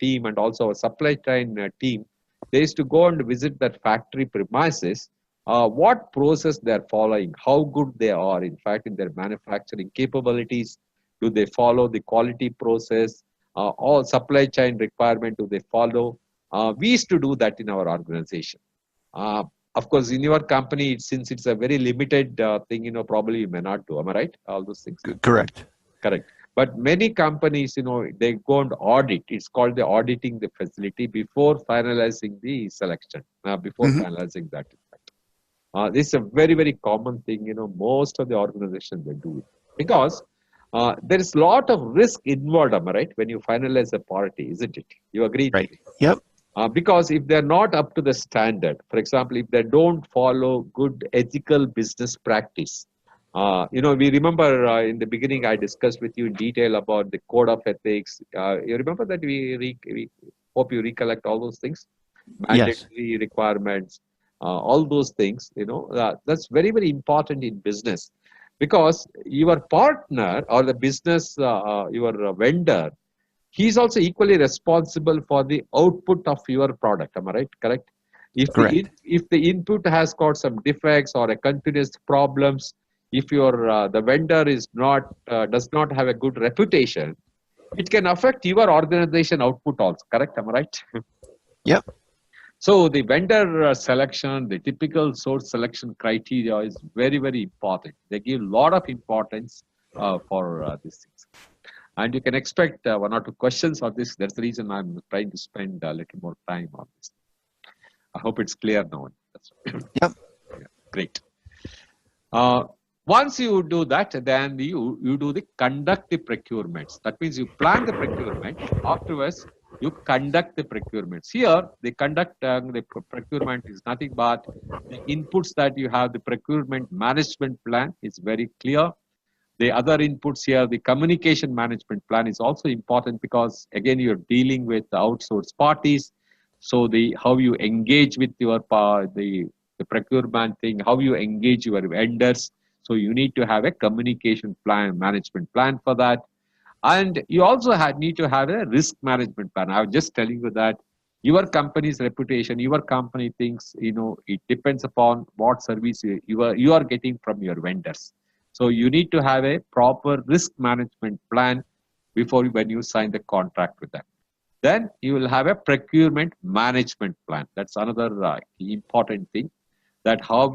team and also our supply chain team. They used to go and visit that factory premises, what process they are following, how good they are, in fact, in their manufacturing capabilities. Do they follow the quality process? All supply chain requirement, do they follow? We used to do that in our organization. Of course, in your company, since it's a very limited thing, probably you may not do. Am I right? All those things. Correct. Correct. But many companies, they go and audit. It's called the auditing the facility before finalizing the selection, before finalizing that. This is a very, very common thing, most of the organizations, they do it. Because there is a lot of risk involved, am I right, when you finalize a party, isn't it? You agree? Right. Yep. Because if they're not up to the standard, for example, if they don't follow good ethical business practice, we remember in the beginning I discussed with you in detail about the code of ethics. You remember that we hope you recollect all those things, mandatory requirements, all those things. That's very, very important in business, because your partner or the business, your vendor, he's also equally responsible for the output of your product. Am I right? Correct? If the input has got some defects or a continuous problems, if the vendor is does not have a good reputation, it can affect your organization output also. Correct? Am I right? Yep. So the vendor selection, the typical source selection criteria is very, very important. They give a lot of importance for these things. And you can expect one or two questions on this. That's the reason I'm trying to spend a little more time on this. I hope it's clear now. Yep. Yeah, great. Once you do that, then you do the conduct the procurements. That means you plan the procurement. Afterwards, you conduct the procurements. Here, the conduct the procurement is nothing but the inputs that you have. The procurement management plan is very clear. The other inputs here, the communication management plan is also important because again you're dealing with the outsourced parties. So the how you engage with your the procurement thing, how you engage your vendors. So you need to have a communication plan, management plan for that. And you also need to have a risk management plan. I was just telling you that your company's reputation, your company thinks, it depends upon what service you are getting from your vendors. So you need to have a proper risk management plan before when you sign the contract with them. Then you will have a procurement management plan. That's another important thing. That how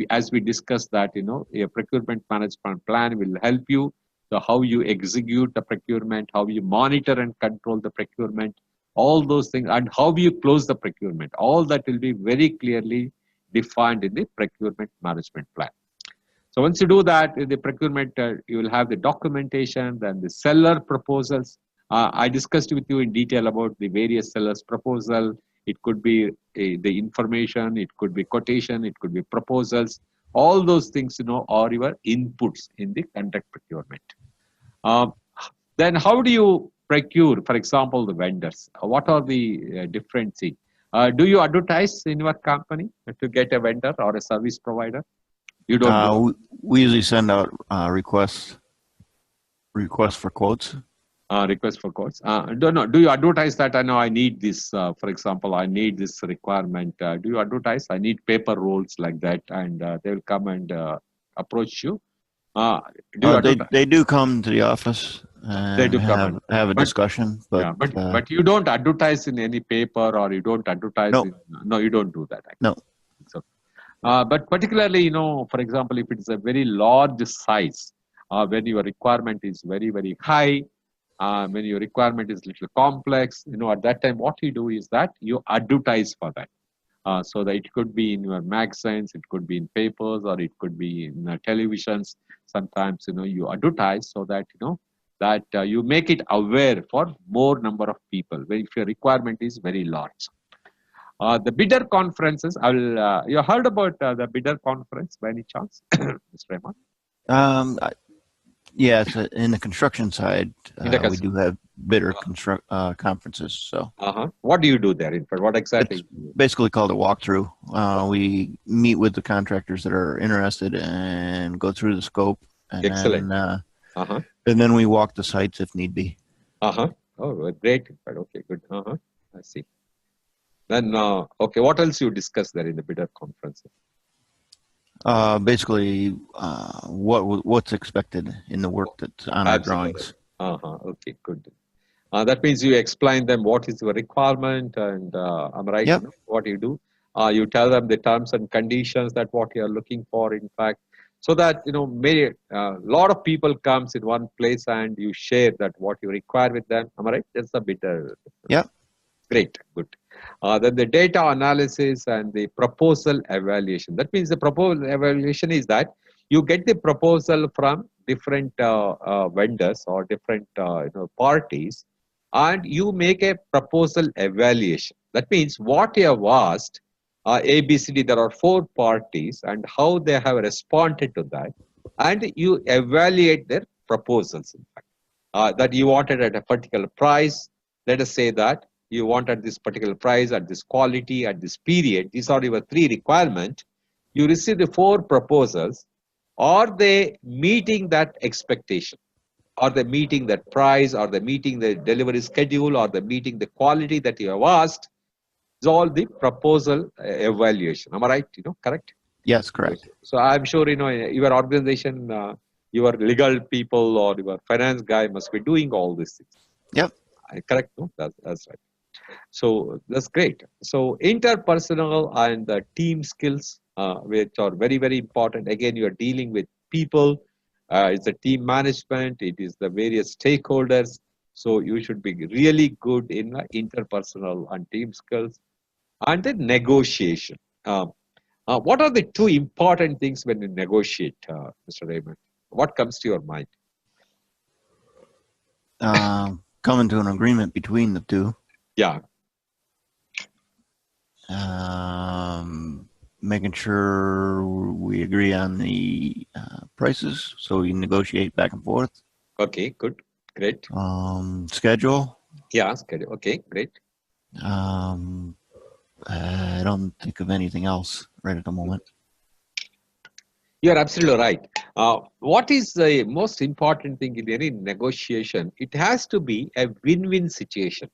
as we discussed that a procurement management plan will help you. So how you execute the procurement, how you monitor and control the procurement, all those things, and how you close the procurement. All that will be very clearly defined in the procurement management plan. So once you do that in the procurement, you will have the documentation, then the seller proposals. I discussed with you in detail about the various sellers proposal. It could be the information, it could be quotation, it could be proposals. All those things, are your inputs in the contract procurement. Then how do you procure, for example, the vendors? What are the different things? Do you advertise in your company to get a vendor or a service provider? You don't do. We usually send out requests for quotes. Request for quotes. Do you advertise that? I know I need this. For example, I need this requirement. Do you advertise? I need paper rolls like that, and they will come and approach you. They do come to the office and they do have a discussion. But you don't advertise in any paper, or you don't advertise. No, you don't do that. Actually. No. So, but particularly, for example, if it's a very large size, when your requirement is very, very high, when your requirement is little complex, at that time, what you do is that you advertise for that. So that it could be in your magazines, it could be in papers, or it could be in televisions. Sometimes, you advertise so that, that you make it aware for more number of people if your requirement is very large. The bidder conferences, you heard about the bidder conference by any chance, Mr. Rahman? Yes, in the construction side, we do have bidder conferences. So, what do you do there? In fact, what exactly? It's basically called a walkthrough. We meet with the contractors that are interested and go through the scope. And excellent. Then, and then we walk the sites if need be. Oh, great. Okay, good. I see. Then, okay, what else you discuss there in the bidder conference? Basically, what's expected in the work that's on our drawings. Okay, good. That means you explain them what is your requirement, and I'm right. Yep. What you do, you tell them the terms and conditions that what you are looking for. In fact, so that maybe a lot of people comes in one place and you share that what you require with them. Am I right? That's a bit. Yeah. Great, good. Then the data analysis and the proposal evaluation. That means the proposal evaluation is that you get the proposal from different vendors or different parties, and you make a proposal evaluation. That means what you have asked, A, B, C, D, there are 4 parties, and how they have responded to that, and you evaluate their proposals. In fact, that you wanted at a particular price. Let us say that you want at this particular price, at this quality, at this period. These are your 3 requirements. You receive the 4 proposals. Are they meeting that expectation? Are they meeting that price? Are they meeting the delivery schedule? Are they meeting the quality that you have asked? It's all the proposal evaluation. Am I right? Correct? Yes, correct. So I'm sure, your organization, your legal people or your finance guy must be doing all these things. Yep. Correct? No? That's right. So that's great. So interpersonal and the team skills, which are very, very important. Again, you are dealing with people. It's a team management. It is the various stakeholders. So you should be really good in interpersonal and team skills. And then negotiation. What are the two important things when you negotiate, Mr. Raymond? What comes to your mind? Coming to an agreement between the two. Yeah. Making sure we agree on the prices, so we negotiate back and forth. Okay, good, great. Schedule. Yeah, schedule. Okay, great. I don't think of anything else right at the moment. You're absolutely right. What is the most important thing in any negotiation? It has to be a win-win situation.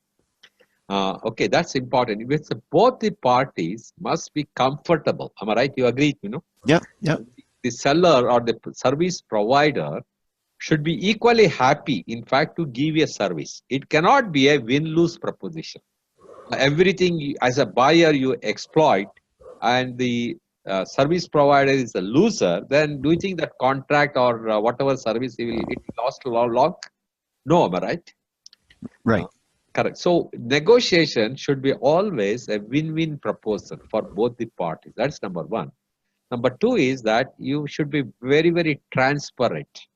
Okay, that's important. Because both the parties must be comfortable. Am I right? You agree? Yep. The seller or the service provider should be equally happy, in fact, to give a service. It cannot be a win-lose proposition. Everything as a buyer you exploit, and the service provider is a loser. Then do you think that contract or whatever service it will last long? No, am I right? Right. Correct. So negotiation should be always a win-win proposal for both the parties. That's number one. Number two is that you should be very, very transparent.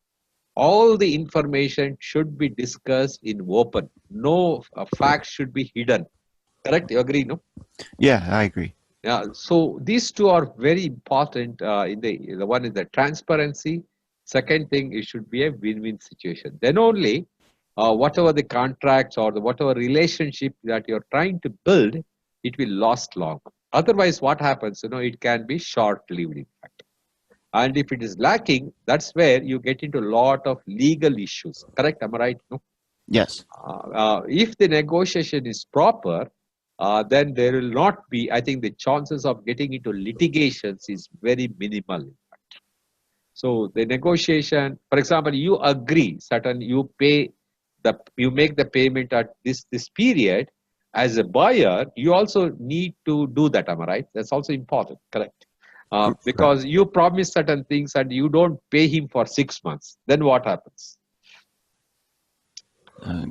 All the information should be discussed in open. No facts should be hidden. Correct? You agree, no? Yeah, I agree. Yeah. So these two are very important. The one is the transparency. Second thing, it should be a win-win situation. Then only whatever the contracts or whatever relationship that you're trying to build, it will last long. Otherwise, what happens? It can be short-lived, in fact. And if it is lacking, that's where you get into a lot of legal issues. Correct? Am I right? No? Yes. If the negotiation is proper, then there will not be, I think the chances of getting into litigations is very minimal. In fact. So the negotiation, for example, you agree, you make the payment at this period. As a buyer, you also need to do that, am I right? That's also important, correct? Because you promise certain things and you don't pay him for 6 months. Then what happens?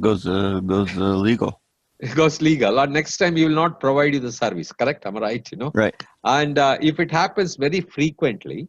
Goes legal. It goes legal. Or next time he will not provide you the service. Correct? Am I right? Right. And if it happens very frequently,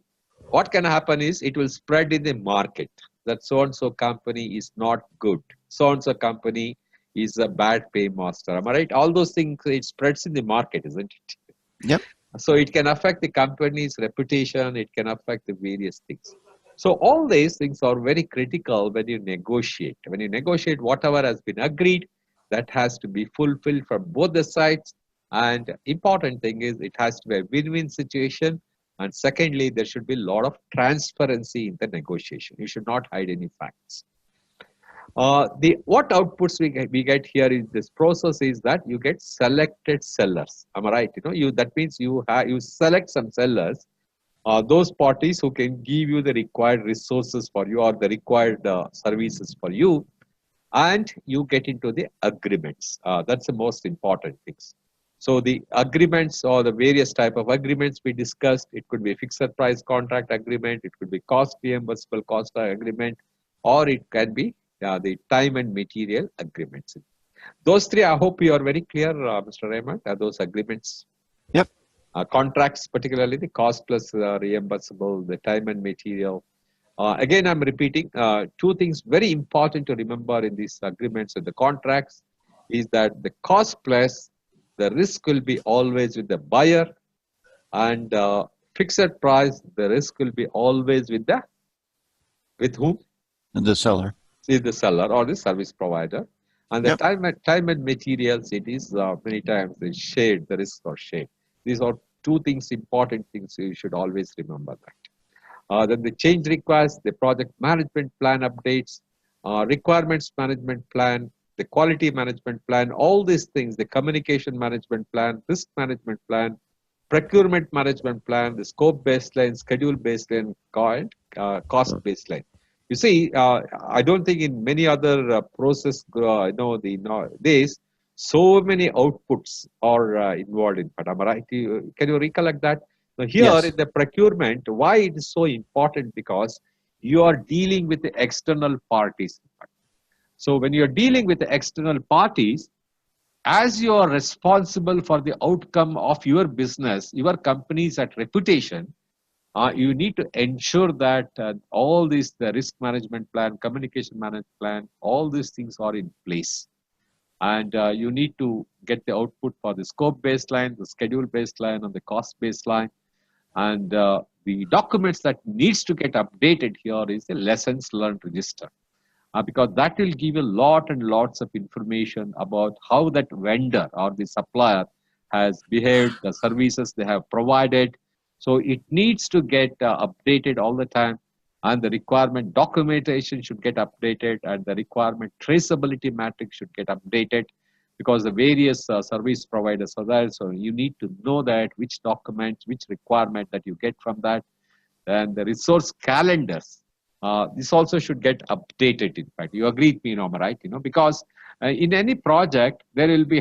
what can happen is it will spread in the market that so-and-so company is not good. So-and-so company is a bad paymaster. Am I right? All those things, it spreads in the market, isn't it? Yep. So it can affect the company's reputation. It can affect the various things. So all these things are very critical when you negotiate. When you negotiate, whatever has been agreed, that has to be fulfilled from both the sides. And important thing is it has to be a win-win situation. And secondly, there should be a lot of transparency in the negotiation. You should not hide any facts. What outputs we get here in this process is that you get selected sellers. Am I right? That means you select some sellers, those parties who can give you the required resources for you or the required services for you, and you get into the agreements. That's the most important things. So the agreements or the various type of agreements we discussed, it could be a fixed price contract agreement, it could be cost reimbursable cost agreement, or it can be the time and material agreements. Those three, I hope you are very clear, Mr. Raymond, those agreements. Yep. Contracts, particularly the cost plus reimbursable, the time and material. Again, I'm repeating, two things very important to remember in these agreements and the contracts is that the cost plus the risk will be always with the buyer, and fixed price, the risk will be always with whom? The seller. Is the seller or the service provider. And the time and materials, it is many times shared, the risks are shared. These are two things, important things you should always remember that. Then the change requests, the project management plan updates, requirements management plan, the quality management plan, all these things, the communication management plan, risk management plan, procurement management plan, the scope baseline, schedule baseline, cost baseline. You see, I don't think in many other process, nowadays, so many outputs are involved in it. Am I right? Can you recollect that? Now here in the procurement, why it is so important? Because you are dealing with the external parties. So when you're dealing with the external parties, as you are responsible for the outcome of your business, your company's at reputation, you need to ensure that all these, the risk management plan, communication management plan, all these things are in place. And you need to get the output for the scope baseline, the schedule baseline, and the cost baseline. And the documents that needs to get updated here is the lessons learned register. Because that will give a lot and lots of information about how that vendor or the supplier has behaved, the services they have provided. So it needs to get updated all the time, and the requirement documentation should get updated, and the requirement traceability matrix should get updated, because the various service providers are there. So you need to know that which documents, which requirement that you get from that, and the resource calendars. This also should get updated. In fact, you agree with me, Norma, right? Because in any project there will be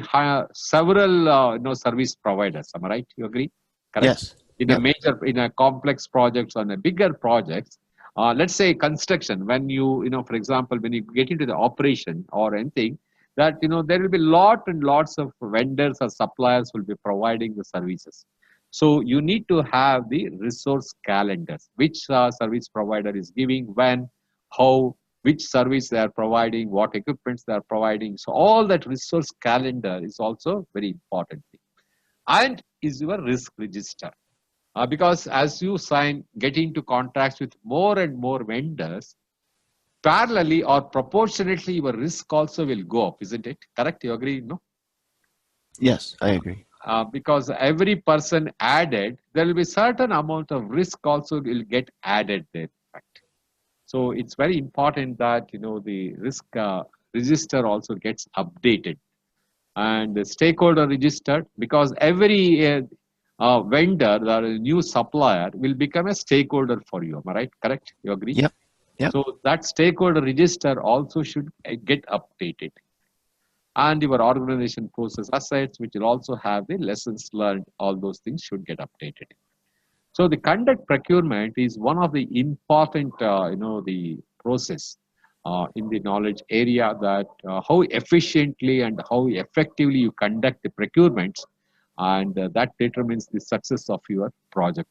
several service providers. Am I right? You agree? Correct? Yes. In a complex projects, on a bigger projects, let's say construction. When for example, when you get into the operation or anything, that there will be lot and lots of vendors or suppliers will be providing the services. So you need to have the resource calendars, which service provider is giving, when, how, which service they are providing, what equipments they are providing. So all that resource calendar is also very important thing. And is your risk register. Because as you get into contracts with more and more vendors, parallelly or proportionately, your risk also will go up, isn't it? Correct? You agree? No? Yes, I agree. Because every person added, there will be certain amount of risk also will get added there. So it's very important that the risk register also gets updated, and the stakeholder register, because every vendor or a new supplier will become a stakeholder for you. Am I right? Correct? You agree? Yep. Yep. So that stakeholder register also should get updated. And your organization process assets, which will also have the lessons learned, all those things should get updated. So the conduct procurement is one of the important, the process in the knowledge area, that how efficiently and how effectively you conduct the procurements, and that determines the success of your project.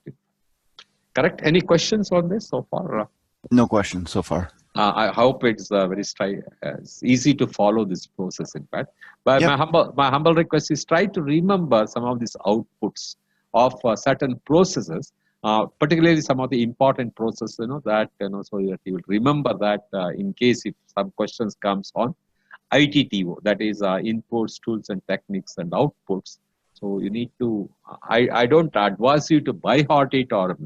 Correct? Any questions on this so far? No questions so far. I hope it's it's easy to follow this process, in fact. But yep. my humble request is try to remember some of these outputs of certain processes, particularly some of the important processes, so that you will remember that in case if some questions comes on ITTO, that is inputs, tools and techniques and outputs. So you need to, I don't advise you to by heart it or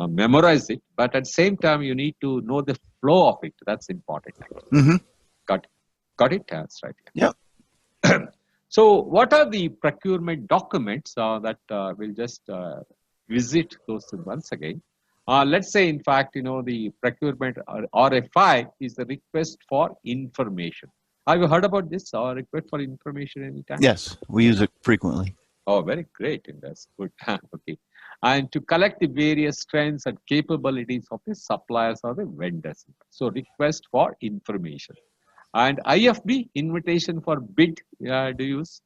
memorize it, but at the same time you need to know the flow of it. That's important. Mm-hmm. Got it? That's right. Yeah. So what are the procurement documents that we'll just visit those once again. Let's say, in fact, the procurement RFI is the request for information. Have you heard about this request for information anytime? Yes, we use it frequently. Oh, very great. That's good. Okay. And to collect the various strengths and capabilities of the suppliers or the vendors. So request for information. And IFB, invitation for bid, do you use?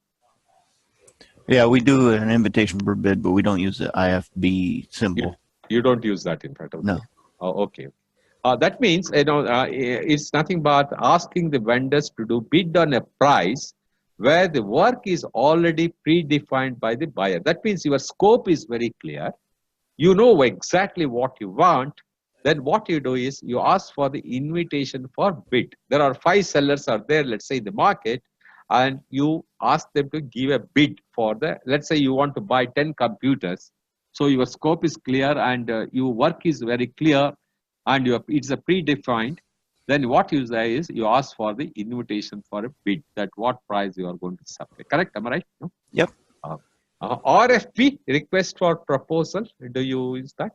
Yeah, we do an invitation for bid, but we don't use the IFB symbol. You don't use that, in fact? Okay. No. Oh, okay. That means, it's nothing but asking the vendors to do bid on a price where the work is already predefined by the buyer. That means your scope is very clear. You know exactly what you want. Then what you do is you ask for the invitation for bid. There are 5 sellers are there, let's say, in the market, and you ask them to give a bid for let's say you want to buy 10 computers. So your scope is clear and your work is very clear and it's a predefined. Then what you say is you ask for the invitation for a bid, that what price you are going to supply. Correct? Am I right? No? Yep. RFP, request for proposal. Do you use that?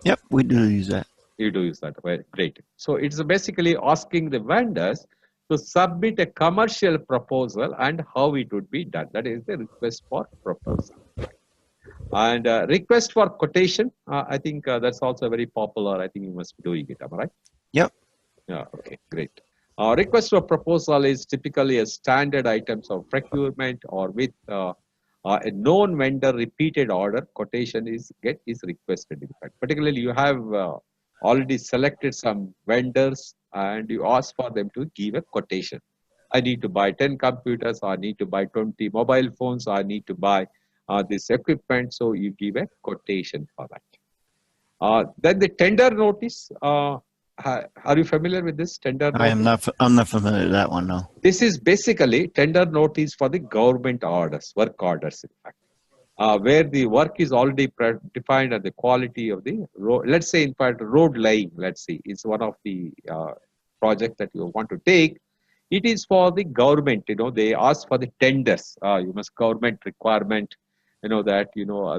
Yep, we do use that. You do use that. Well, great. So it's basically asking the vendors to submit a commercial proposal and how it would be done. That is the request for proposal. And request for quotation, I think that's also very popular. I think you must be doing it. Am I right? Yep. Yeah. Okay. Great. Request for proposal is typically a standard items of procurement or with a known vendor repeated order quotation is requested. In fact, particularly you have already selected some vendors and you ask for them to give a quotation. I need to buy 10 computers, or I need to buy 20 mobile phones, or I need to buy this equipment. So you give a quotation for that. Then the tender notice. Are you familiar with this tender notice? I'm not familiar with that one, no. This is basically tender notice for the government orders, work orders, in fact, where the work is already defined and the quality of the road. Let's say, in fact, road laying, let's see, is one of the projects that you want to take. It is for the government, they ask for the tenders. You must government requirement, that,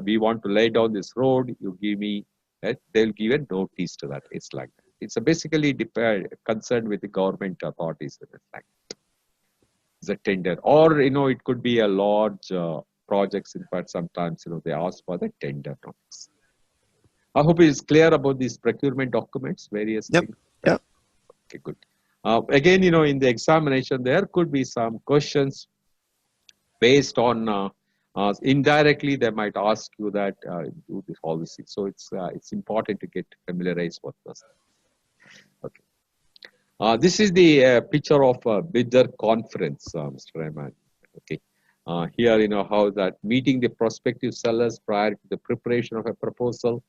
we want to lay down this road, you give me that, they'll give a notice to that. It's like that. It's basically concerned with the government authorities. It's a tender, or it could be a large projects. In fact, sometimes they ask for the tender notice. I hope it is clear about these procurement documents, various things. Yep. Okay, good. Again, in the examination, there could be some questions based on indirectly. They might ask you that do this, all these things. So it's important to get familiarized with this. Okay. This is the picture of a bidder conference, Mr. Rahman. Okay. Here, how that meeting the prospective sellers prior to the preparation of a proposal.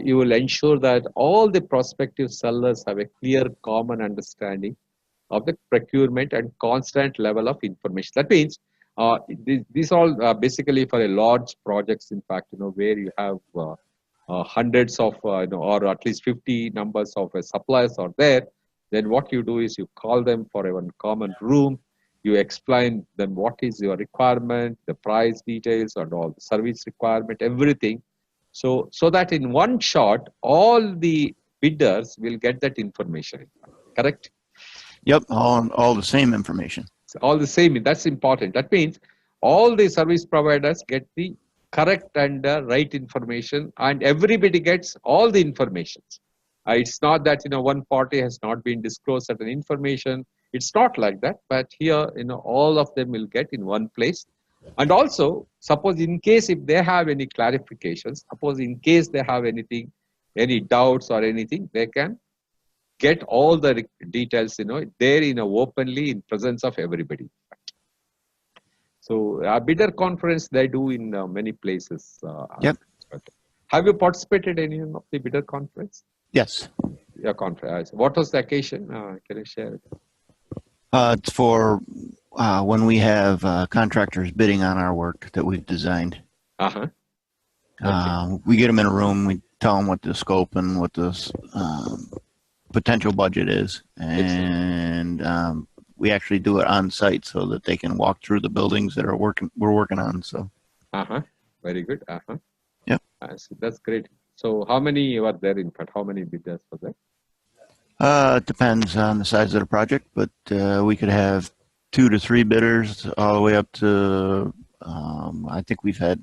You will ensure that all the prospective sellers have a clear common understanding of the procurement and constant level of information. That means these all basically for a large projects, in fact, where you have hundreds of, or at least 50 numbers of suppliers are there. Then what you do is you call them for a one common room. You explain them what is your requirement, the price details, and all the service requirement, everything. So that in one shot, all the bidders will get that information. Correct? Yep, all the same information. All the same. That's important. That means all the service providers get the correct and right information, and everybody gets all the information. It's not that one party has not been disclosed certain information. It's not like that. But here, all of them will get in one place. And also, suppose in case if they have any clarifications, suppose in case they have anything, any doubts or anything, they can get all the details, there openly in presence of everybody. So a bidder conference they do in many places. Yep. Have you participated in any of the bidder conference? Yes. Yeah, conference. What was the occasion? Can you share it? It's for when we have contractors bidding on our work that we've designed. Okay. We get them in a room. We tell them what the scope and what the potential budget is, and we actually do it on site so that they can walk through the buildings that we're working on. So. Very good. Yep. That's great. So how many were there? In fact, how many bidders were there? It depends on the size of the project, but we could have 2 to 3 bidders all the way up to, I think we've had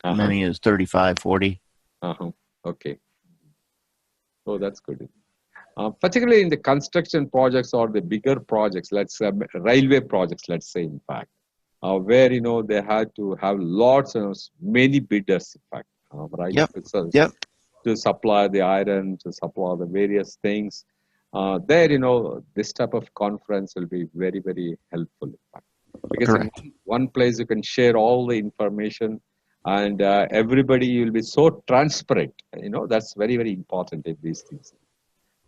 many as 35, 40. Okay. Oh, that's good. Particularly in the construction projects or the bigger projects, let's say railway projects, let's say, in fact, where, they had to have lots of many bidders, in fact, right? Yep. To supply the iron, to supply the various things. There, this type of conference will be very, very helpful. In fact. Because Correct. in one place you can share all the information, and everybody will be so transparent. That's very, very important in these things.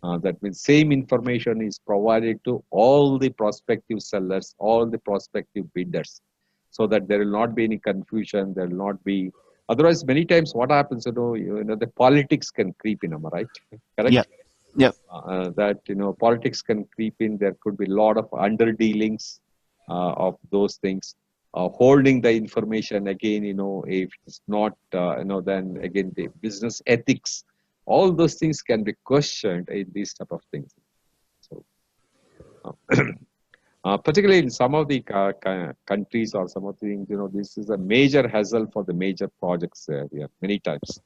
That means same information is provided to all the prospective sellers, all the prospective bidders, so that there will not be any confusion. There will not be. Otherwise, many times what happens, the politics can creep in. Am I right? Correct? Yeah. Yep. That politics can creep in. There could be a lot of underdealings of those things. Holding the information again, if it's not, then again the business ethics. All those things can be questioned in these type of things. So, particularly in some of the countries or some of the things, this is a major hassle for the major projects here many times.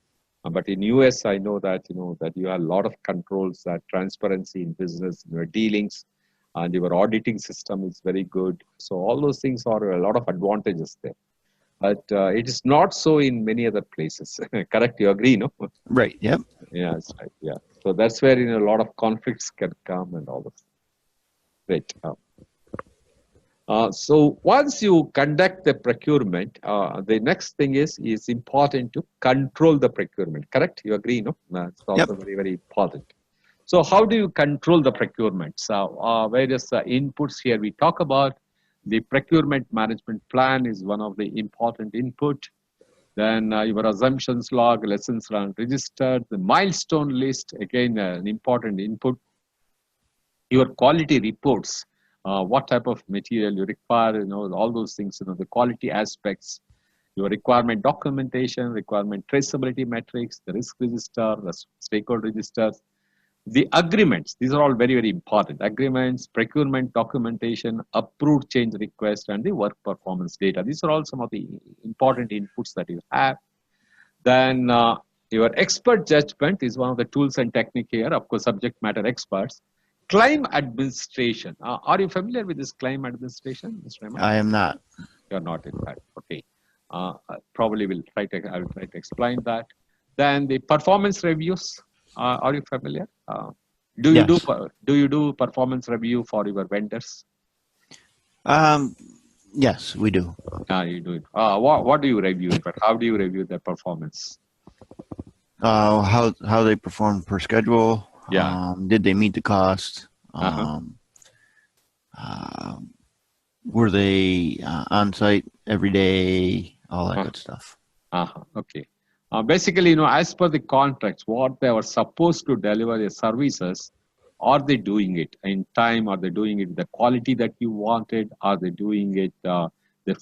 But in US, I know that that you have a lot of controls, that transparency in business, in your dealings, and your auditing system is very good. So all those things are a lot of advantages there. But it is not so in many other places. Correct? You agree, no? Right. Yep. Yeah, that's right. Yeah. So that's where a lot of conflicts can come and all of that. Great. So once you conduct the procurement, the next thing is important to control the procurement. Correct? You agree, no? That's also very, very important. So how do you control the procurement? So various inputs here we talk about. The procurement management plan is one of the important input. Then your assumptions log, lessons learned registered, the milestone list, again an important input. Your quality reports, what type of material you require, all those things, the quality aspects, your requirement documentation, requirement traceability metrics, the risk register, the stakeholder registers, the agreements. These are all very, very important. Agreements, procurement documentation, approved change request, and the work performance data. These are all some of the important inputs that you have. Then your expert judgment is one of the tools and technique here. Of course, subject matter experts. Claim administration. Are you familiar with this claim administration, Mr. Raymond? I am not. You're not, in fact. Okay. Probably I will try to explain that. Then the performance reviews. Are you familiar? Do you do performance review for your vendors? Yes, we do. You do it. What do you review? In fact, how do you review their performance? How they performed per schedule. Yeah. Did they meet the cost? Were they on site every day? All that good stuff. Okay. Basically, as per the contracts, what they were supposed to deliver the services, are they doing it in time? Are they doing it the quality that you wanted? Are they doing it the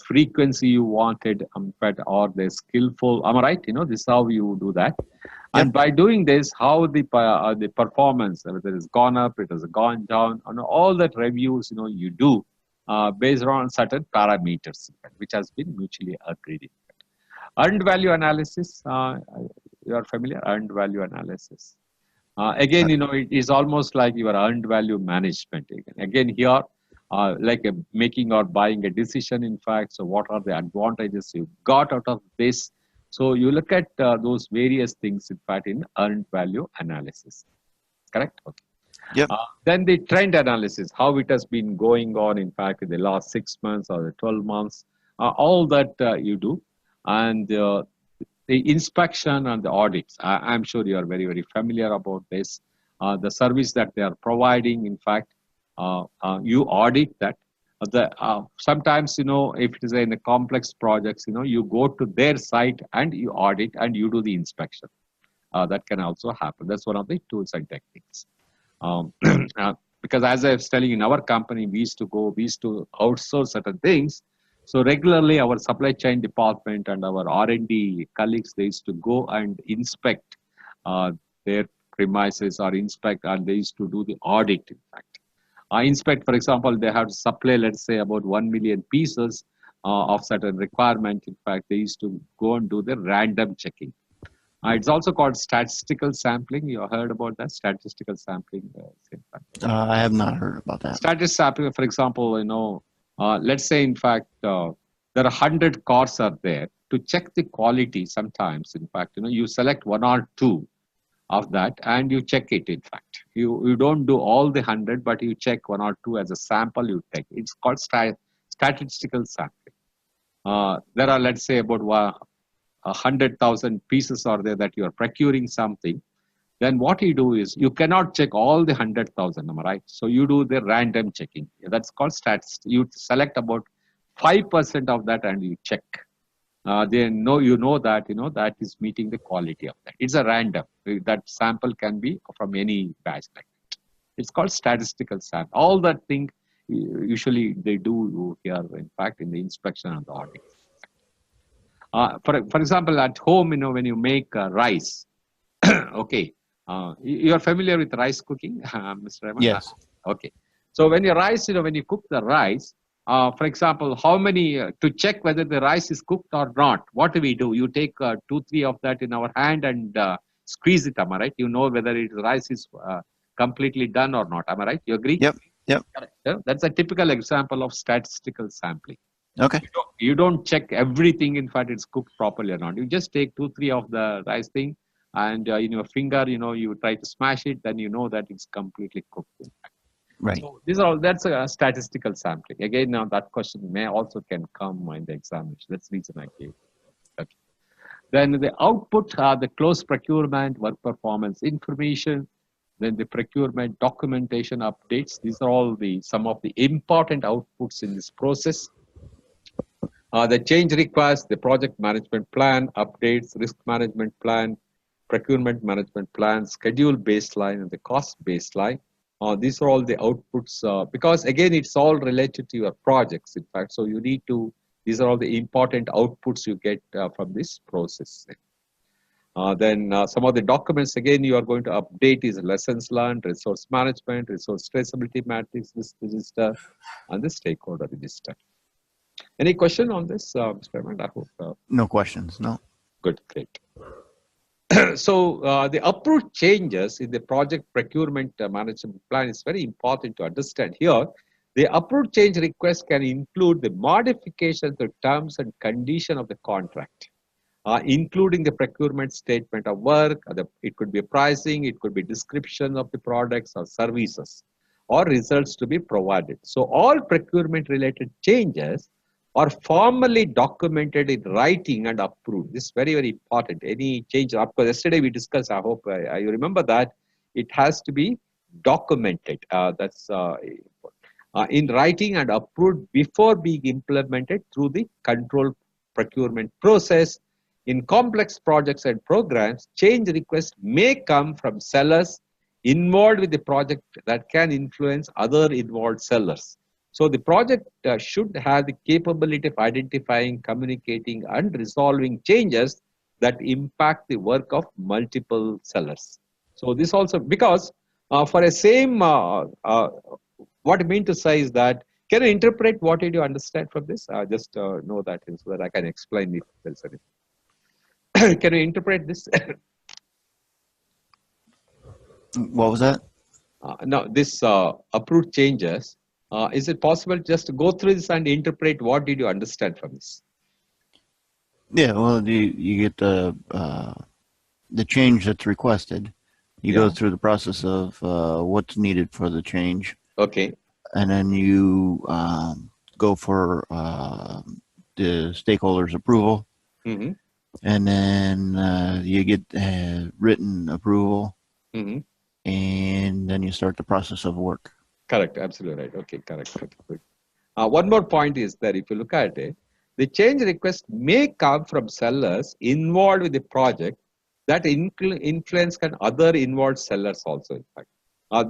frequency you wanted? Are they skillful? Am I right? This is how you do that. Yep. And by doing this, how the performance, whether it's gone up, it has gone down, all that reviews, you do based on certain parameters, which has been mutually agreed. Earned value analysis, you are familiar? Earned value analysis. Again, it is almost like your earned value management. Again, here, like making or buying a decision, in fact. So what are the advantages you got out of this? So you look at those various things, in fact, in earned value analysis. Correct? Okay. Yep. Then the trend analysis, how it has been going on, in fact, in the last 6 months or the 12 months, all that you do. And the inspection and the audits, I'm sure you are very, very familiar about this. The service that they are providing, in fact, you audit that. Sometimes, if it is in a complex projects, you go to their site and you audit and you do the inspection. That can also happen. That's one of the tools and techniques. Because as I was telling, in our company, we used to outsource certain things. So regularly, our supply chain department and our R&D colleagues, they used to go and inspect their premises or inspect, and they used to do the audit, in fact. Inspect, for example, they have to supply, let's say, about 1 million pieces of certain requirement. In fact, they used to go and do the random checking. It's also called statistical sampling. You heard about that? Statistical sampling. I have not heard about that. Statistical sampling, for example, let's say, in fact, there are 100 cars are there. To check the quality, sometimes, in fact, you select 1 or 2 of that and you check it, in fact. You don't do all the 100, but you check 1 or 2 as a sample you take. It's called statistical sampling. There are, let's say, about 100,000 pieces are there that you are procuring something. Then what you do is you cannot check all the 100,000, right? So you do the random checking. That's called stats. You select about 5% of that and you check. Then you know that that is meeting the quality of that. It's a random. That sample can be from any batch like that. It's called statistical sample. All that thing usually they do here, in fact, in the inspection and the audit. For example, at home, when you make rice, okay. You are familiar with rice cooking, Mr. Raymond? Yes. Okay. So when you when you cook the rice, for example, how many, to check whether the rice is cooked or not, what do we do? You take 2-3 of that in our hand and squeeze it, am I right? You know whether rice is completely done or not, am I right? You agree? Yep. Yep. Yeah? That's a typical example of statistical sampling. Okay. You don't check everything. In fact, it's cooked properly or not. You just take 2-3 of the rice thing, and in your finger, you try to smash it. Then you know that it's completely cooked. Right. So that's a statistical sampling. Again, now that question can come in the examination. That's the reason I gave. Okay. Then the output are the close procurement, work performance information, then the procurement documentation updates. These are all some of the important outputs in this process. The change request, the project management plan, updates, risk management plan, procurement management plan, schedule baseline, and the cost baseline. These are all the outputs because again, it's all related to your projects, in fact. So you need to, these are all the important outputs you get from this process. Then some of the documents, again, you are going to update is lessons learned, resource management, resource traceability matrix, risk register, and the stakeholder register. Any question on this, Mr. Raymond? I hope. No questions, no. Good, great. So the approved changes in the project procurement management plan is very important to understand here. The approved change request can include the modification to terms and condition of the contract, including the procurement statement of work. It could be pricing, it could be description of the products or services, or results to be provided. So all procurement related changes are formally documented in writing and approved. This is very, very important. Any change, of course, yesterday we discussed, I hope you remember that, it has to be documented. That's in writing and approved before being implemented through the control procurement process. In complex projects and programs, change requests may come from sellers involved with the project that can influence other involved sellers. So the project should have the capability of identifying, communicating, and resolving changes that impact the work of multiple sellers. So this also, because for a same, what I mean to say is that, can you interpret what did you understand from this? Just know that so that I can explain if there's anything. Can you interpret this? What was that? No, this approved changes. Is it possible just to go through this and interpret what did you understand from this? Yeah, well, you get the change that's requested. You go through the process of what's needed for the change. Okay. And then you go for the stakeholders' approval. Mm-hmm. And then you get written approval. Mm-hmm. And then you start the process of work. Correct, absolutely right. Okay, correct. Okay. One more point is that if you look at it, the change request may come from sellers involved with the project that influence can other involved sellers also, in fact.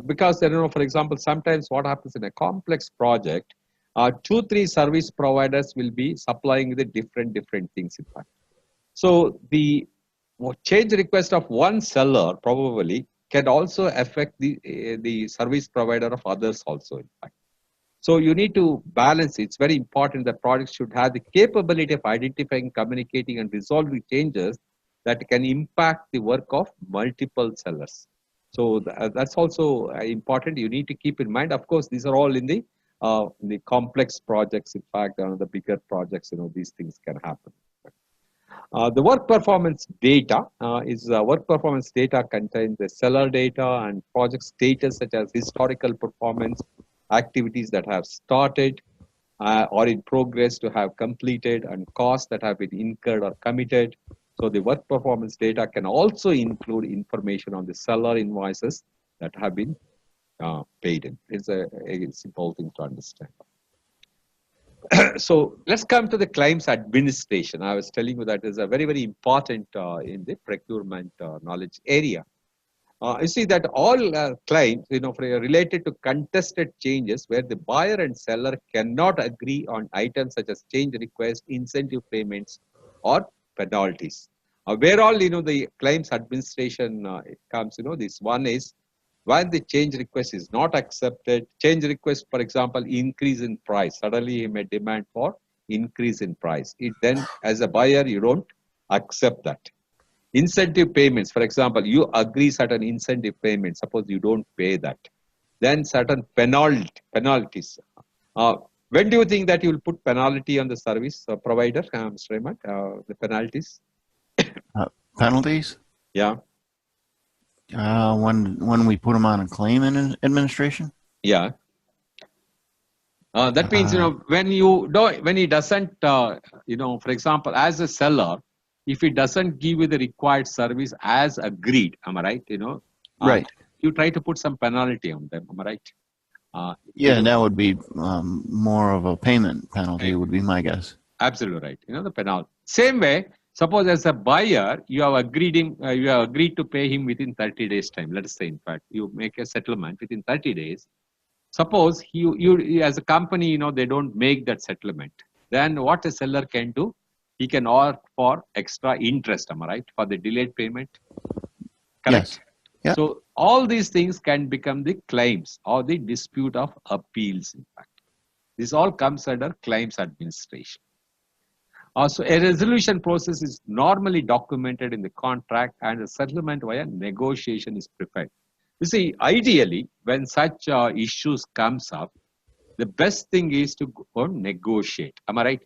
Because, for example, sometimes what happens in a complex project, 2-3 service providers will be supplying the different things, in fact. So the change request of one seller probably can also affect the service provider of others also, in fact. So you need to balance. It's very important that products should have the capability of identifying, communicating, and resolving changes that can impact the work of multiple sellers. So that's also important. You need to keep in mind. Of course, these are all in the complex projects. In fact, the bigger projects, these things can happen. The work performance data work performance data contains the seller data and project status such as historical performance, activities that have started or in progress to have completed, and costs that have been incurred or committed. So the work performance data can also include information on the seller invoices that have been paid in. It's a simple thing to understand. So let's come to the claims administration. I was telling you that is a very, very important in the procurement knowledge area. You see that all claims, related to contested changes where the buyer and seller cannot agree on items such as change request, incentive payments, or penalties. Where all, the claims administration comes, this one is when the change request is not accepted. Change request, for example, increase in price. Suddenly he may demand for increase in price. Then as a buyer, you don't accept that. Incentive payments, for example, you agree certain incentive payments. Suppose you don't pay that. then certain penalties. When do you think that you will put penalty on the service provider, Mr. Raymond, the penalties? Penalties? Yeah. When we put them on a claim in administration? Yeah. That means, when he doesn't, for example, as a seller, if he doesn't give you the required service as agreed, am I right? Right. You try to put some penalty on them, am I right? Yeah, that would be more of a payment penalty, would be my guess. Absolutely right. The penalty. Same way, suppose as a buyer, you have agreed to pay him within 30 days time. Let us say, in fact, you make a settlement within 30 days. Suppose you as a company, they don't make that settlement. Then what a seller can do, he can opt for extra interest, am I right, for the delayed payment? Correct? Yes. Yeah. So all these things can become the claims or the dispute of appeals, in fact. This all comes under claims administration. So a resolution process is normally documented in the contract, and a settlement via negotiation is preferred. You see, ideally, when such issues comes up, the best thing is to go negotiate. Am I right?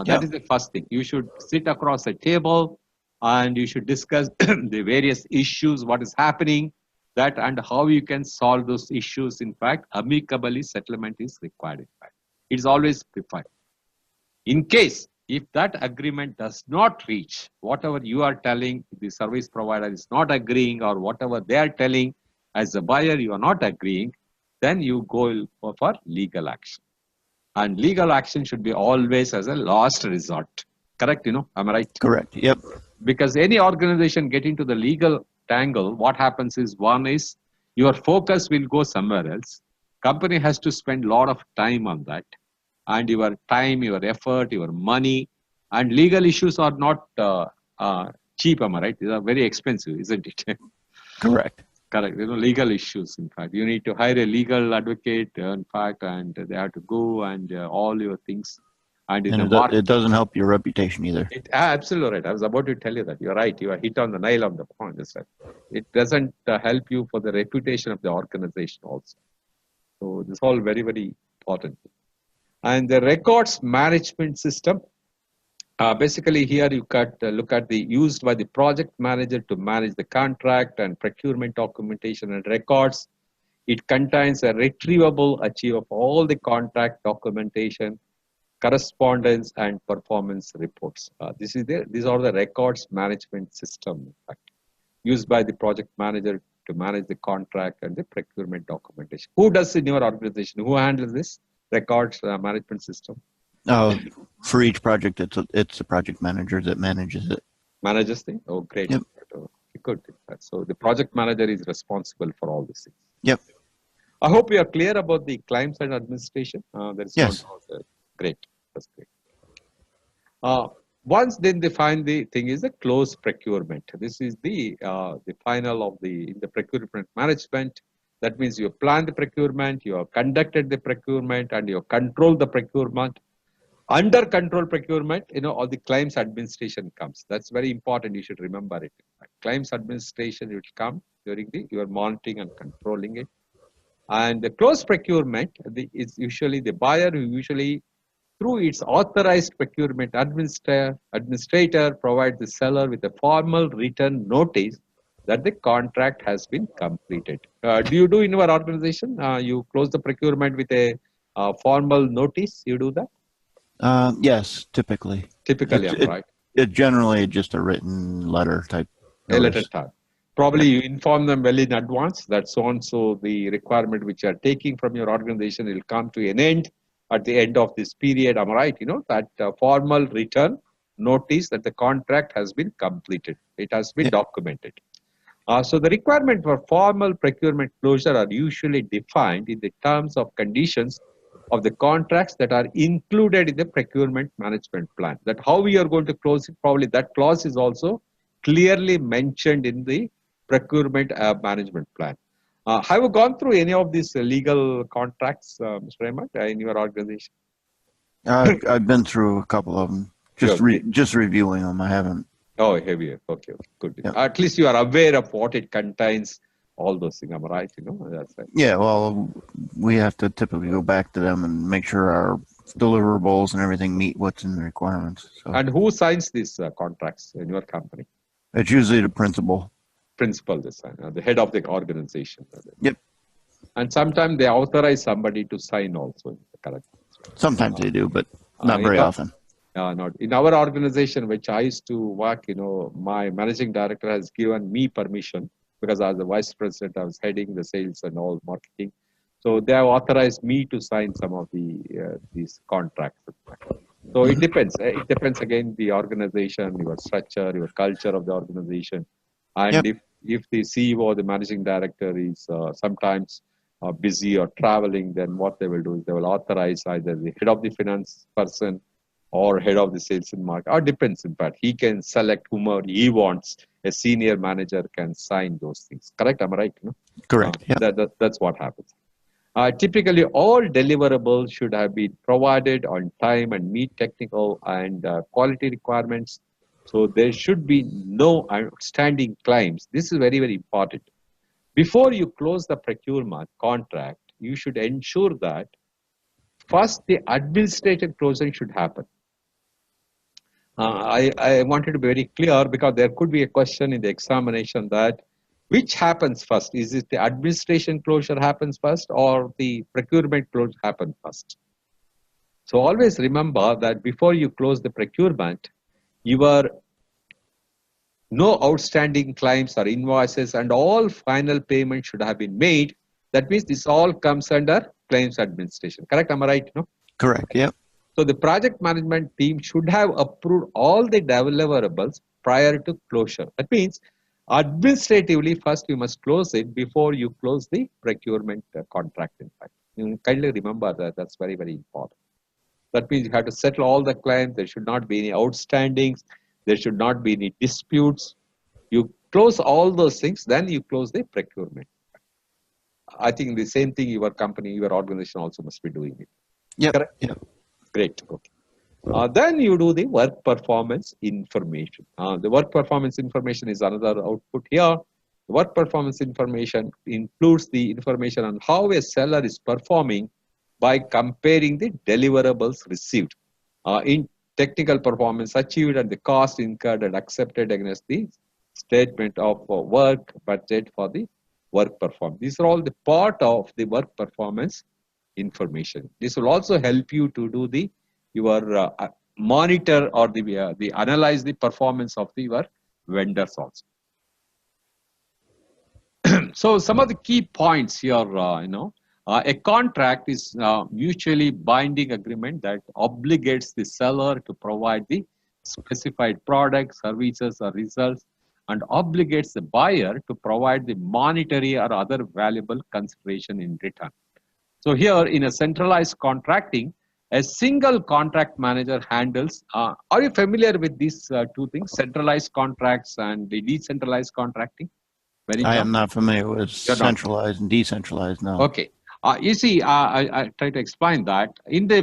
That is the first thing. You should sit across a table and you should discuss the various issues, what is happening, that and how you can solve those issues. In fact, amicably settlement is required. In fact, it is always preferred. In case if that agreement does not reach, whatever you are telling, the service provider is not agreeing, or whatever they are telling as a buyer, you are not agreeing, then you go for legal action. And legal action should be always as a last resort. Correct, am I right? Correct, yep. Because any organization getting to the legal tangle, what happens is, one is your focus will go somewhere else. Company has to spend a lot of time on that. And your time, your effort, your money, and legal issues are not cheap, am I right? These are very expensive, isn't it? Correct. Correct. Legal issues, in fact. You need to hire a legal advocate, in fact, and they have to go and all your things. And it doesn't help your reputation either. Absolutely right. I was about to tell you that. You're right. You are hit on the nail on the point. That's right. It doesn't help you for the reputation of the organization also. So this is all very, very important. And the records management system, basically here you look at the used by the project manager to manage the contract and procurement documentation and records. It contains a retrievable archive of all the contract documentation, correspondence, and performance reports. These are the records management system, in fact, used by the project manager to manage the contract and the procurement documentation. Who does in your organization? Who handles this records management system? For each project, it's the project manager that manages it. Manages things? Oh, great. Yep. Good. So the project manager is responsible for all these things. Yep. I hope you are clear about the claims and administration. Yes. Great. That's great. Once then they find the thing is the close procurement. This is the final of the procurement management. That means you plan the procurement, you have conducted the procurement, and you have controlled the procurement. Under control procurement, all the claims administration comes. That's very important. You should remember it. Claims administration will come during your monitoring and controlling it. And the close procurement is usually the buyer who usually, through its authorized procurement administrator, provides the seller with a formal written notice that the contract has been completed. Do you do in your organization? You close the procurement with a formal notice? You do that? Yes, typically. Typically, right. It's generally just a written letter type. A letter type. Probably you inform them well in advance that so and so the requirement which you are taking from your organization will come to an end at the end of this period. Am I right? That formal written notice that the contract has been completed. It has been documented. So the requirement for formal procurement closure are usually defined in the terms of conditions of the contracts that are included in the procurement management plan. That how we are going to close it, probably that clause is also clearly mentioned in the procurement management plan. Have you gone through any of these legal contracts, Mr. Raymond, in your organization? I've been through a couple of them. Just reviewing them. I haven't. Oh, heavier. Okay, good. Yeah. At least you are aware of what it contains all those things. Am I right? That's right. Yeah, well, we have to typically go back to them and make sure our deliverables and everything meet what's in the requirements. So. And who signs these contracts in your company? It's usually the principal. Principal, the head of the organization. Yep. And sometimes they authorize somebody to sign also. Correct. Sometimes they do, but not very often. Not in our organization, which I used to work. My managing director has given me permission because as the vice president, I was heading the sales and all marketing. So they have authorized me to sign some of these contracts. So it depends. It depends again the organization, your structure, your culture of the organization, and if the CEO or the managing director is sometimes busy or traveling, then what they will do is they will authorize either the head of the finance person or head of the sales and market, or depends. In fact, he can select whomever he wants. A senior manager can sign those things. Correct? Am I right? Correct. That's what happens. Typically, all deliverables should have been provided on time and meet technical and quality requirements. So there should be no outstanding claims. This is very, very important. Before you close the procurement contract, you should ensure that first the administrative closing should happen. I wanted to be very clear because there could be a question in the examination that which happens first? Is it the administration closure happens first or the procurement closure happens first? So always remember that before you close the procurement, your no outstanding claims or invoices and all final payments should have been made. That means this all comes under claims administration. Correct? Am I right? No? Correct. Yep. So the project management team should have approved all the deliverables prior to closure. That means administratively, first you must close it before you close the procurement contract. In fact, you kindly remember that. That's very, very important. That means you have to settle all the claims. There should not be any outstandings. There should not be any disputes. You close all those things, then you close the procurement. I think the same thing your company, your organization also must be doing it. Yep. Correct? Yep. Great. Okay. Then you do the work performance information. The work performance information is another output here. The work performance information includes the information on how a seller is performing by comparing the deliverables received in technical performance achieved and the cost incurred and accepted against the statement of work budget for the work performed. These are all the part of the work performance information. This will also help you to do your monitor or the analyze the performance of your vendors also. So some of the key points here, a contract is mutually binding agreement that obligates the seller to provide the specified products, services, or results, and obligates the buyer to provide the monetary or other valuable consideration in return. So here in a centralized contracting, a single contract manager handles. Are you familiar with these two things, centralized contracts and the decentralized contracting? I am not familiar with centralized and decentralized now. Okay. You see, I try to explain that in the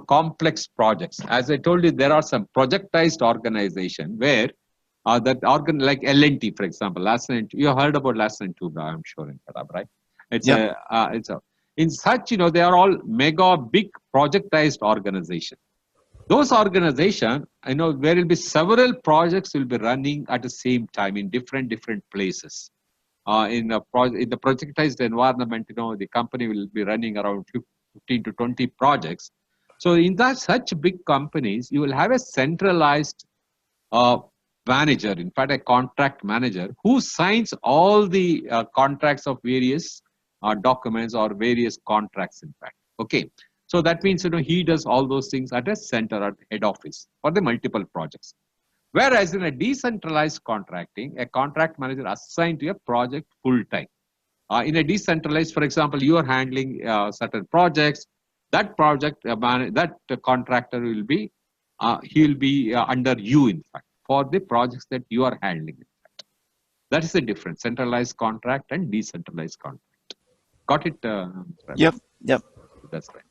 complex projects, as I told you, there are some projectized organization where that organ like L&T, for example, you heard about L&T, I'm sure, in Punjab, right? In such, they are all mega big projectized organization. Those organizations, there will be several projects will be running at the same time in different places. In the projectized environment, the company will be running around 15 to 20 projects. So in such big companies, you will have a centralized manager, in fact, a contract manager who signs all the contracts of various documents or various contracts, in fact. Okay. So that means, he does all those things at a center, at head office for the multiple projects. Whereas in a decentralized contracting, a contract manager assigned to a project full time. In a decentralized, for example, you are handling certain projects. That project, that contractor will be, he will be under you, in fact, for the projects that you are handling. In fact. That is the difference: centralized contract and decentralized contract. Got it? Yep. That's right.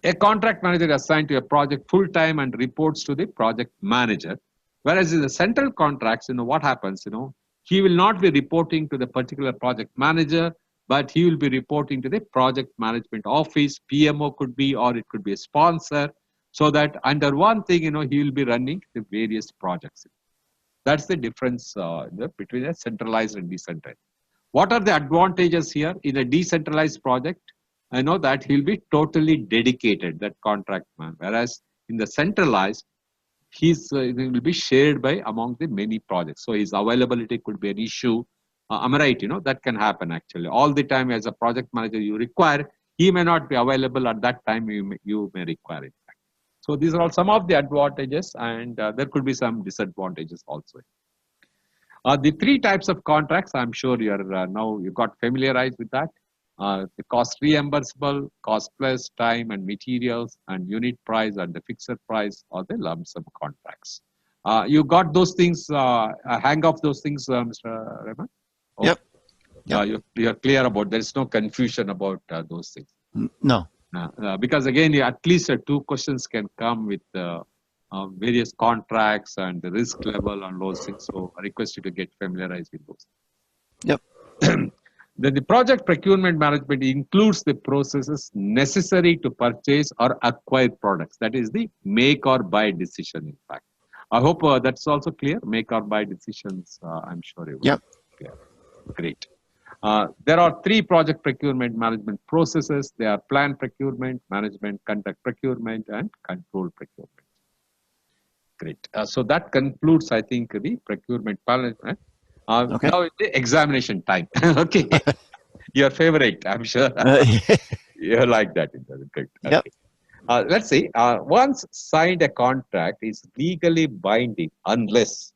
A contract manager is assigned to a project full time and reports to the project manager. Whereas in the central contracts, what happens, he will not be reporting to the particular project manager, but he will be reporting to the project management office. PMO could be, or it could be a sponsor, so that under one thing, he will be running the various projects. That's the difference between a centralized and decentralized. What are the advantages here? In a decentralized project, I know that he'll be totally dedicated, that contract man. Whereas in the centralized, he will be shared by among the many projects. So his availability could be an issue. Am I right? That can happen actually. All the time as a project manager you require, he may not be available at that time you may require it. So these are all some of the advantages, and there could be some disadvantages also. The three types of contracts, I'm sure you're now you got familiarized with that. The cost reimbursable, cost plus time and materials, and unit price and the fixed price, or the lump sum contracts. You got those things, hang of those things, Mr. Raymond? Oh, yep. You're clear about, there is no confusion about those things. No. Because again, at least two questions can come with various contracts and the risk level and those things. So I request you to get familiarized with those. Yep. Then the project procurement management includes the processes necessary to purchase or acquire products. That is the make or buy decision, in fact. I hope that's also clear. Make or buy decisions, I'm sure you will. Yep. Yeah. Great. There are three project procurement management processes. They are plan procurement, management, conduct procurement, and control procurement. Great. So that concludes, I think, the procurement management. Okay. Now it's the examination time. Okay. Your favorite, I'm sure. You like that. Great. Yep. Okay. Let's see. Once signed a contract is legally binding unless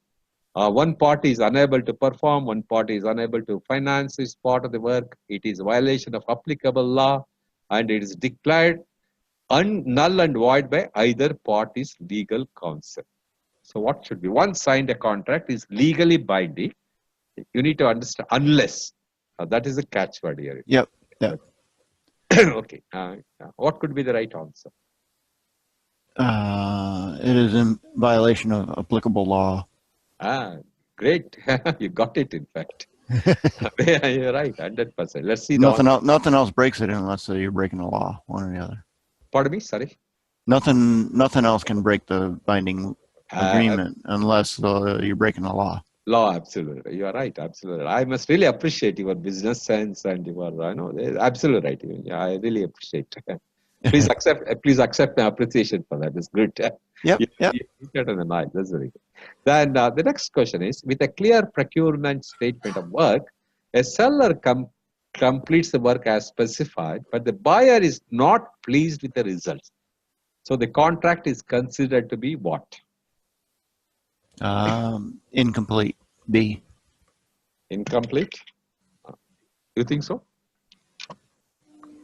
one party is unable to perform, one party is unable to finance this part of the work. It is a violation of applicable law, and it is declared null and void by either party's legal counsel. So what should be? Once signed a contract is legally binding. You need to understand unless. That is a catchword here. Yep. Yep. Okay. What could be the right answer? It is in violation of applicable law. Great. You got it, in fact. You're right, 100%. Let's see. Nothing else breaks it unless you're breaking the law, one or the other. Pardon me? Sorry? Nothing else can break the binding agreement unless you're breaking the law. Law, absolutely. You are right, absolutely. I must really appreciate your business sense and your, absolutely right. Yeah, I really appreciate it. Please accept my appreciation for that. It's good. Yep. That's very good. Then the next question is, with a clear procurement statement of work, a seller completes the work as specified, but the buyer is not pleased with the results. So the contract is considered to be what? Incomplete. B. Incomplete? You think so?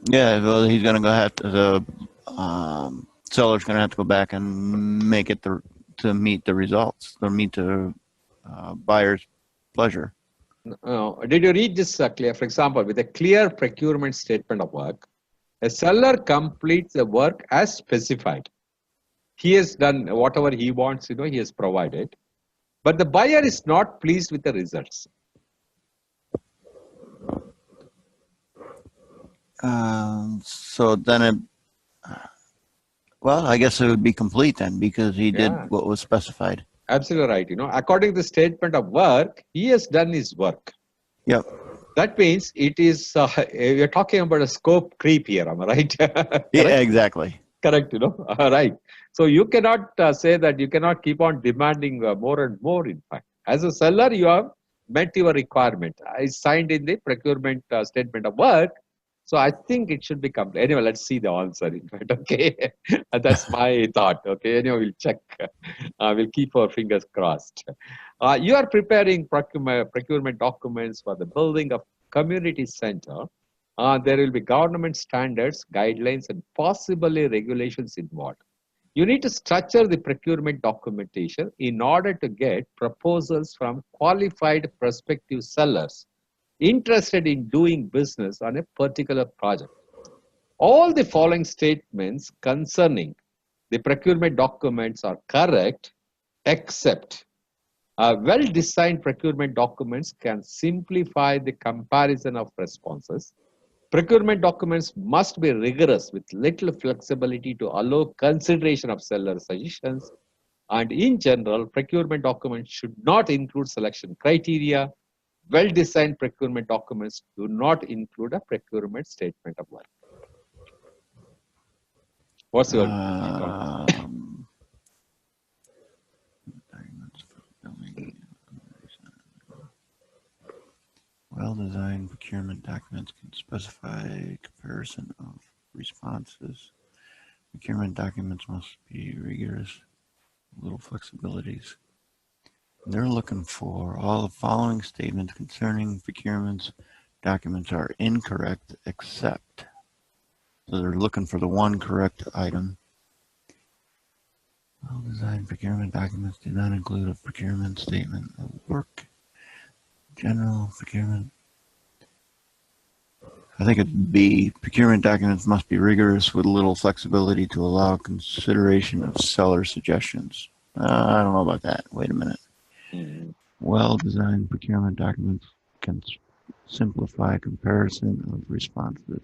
Yeah, well, he's going to have to, the seller's going to have to go back and make it to meet the results, to meet the buyer's pleasure. Did you read this clear? For example, with a clear procurement statement of work, a seller completes the work as specified. He has done whatever he wants, he has provided. But the buyer is not pleased with the results. So then I guess it would be complete then because he did what was specified. Absolutely right. According to the statement of work, he has done his work. Yep. That means it is, you're talking about a scope creep here, am I right? Yeah, exactly. Correct, right. So you cannot say that you cannot keep on demanding more and more, in fact. As a seller, you have met your requirement. I signed in the procurement statement of work. So I think it should be complete. Anyway, let's see the answer, in fact, okay? That's my thought, okay? Anyway, we'll check. We'll keep our fingers crossed. You are preparing procurement documents for the building of community center. There will be government standards, guidelines, and possibly regulations involved. You need to structure the procurement documentation in order to get proposals from qualified prospective sellers interested in doing business on a particular project. All the following statements concerning the procurement documents are correct, except Well-designed procurement documents can simplify the comparison of responses. Procurement documents must be rigorous with little flexibility to allow consideration of seller suggestions. And in general, procurement documents should not include selection criteria. Well-designed procurement documents do not include a procurement statement of work. What's your well-designed procurement documents can specify comparison of responses. Procurement documents must be rigorous, little flexibilities. They're looking for all the following statements concerning procurement documents are incorrect except. So they're looking for the one correct item. Well-designed procurement documents do not include a procurement statement of work. General procurement. I think it'd be procurement documents must be rigorous with little flexibility to allow consideration of seller suggestions. I don't know about that. Wait a minute. Well-designed procurement documents can simplify comparison of responses.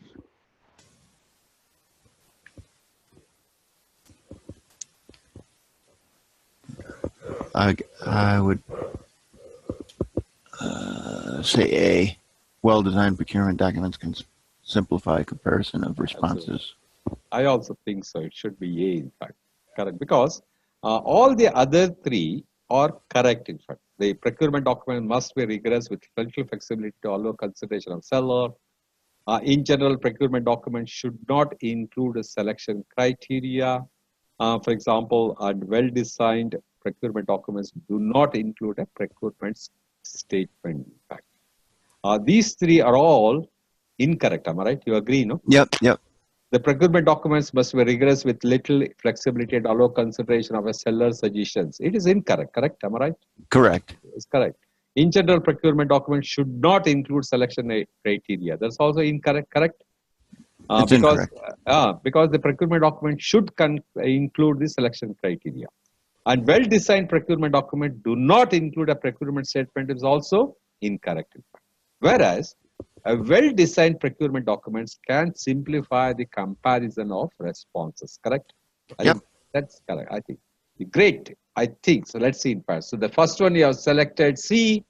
I would say A. Well-designed procurement documents can simplify comparison of responses. I also think so. It should be A, in fact. Correct. Because all the other three are correct, in fact. The procurement document must be rigorous with little flexibility to allow consideration of seller. In general, procurement documents should not include a selection criteria. For example, well-designed procurement documents do not include a procurement statement, in fact. These three are all incorrect. Am I right? You agree, no? Yep. The procurement documents must be rigorous with little flexibility and allow consideration of a seller's suggestions. It is incorrect, correct? Am I right? Correct. It's correct. In general, procurement documents should not include selection criteria. That's also incorrect, correct? Because the procurement document should include the selection criteria. And well-designed procurement documents do not include a procurement statement is also incorrect. Whereas, a well-designed procurement documents can simplify the comparison of responses. Correct? Yep. That's correct. I think. Great. I think. So let's see in fact. So the first one you have selected C.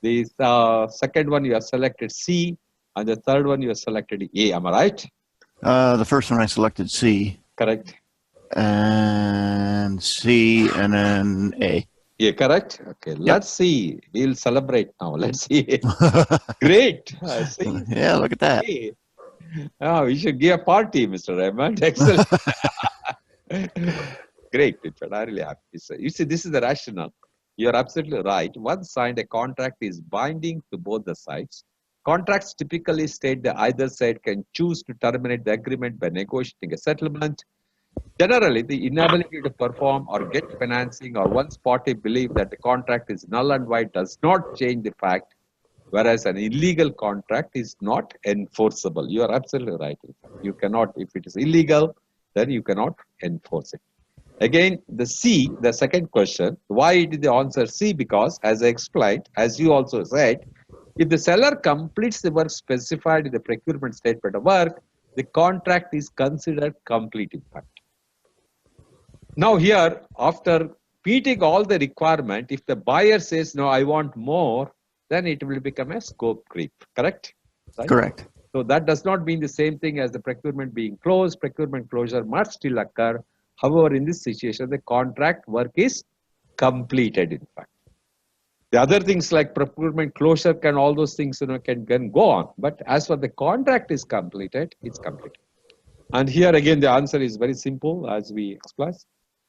The second one you have selected C. And the third one you have selected A. Am I right? The first one I selected C. Correct. And C and then A. Yeah, correct. Okay, let's see. We'll celebrate now. Let's see. Great. See. Yeah, look at that. Oh, we should give a party, Mr. Raymond. Excellent. Great. I'm really happy. You see, this is the rationale. You're absolutely right. Once signed, a contract is binding to both the sides. Contracts typically state that either side can choose to terminate the agreement by negotiating a settlement. Generally, the inability to perform or get financing or one's party believe that the contract is null and void does not change the fact, whereas an illegal contract is not enforceable. You are absolutely right. You cannot, if it is illegal, then you cannot enforce it. Again, the C, the second question, why did the answer C? Because as I explained, as you also said, if the seller completes the work specified in the procurement statement of work, the contract is considered complete, in fact. Now here, after meeting all the requirement, if the buyer says, no, I want more, then it will become a scope creep, correct? Right? Correct. So that does not mean the same thing as the procurement being closed. Procurement closure must still occur. However, in this situation, the contract work is completed, in fact. The other things like procurement closure can, all those things can go on. But as for the contract is completed, it's completed. And here again, the answer is very simple as we explained.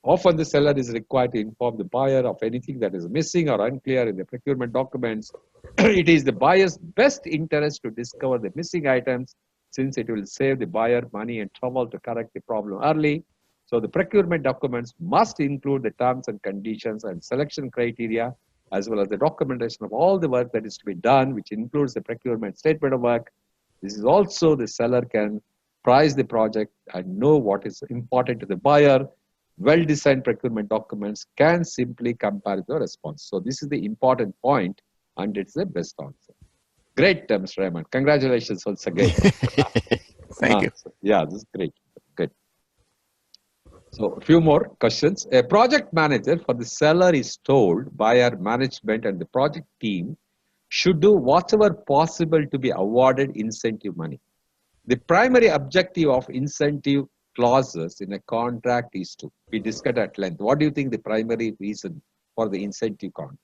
Often the seller is required to inform the buyer of anything that is missing or unclear in the procurement documents. It is the buyer's best interest to discover the missing items, since it will save the buyer money and trouble to correct the problem early. So the procurement documents must include the terms and conditions and selection criteria, as well as the documentation of all the work that is to be done, which includes the procurement statement of work. This is also the seller can price the project and know what is important to the buyer. well-designed procurement documents can simply compare the response. So this is the important point, and it's the best answer. Great, Mr. Raymond. Congratulations once again. Thank you. Yeah, this is great. Good. So a few more questions. A project manager for the seller is told by our management and the project team should do whatever possible to be awarded incentive money. The primary objective of incentive clauses in a contract is to be discussed at length. What do you think the primary reason for the incentive contract?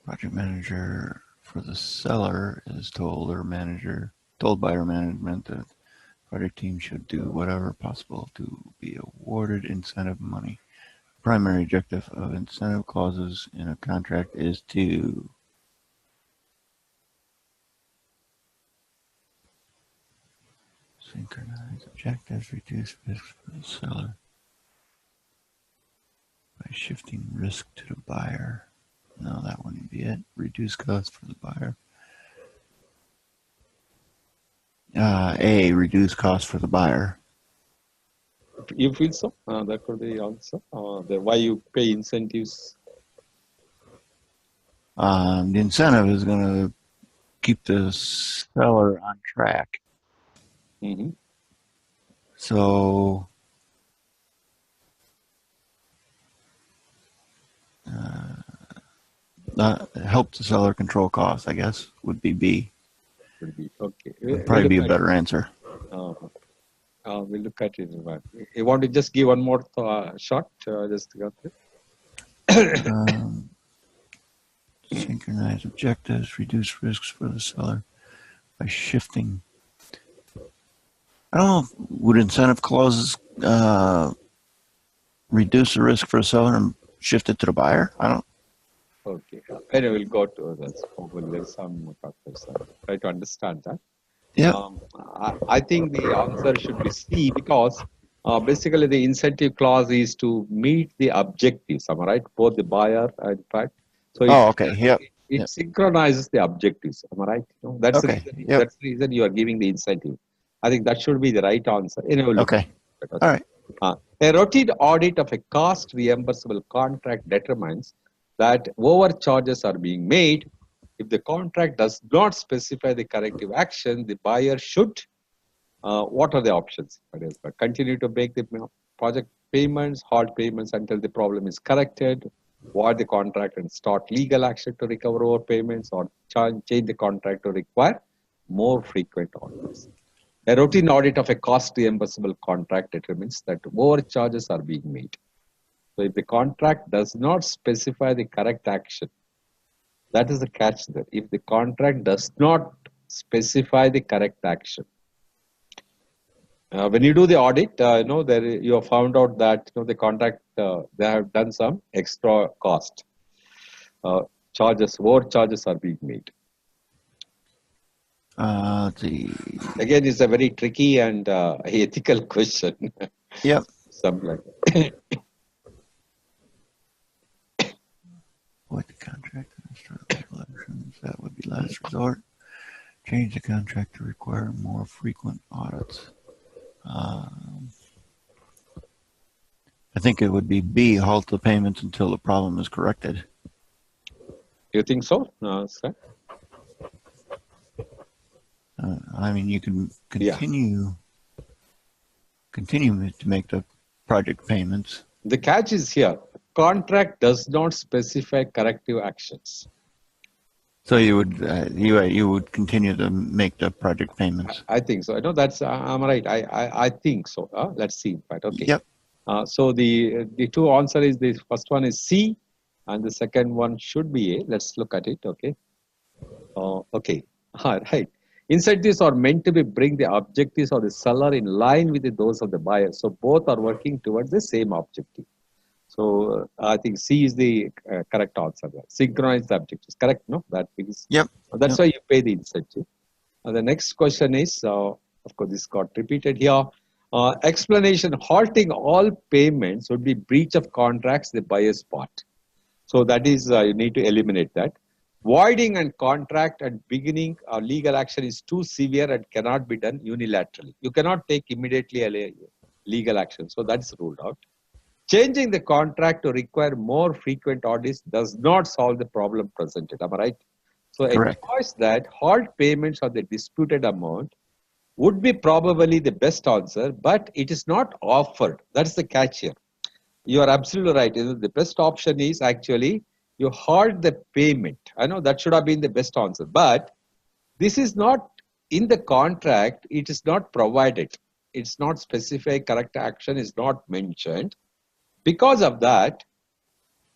Project manager for the seller is told by our management that project team should do whatever possible to be awarded incentive money. Primary objective of incentive clauses in a contract is to synchronize objectives, reduce risk for the seller by shifting risk to the buyer. No, that wouldn't be it. Reduce costs for the buyer. Reduce costs for the buyer. You feel so? That could be the answer. Why you pay incentives? The incentive is going to keep the seller on track. Mm-hmm. So help the seller control costs, I guess, would be B. Would be okay. Would probably be a better answer. We'll look at it. You want to just give one more shot? Just to go through. Synchronize objectives, reduce risks for the seller by shifting. I don't know, would incentive clauses reduce the risk for a seller and shift it to the buyer? I don't. Okay. Anyway, we'll go to that. There's some factors. Try to understand that. Yeah. I think the answer should be C because basically the incentive clause is to meet the objectives. Am I right? Both the buyer and in fact. So okay. Yep. It synchronizes the objectives. Am I right? No, that's okay. the reason, that's the reason you are giving the incentive. I think that should be the right answer. Anyway, okay. All right. A routine audit of a cost reimbursable contract determines that overcharges are being made. If the contract does not specify the corrective action, the buyer should, what are the options? Continue to make the project payments, halt payments until the problem is corrected, void the contract and start legal action to recover overpayments, or change the contract to require more frequent audits. A routine audit of a cost reimbursable contract determines that overcharges are being made. So if the contract does not specify the correct action, that is the catch there. If the contract does not specify the correct action, when you do the audit, you have found out that the contract they have done some extra cost charges, overcharges are being made. Again, it's a very tricky and ethical question. Yep. Something like that. Void the contract and start legal actions. That would be last resort. Change the contract to require more frequent audits. I think it would be B, halt the payments until the problem is corrected. You think so, sir? I mean, you can continue to make the project payments. The catch is here. Contract does not specify corrective actions. So you would continue to make the project payments. I think so. I know that's I'm right. I think so. Let's see. Right. Okay. Yep. So the two answer is the first one is C, and the second one should be A. Let's look at it. Okay. Okay. All right. Incentives are meant to bring the objectives of the seller in line with those of the buyer. So both are working towards the same objective. So I think C is the correct answer. Synchronize the objectives. Correct? No, that is. Yep. That's why you pay the incentive. The next question is, of course, this got repeated here. Explanation: halting all payments would be breach of contracts, the buyer's part. So that is, you need to eliminate that. Voiding and contract and beginning legal action is too severe and cannot be done unilaterally. You cannot take immediately a legal action. So that's ruled out. Changing the contract to require more frequent audits does not solve the problem presented. Am I right? So a choice that halt payments on the disputed amount would be probably the best answer, but it is not offered. That's the catch here. You are absolutely right. The best option is actually you halt the payment. I know that should have been the best answer, but this is not in the contract. It is not provided. It's not specified. Correct action is not mentioned. Because of that,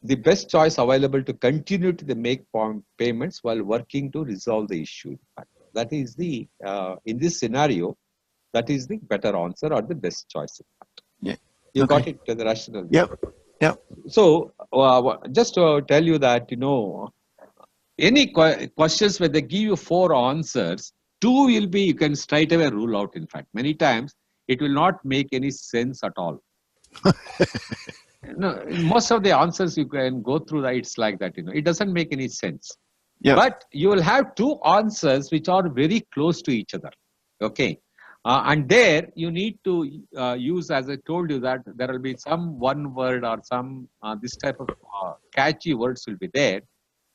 the best choice available to continue to make payments while working to resolve the issue. That is the, in this scenario, that is the better answer or the best choice. Yeah. You got it, the rational. Yep. Yep. So just to tell you that, any questions where they give you 4 answers, 2 will be, you can straight away rule out. In fact, many times it will not make any sense at all. No, most of the answers you can go through that, it's like that, it doesn't make any sense. Yep. But you will have 2 answers which are very close to each other. Okay. And there you need to use, as I told you, that there will be some one word or some this type of catchy words will be there,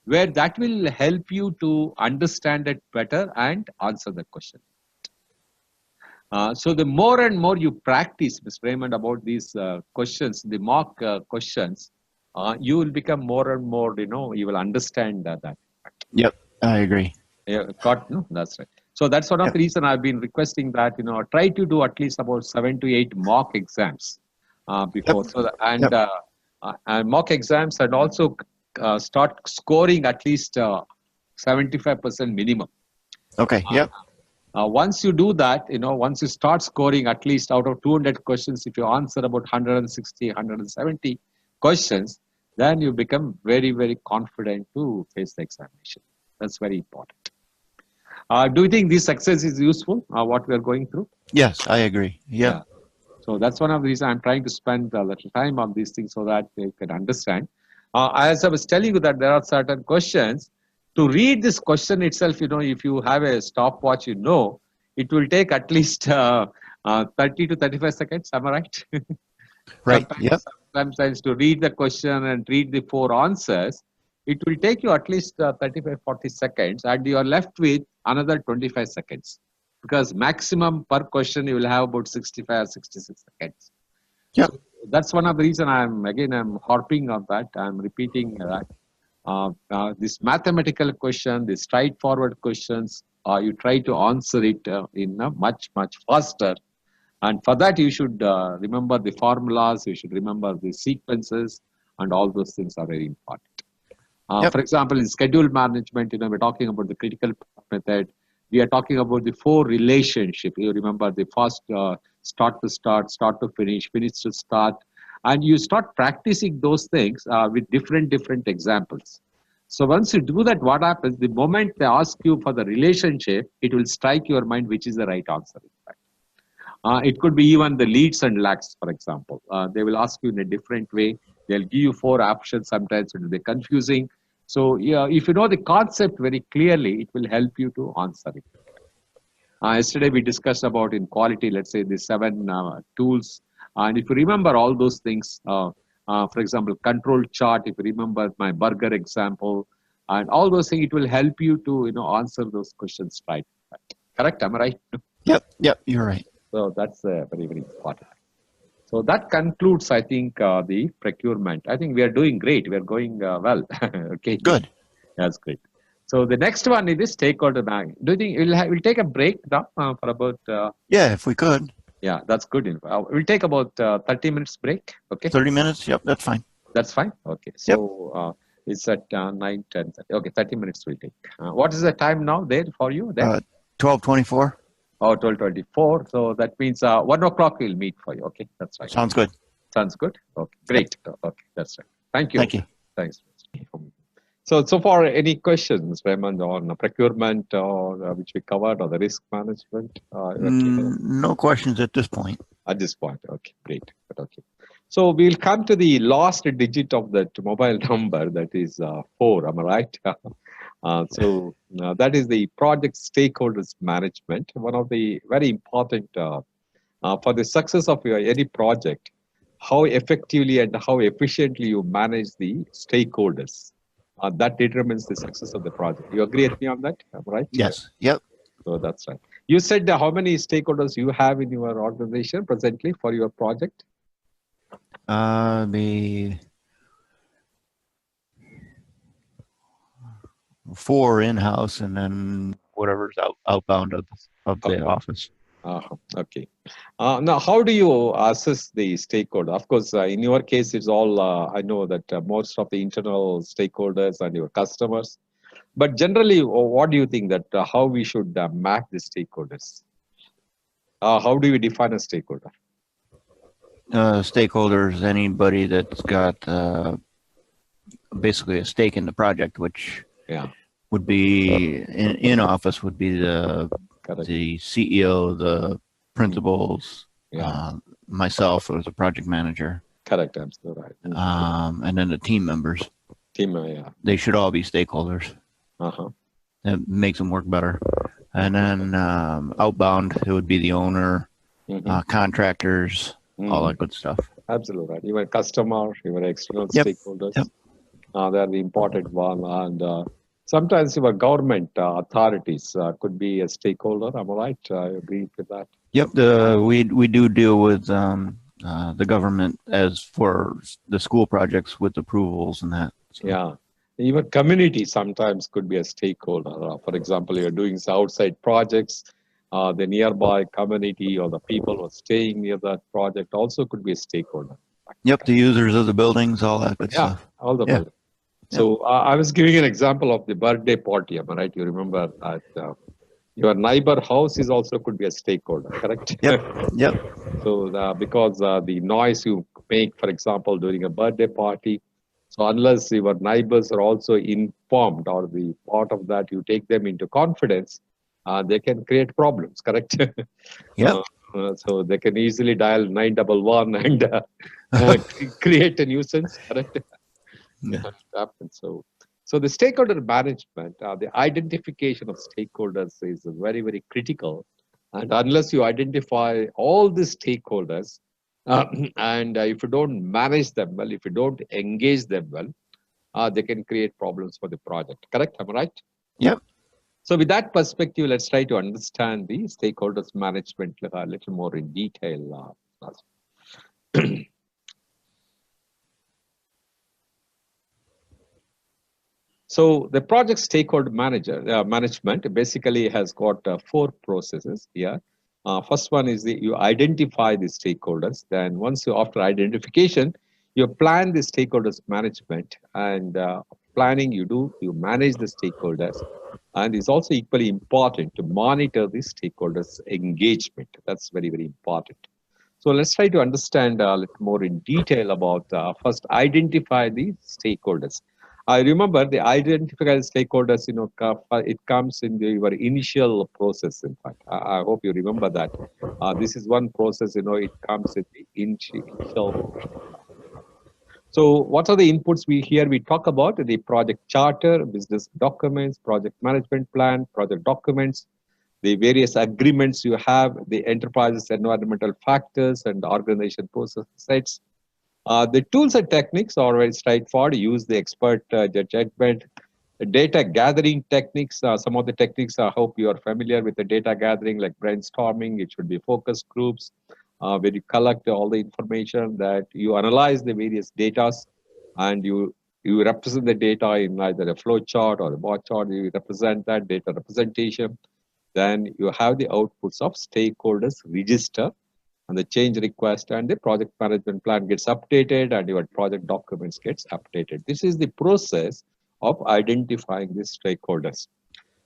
where that will help you to understand it better and answer the question. So the more and more you practice, Mr. Raymond, about these questions, the mock questions, you will become more and more, you will understand that. Yep, I agree. Yeah, no, that's right. So that's one of the reason I've been requesting that, try to do at least about 7 to 8 mock exams before. So and mock exams, and also start scoring at least 75% minimum. Okay. Yep. Once you do that, once you start scoring at least out of 200 questions, if you answer about 160, 170 questions, then you become very, very confident to face the examination. That's very important. Do you think this success is useful, what we are going through? Yes, I agree. Yep. Yeah. So that's one of the reasons I'm trying to spend a little time on these things so that you can understand. As I was telling you that there are certain questions, to read this question itself, if you have a stopwatch, it will take at least 30 to 35 seconds. Am I right? Right. Sometimes to read the question and read the 4 answers, it will take you at least 35-40 seconds, and you are left with another 25 seconds. Because maximum per question, you will have about 65 or 66 seconds. Yeah. So that's one of the reasons I'm harping on that. I'm repeating that. This mathematical question, these straightforward questions, you try to answer it in a much, much faster. And for that, you should remember the formulas, you should remember the sequences, and all those things are very important. For example, in schedule management, we're talking about the critical method. We are talking about the 4 relationship. You remember the first start to start, start to finish, finish to start. And you start practicing those things with different examples. So once you do that, what happens, the moment they ask you for the relationship, it will strike your mind which is the right answer. In fact. It could be even the leads and lags, for example. They will ask you in a different way. They'll give you 4 options. Sometimes it will be confusing. So if you know the concept very clearly, it will help you to answer it. Yesterday we discussed about in quality, let's say the 7 tools. And if you remember all those things, for example, control chart, if you remember my burger example, and all those things, it will help you to answer those questions right. Correct? Am I right? Yep, you're right. So that's very, very important. So that concludes, I think, the procurement. I think we are doing great. We are going well. Okay. Good. That's great. So the next one is this stakeholder bag. Do you think we'll take a break now for about? Yeah, if we could. Yeah, that's good. We'll take about 30 minutes break. Okay. 30 minutes. Yep, that's fine. That's fine. Okay. So it's at 9:10. Okay, 30 minutes will take. What is the time now there for you? There? 12:24. Oh, 12:24. So that means 1 o'clock we'll meet for you. Okay, that's right. Sounds good. Sounds good. Okay, great. Okay, that's right. Thank you. Thank you. Thanks. So far, any questions, Raymond, on procurement or which we covered, or the risk management? No questions at this point. At this point, okay, great. Okay. So we'll come to the last digit of that mobile number, that is 4, am I right? That is the project stakeholders management, one of the very important for the success of your any project, how effectively and how efficiently you manage the stakeholders. That determines the success of the project. You agree with me on that, am I right? Yes. Yep. So that's right. You said how many stakeholders you have in your organization presently for your project? The 4 in-house and then whatever's outbound of the office. Okay. Now, how do you assess the stakeholder? Of course, in your case, it's all, I know that most of the internal stakeholders and your customers. But generally, what do you think that how we should map the stakeholders? How do we define a stakeholder? Stakeholders, anybody that's got basically a stake in the project, which would be in office would be the CEO, the principals, myself as a project manager. Correct, absolutely right. And then the team members. They should all be stakeholders. That makes them work better. And then outbound, it would be the owner, contractors, all that good stuff. Absolutely right. Even customer, even external stakeholders. They're the important one. And sometimes your government authorities could be a stakeholder. Am I right? I agree with that. Yep. We do deal with the government as for the school projects with approvals and that. So. Yeah. Even community sometimes could be a stakeholder. For example, you're doing outside projects, the nearby community or the people who are staying near that project also could be a stakeholder. Yep, the users of the buildings, all that good stuff. All the buildings. So I was giving an example of the birthday party, am I right? You remember that your neighbor house is also could be a stakeholder, correct? Yep. So because the noise you make, for example, during a birthday party, so unless your neighbors are also informed or the part of that you take them into confidence, they can create problems, correct? Yep. So they can easily dial 911 and create a nuisance, correct? So the stakeholder management, the identification of stakeholders is very, very critical. And unless you identify all the stakeholders, and if you don't manage them well, if you don't engage them well, they can create problems for the project. Correct? Am I right? Yep. So with that perspective, let's try to understand the stakeholders management a little more in detail. So the project stakeholder management basically has got 4 processes here. First one is you identify the stakeholders. Then once you, after identification, you plan the stakeholders management, and planning you manage the stakeholders. And it's also equally important to monitor the stakeholders engagement. That's very, very important. So let's try to understand a little more in detail about first identify the stakeholders. I remember the identify stakeholders, it comes in your initial process. In fact, I hope you remember that. This is one process, it comes in the initial. So what are the inputs we talk about? The project charter, business documents, project management plan, project documents, the various agreements you have, the enterprise's environmental factors and organization process sets. The tools and techniques are very straightforward. Use the expert judgment. Data gathering techniques. Some of the techniques, I hope you are familiar with the data gathering, like brainstorming. It should be focus groups, where you collect all the information, that you analyze the various data, and you represent the data in either a flow chart or a bar chart. You represent that data representation. Then you have the outputs of stakeholders register, and the change request, and the project management plan gets updated, and your project documents gets updated. This is the process of identifying the stakeholders.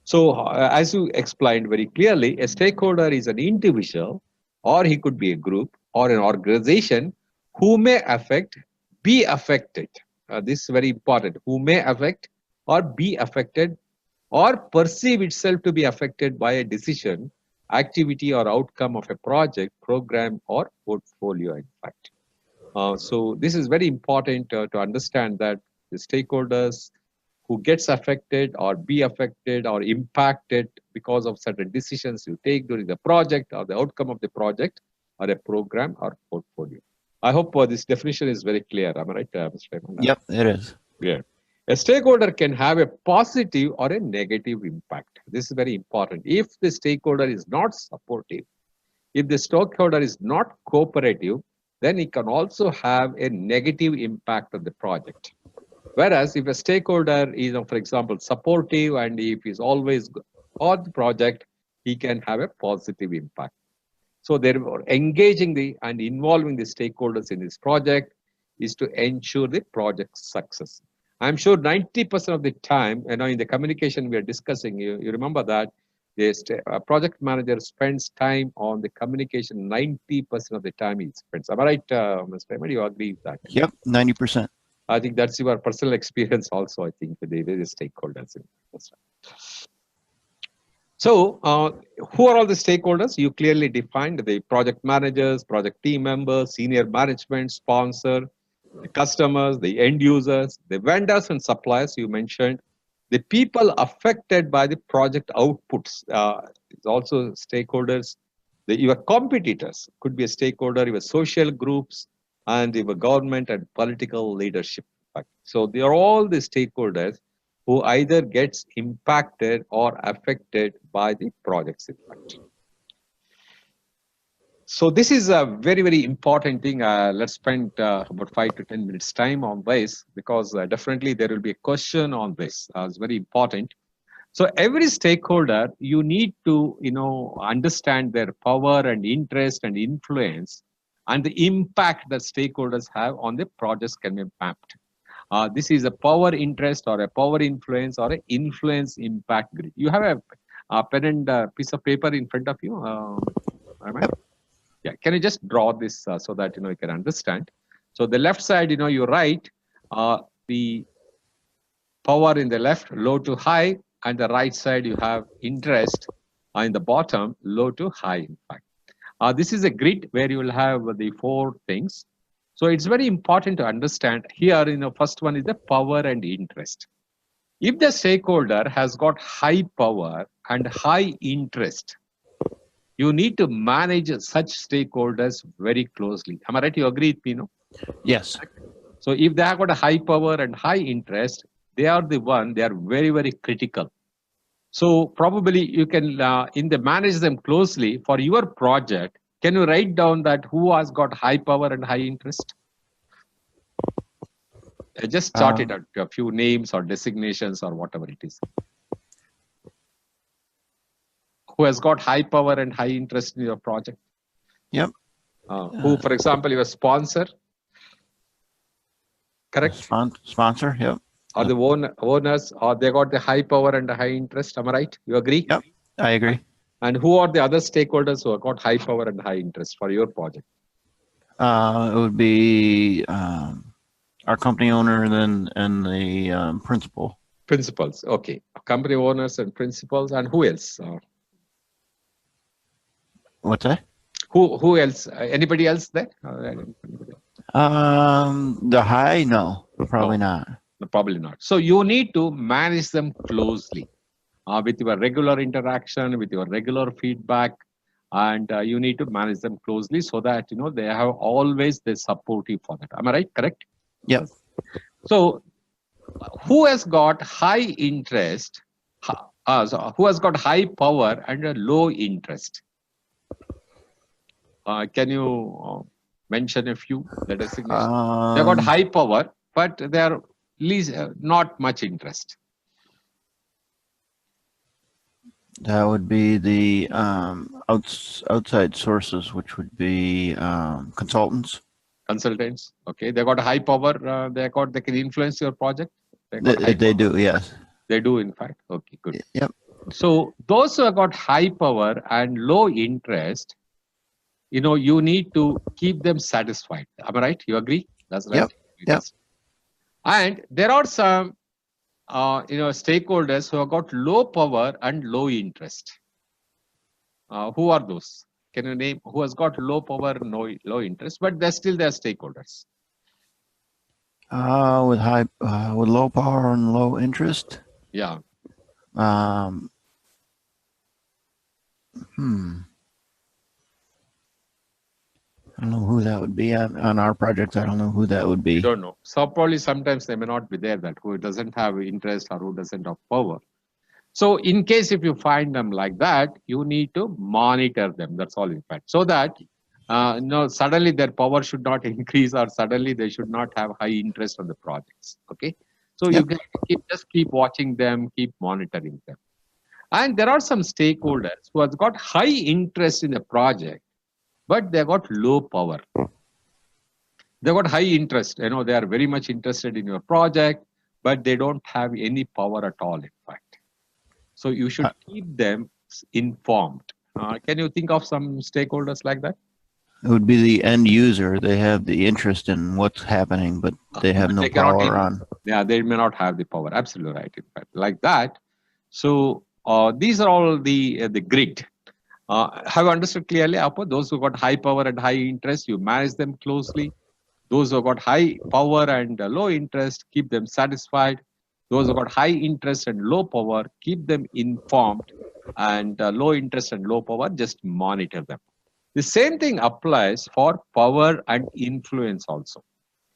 So as you explained very clearly, a stakeholder is an individual, or he could be a group or an organization who may be affected. This is very important. Who may affect or be affected or perceive itself to be affected by a decision, activity, or outcome of a project, program, or portfolio, in fact. So this is very important to understand that the stakeholders who gets affected or be affected or impacted because of certain decisions you take during the project or the outcome of the project or a program or portfolio. I hope this definition is very clear. Am I right, Mr. Raymond? Yep, it is. Yeah. A stakeholder can have a positive or a negative impact. This is very important. If the stakeholder is not supportive, if the stakeholder is not cooperative, then it can also have a negative impact on the project. Whereas if a stakeholder is, for example, supportive and if he's always on the project, he can have a positive impact. So they're engaging and involving the stakeholders in this project is to ensure the project success. I'm sure 90% of the time, in the communication we are discussing, you remember that a project manager spends time on the communication 90% of the time he spends. Am I right, Mr. Raymond? You agree with that? Yep, 90%. I think that's your personal experience also, I think, with the various stakeholders. That's right. So, who are all the stakeholders? You clearly defined the project managers, project team members, senior management, sponsor, the customers, the end users, the vendors and suppliers you mentioned, the people affected by the project outputs, also stakeholders, your competitors could be a stakeholder, your social groups, and your government and political leadership. So they are all the stakeholders who either gets impacted or affected by the project's impact. So this is a very, very important thing. Let's spend about 5 to 10 minutes time on this because definitely there will be a question on this. It's very important. So every stakeholder, you need to, understand their power and interest and influence and the impact that stakeholders have on the projects can be mapped. This is a power interest or a power influence or an influence impact grid. You have a pen and piece of paper in front of you. Yeah, can you just draw this so that you can understand? So the left side, you write the power in the left, low to high, and the right side you have interest in the bottom, low to high impact. This is a grid where you will have the 4 things. So it's very important to understand here, first one is the power and interest. If the stakeholder has got high power and high interest, you need to manage such stakeholders very closely. Am I right? You agree with me, no? Yes. So if they have got a high power and high interest, they are very, very critical. So probably you can manage them closely for your project. Can you write down that who has got high power and high interest? Just chart it out, a few names or designations or whatever it is. Who has got high power and high interest in your project? Yep. Who, for example, your sponsor? Correct? Sponsor, yep. Or the owners, or they got the high power and the high interest. Am I right? You agree? Yep, I agree. And who are the other stakeholders who have got high power and high interest for your project? It would be our company owner and the principal. Principals, okay. Company owners and principals, and who else? What's that? Who else? Anybody else there? The high? No, probably not. Probably not. So you need to manage them closely with your regular interaction, with your regular feedback, and you need to manage them closely so that they have always the supportive for that. Am I right? Correct? Yes. So who has got high interest? So who has got high power and a low interest? Can you mention a few? The designations. They got high power, but they are least not much interest. That would be the outside sources, which would be consultants. Consultants. Okay, they got high power. They can influence your project. They do, yes. They do, in fact. Okay, good. Yep. So those who have got high power and low interest, you need to keep them satisfied. Am I right? You agree? That's right. Yep. Yep. And there are some, stakeholders who have got low power and low interest. Who are those? can you name who has got low power, low interest, but they're still their stakeholders? With low power and low interest. Yeah. I don't know who that would be on our projects. I don't know who that would be. Don't know. So probably sometimes they may not be there, that who doesn't have interest or who doesn't have power. So in case if you find them like that, you need to monitor them. That's all in fact. So that suddenly their power should not increase or suddenly they should not have high interest on the projects. Okay. So you can just keep watching them, keep monitoring them. And there are some stakeholders who have got high interest in the project, but they got low power. They got high interest. They are very much interested in your project, but they don't have any power at all, in fact. So you should keep them informed. Can you think of some stakeholders like that? It would be the end user. They have the interest in what's happening, but they have no power on. Yeah, they may not have the power. Absolutely right. In fact, like that. So these are all the grid. Have you understood clearly, Apo? Those who got high power and high interest, you manage them closely. Those who got high power and low interest, keep them satisfied. Those who got high interest and low power, keep them informed. And low interest and low power, just monitor them. The same thing applies for power and influence also.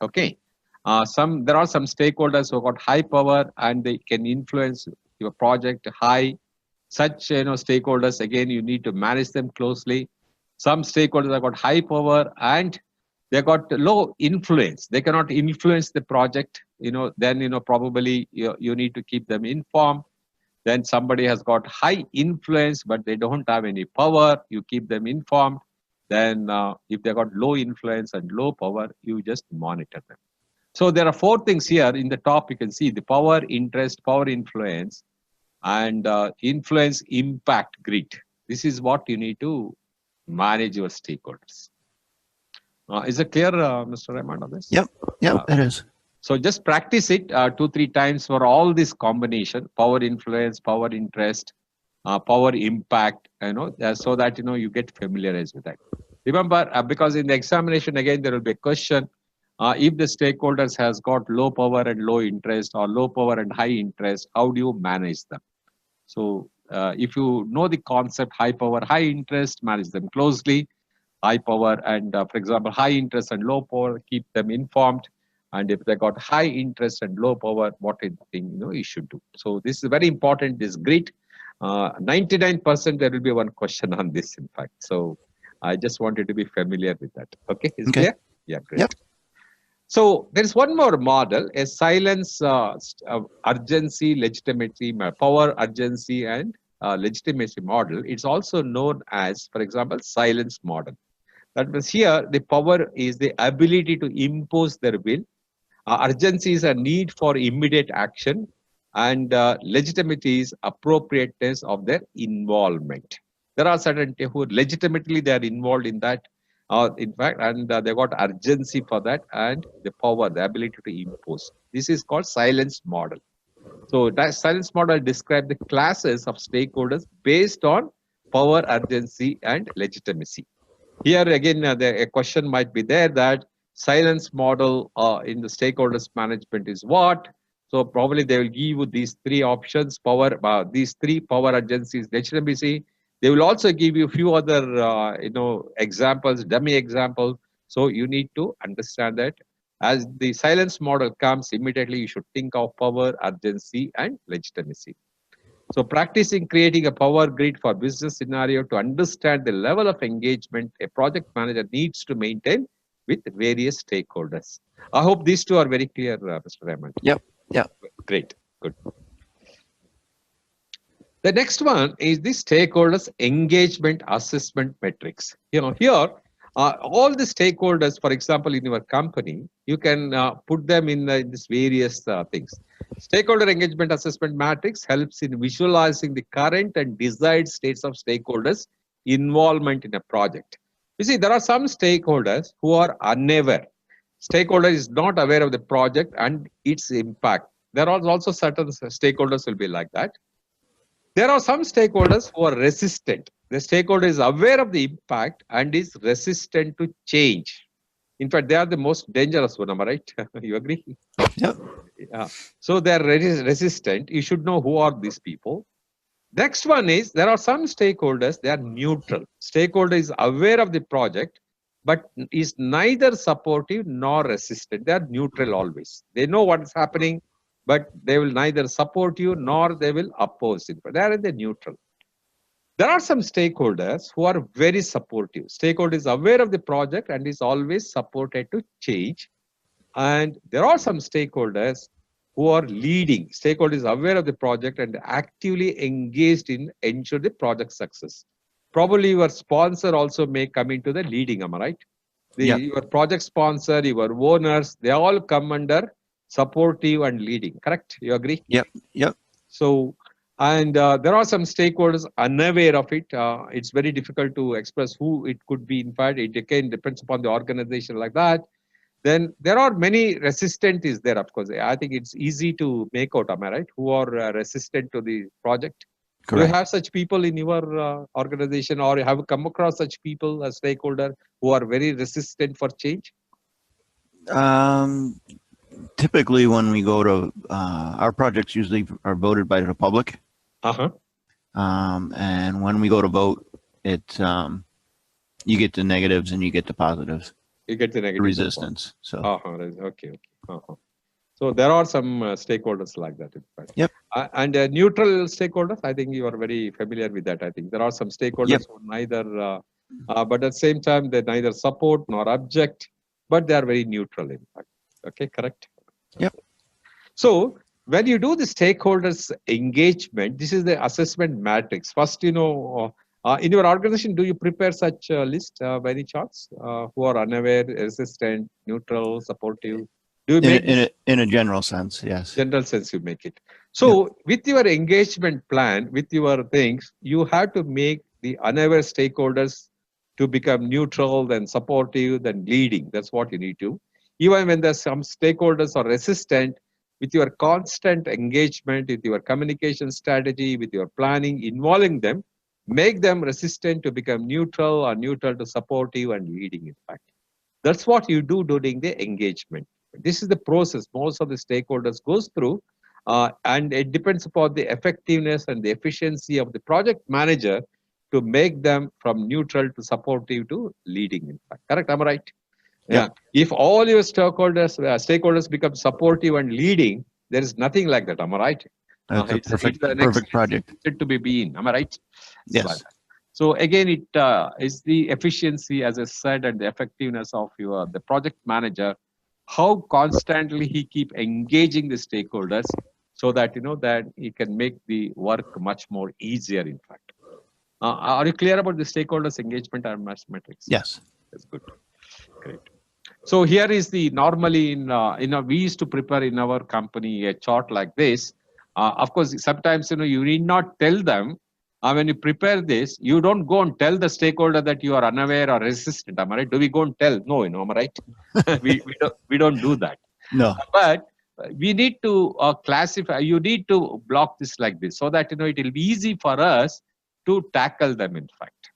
Okay. There are some stakeholders who got high power and they can influence your project high. Such stakeholders, again, you need to manage them closely. Some stakeholders have got high power and they got low influence. They cannot influence the project. Then probably you need to keep them informed. Then somebody has got high influence, but they don't have any power. You keep them informed. Then if they got low influence and low power, you just monitor them. So there are 4 things here in the top. You can see the power, interest, power, influence, and influence, impact, grid. This is what you need to manage your stakeholders. Is it clear, Mr. Raymond, on this? Yep, it is. So just practice it 2-3 times for all this combination: power, influence, power, interest, power, impact. So that you get familiarized with that. Remember, because in the examination again there will be a question: if the stakeholders has got low power and low interest, or low power and high interest, how do you manage them? So if you know the concept, high power, high interest, manage them closely. High power and, for example, high interest and low power, keep them informed. And if they got high interest and low power, what is the thing you should do? So this is very important. This grid, 99% there will be one question on this, in fact. So I just wanted to be familiar with that. Okay, is it clear? Yeah, great. Yep. So there is one more model: a silence, urgency, legitimacy, power, urgency, and legitimacy model. It's also known as, for example, silence model. That means here the power is the ability to impose their will. Urgency is a need for immediate action, and legitimacy is appropriateness of their involvement. There are certain who legitimately they are involved in that. In fact, and they got urgency for that, and the power, the ability to impose. This is called silence model. So that silence model describes the classes of stakeholders based on power, urgency, and legitimacy. Here again, a question might be there that silence model in the stakeholders management is what? So probably they will give you these 3 options: power, these 3 power, urgencies, legitimacy. They will also give you a few other examples, dummy examples. So you need to understand that as the silence model comes, immediately you should think of power, urgency, and legitimacy. So practicing creating a power grid for business scenario to understand the level of engagement a project manager needs to maintain with various stakeholders. I hope these 2 are very clear, Mr. Raymond. Yep. Great. Good. The next one is the stakeholders engagement assessment metrics. Here, all the stakeholders, for example, in your company, you can put them in these various things. Stakeholder engagement assessment matrix helps in visualizing the current and desired states of stakeholders' involvement in a project. You see, there are some stakeholders who are unaware. Stakeholder is not aware of the project and its impact. There are also certain stakeholders will be like that. There are some stakeholders who are resistant. The stakeholder is aware of the impact and is resistant to change. In fact, they are the most dangerous one, am I right? You agree? Yep. Yeah. So they are resistant. You should know who are these people. Next one is there are some stakeholders, they are neutral. Stakeholder is aware of the project, but is neither supportive nor resistant. They are neutral always. They know what is happening, but they will neither support you nor they will oppose it. But they are in the neutral. There are some stakeholders who are very supportive. Stakeholder is aware of the project and is always supported to change. And there are some stakeholders who are leading. Stakeholders aware of the project and actively engaged in ensure the project success. Probably your sponsor also may come into the leading, am I right? Yep. Your project sponsor, your owners, they all come under supportive and leading, correct? You agree? Yep. Yep. So, and there are some stakeholders unaware of it. It's very difficult to express who it could be. In fact, it again depends upon the organization like that. Then there are many resistant is there, of course. I think it's easy to make out, am I right? Who are resistant to the project. Correct. Do you have such people in your organization, or have you come across such people as stakeholder who are very resistant for change? Typically when we go to, our projects usually are voted by the public. Uh-huh. And when we go to vote, it's, you get the negatives and you get the positives. You get the negative resistance. So. Okay. Uh-huh. So there are some stakeholders like that. In fact. Yep. And neutral stakeholders, I think you are very familiar with that. I think there are some stakeholders Yep. who neither, but at the same time, they neither support nor object, but they are very neutral. In fact. Okay, correct. Yep. So when you do the stakeholders engagement, this is the assessment matrix. First, in your organization, do you prepare such a list by any chance? Who are unaware, resistant, neutral, supportive? Do you make in a general sense? Yes. General sense, you make it. So with your engagement plan, with your things, you have to make the unaware stakeholders to become neutral, then supportive, then leading. That's what you need to. Even when there's some stakeholders are resistant, with your constant engagement, with your communication strategy, with your planning, involving them, make them resistant to become neutral or neutral to supportive and leading, in fact. That's what you do during the engagement. This is the process most of the stakeholders goes through, and it depends upon the effectiveness and the efficiency of the project manager to make them from neutral to supportive to leading, in fact. Correct? Am I right? Yeah. If all your stakeholders become supportive and leading, there is nothing like that. Am I right? That's a perfect project to be in. Am I right? Yes. So again, it is the efficiency, as I said, and the effectiveness of the project manager. How constantly he keep engaging the stakeholders, so that that he can make the work much more easier. In fact, are you clear about the stakeholders engagement and matrix? Yes. That's good. Great. So here is the normally we used to prepare in our company a chart like this. Of course, sometimes you need not tell them. When you prepare this, you don't go and tell the stakeholder that you are unaware or resistant. Am I right? Do we go and tell? No, am I right? we don't do that. No. But we need to classify. You need to block this like this, so that it will be easy for us to tackle them. In fact,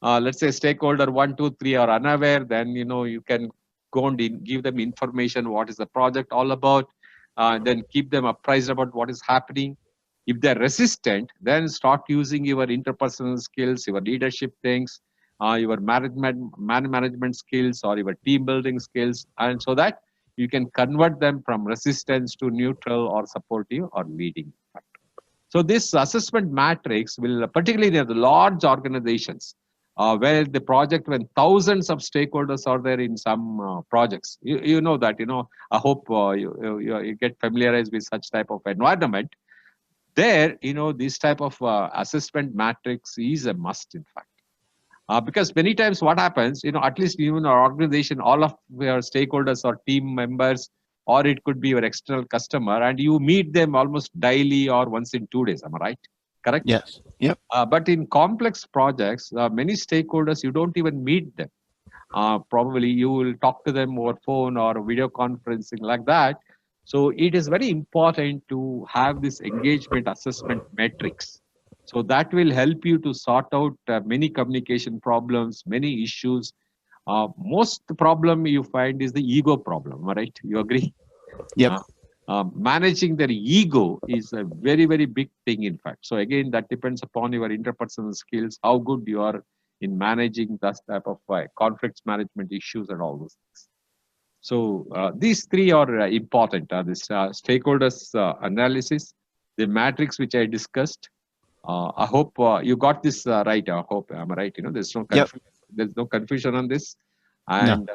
let's say stakeholder 1, 2, 3 are unaware. Then you can go and give them information. What is the project all about? Then keep them apprised about what is happening. If they're resistant, then start using your interpersonal skills, your leadership things, your management skills, or your team building skills, and so that you can convert them from resistance to neutral or supportive or leading. So this assessment matrix will, particularly in the large organizations, where the project, when thousands of stakeholders are there in some projects, you know that, I hope you get familiarized with such type of environment. There, this type of assessment matrix is a must, in fact. Because many times what happens, at least even our organization, all of your stakeholders or team members, or it could be your external customer, and you meet them almost daily or once in 2 days. Am I right? Correct? Yes. Yep. But in complex projects, many stakeholders, you don't even meet them. Probably you will talk to them over phone or video conferencing like that. So it is very important to have this engagement assessment matrix, So that will help you to sort out many communication problems, many issues. Most problem you find is the ego problem, right? You agree? Yep. Managing their ego is a very, very big thing, in fact. So again, that depends upon your interpersonal skills, how good you are in managing that type of conflicts management issues and all those things. So these three are important. This stakeholders analysis, the matrix which I discussed. I hope you got this right. I hope I'm right. There's no confusion. Yep. There's no confusion on this. And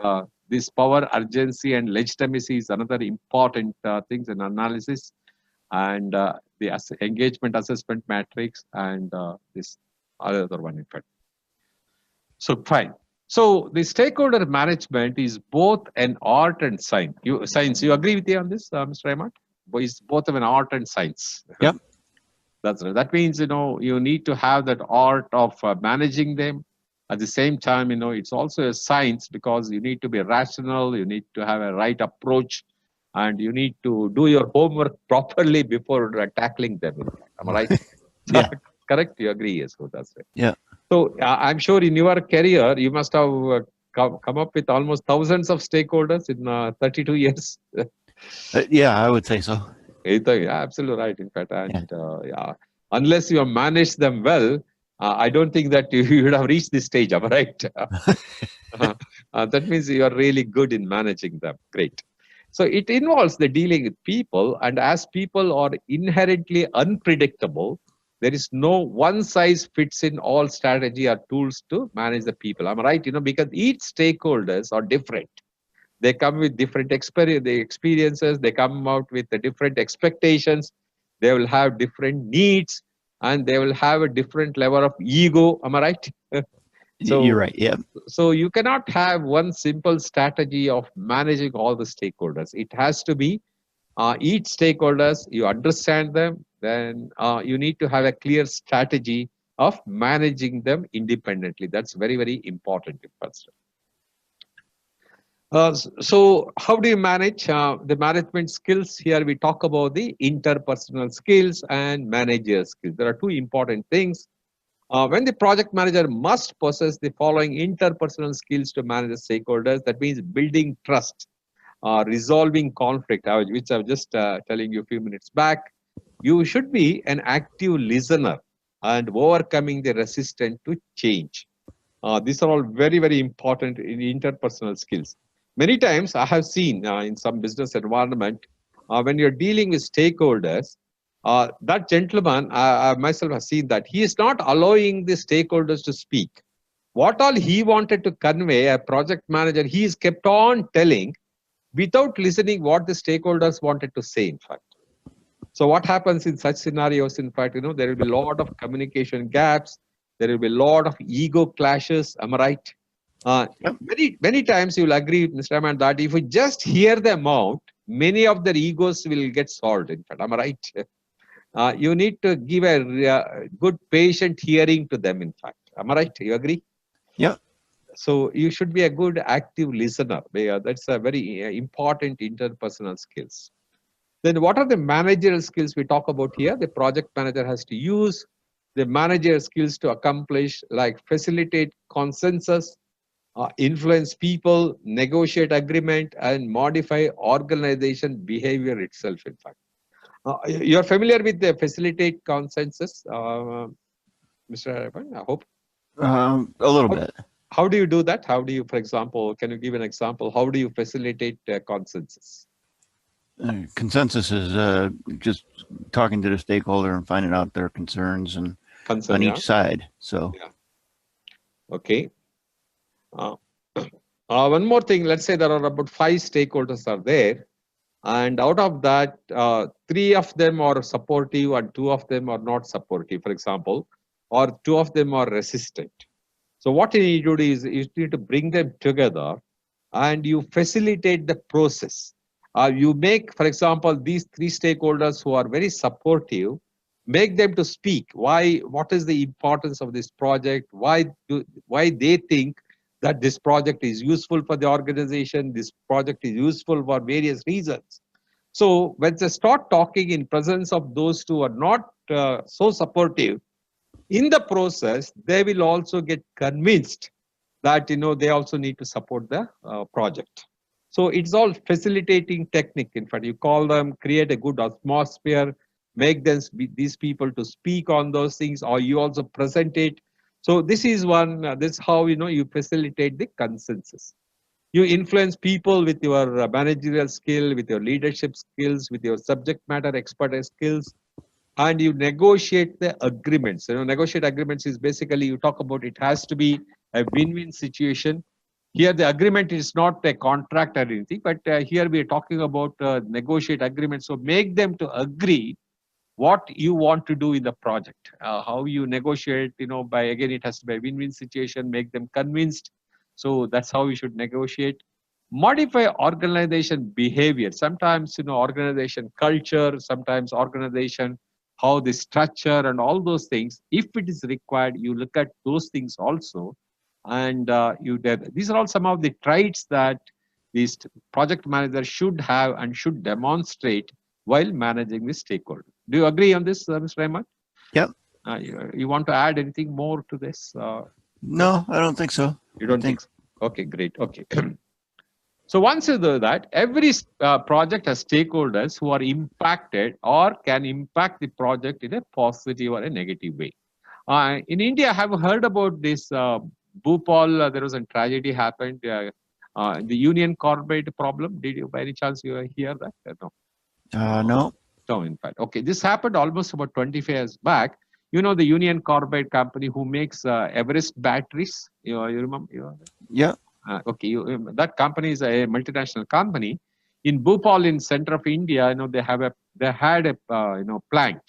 this power, urgency, and legitimacy is another important things in analysis. And the engagement assessment matrix and this other one, in fact. So fine. So the stakeholder management is both an art and science. You agree with me on this, Mr. Raymond? It's both of an art and science. Yep. That's right. That means, you need to have that art of managing them. At the same time, it's also a science because you need to be rational, you need to have a right approach, and you need to do your homework properly before tackling them. Am I right? Yeah. Correct? You agree? Yes, so that's right. Yeah. So I'm sure in your career, you must have come up with almost thousands of stakeholders in 32 years. Yeah, I would say so. Absolutely right, in fact. And unless you have managed them well, I don't think that you would have reached this stage, right? That means you are really good in managing them. Great. So it involves the dealing with people, and as people are inherently unpredictable, there is no one size fits in all strategy or tools to manage the people. I'm right, because each stakeholders are different. They come with different experiences. They come out with the different expectations. They will have different needs, and they will have a different level of ego. Am I right? So, you're right. Yeah. So you cannot have one simple strategy of managing all the stakeholders. It has to be each stakeholders. You understand them, then you need to have a clear strategy of managing them independently. That's very, very important. So how do you manage the management skills? Here we talk about the interpersonal skills and manager skills. There are two important things. When the project manager must possess the following interpersonal skills to manage the stakeholders, that means building trust, resolving conflict, which I was just telling you a few minutes back. You should be an active listener and overcoming the resistance to change. These are all very, very important in interpersonal skills. Many times I have seen in some business environment, when you're dealing with stakeholders, that gentleman, I myself have seen that he is not allowing the stakeholders to speak. What all he wanted to convey, a project manager, he is kept on telling without listening what the stakeholders wanted to say, in fact. So what happens in such scenarios, in fact, there will be a lot of communication gaps. There will be a lot of ego clashes. Am I right? Many times you will agree with Mr. Rahman that if you just hear them out, many of their egos will get solved. In fact, am I right? You need to give a good patient hearing to them. In fact, am I right? You agree? Yeah. So you should be a good active listener. That's a very important interpersonal skills. Then what are the managerial skills we talk about here? The project manager has to use the managerial skills to accomplish, like facilitate consensus, influence people, negotiate agreement, and modify organization behavior itself, in fact. You're familiar with the facilitate consensus, Mr. Arapan, I hope? A little bit. How do you do that? How do you, for example, can you give an example? How do you facilitate consensus? Consensus is just talking to the stakeholder and finding out their concerns and on each side. So, okay. One more thing, let's say there are about 5 stakeholders are there, and out of that, 3 of them are supportive and 2 of them are not supportive, for example, or 2 of them are resistant. So what you need to do is you need to bring them together and you facilitate the process. You make, for example, these 3 stakeholders who are very supportive, make them to speak. Why? What is the importance of this project? Why they think that this project is useful for the organization? This project is useful for various reasons. So when they start talking in presence of those who are not so supportive, in the process, they will also get convinced that they also need to support the project. So it's all facilitating technique. In fact, you call them, create a good atmosphere, make them these people to speak on those things, or you also present it. So this is one. This is how you facilitate the consensus. You influence people with your managerial skill, with your leadership skills, with your subject matter expert skills, and you negotiate the agreements. Negotiate agreements is basically, you talk about, it has to be a win-win situation. Here the agreement is not a contract or anything, but here we are talking about negotiate agreements. So make them to agree what you want to do in the project, how you negotiate, by, again, it has to be a win-win situation, make them convinced. So that's how we should negotiate. Modify organization behavior. Sometimes, organization culture, sometimes organization, how the structure and all those things. If it is required, you look at those things also. And these are all some of the traits that these project managers should have and should demonstrate while managing the stakeholder. Do you agree on this, Mr. Rahman? Yep. You want to add anything more to this? No, I don't think so. You don't think so? Okay, great. Okay. So once you do that, every project has stakeholders who are impacted or can impact the project in a positive or a negative way. In India, I have heard about this Bhopal. There was a tragedy happened. The Union Carbide problem. Did you, by any chance, you hear that? No. No. No, in fact. Okay, this happened almost about 25 years back. The Union Carbide company who makes Everest batteries. You remember? Yeah. Okay, that company is a multinational company. In Bhopal, in center of India, they had a plant,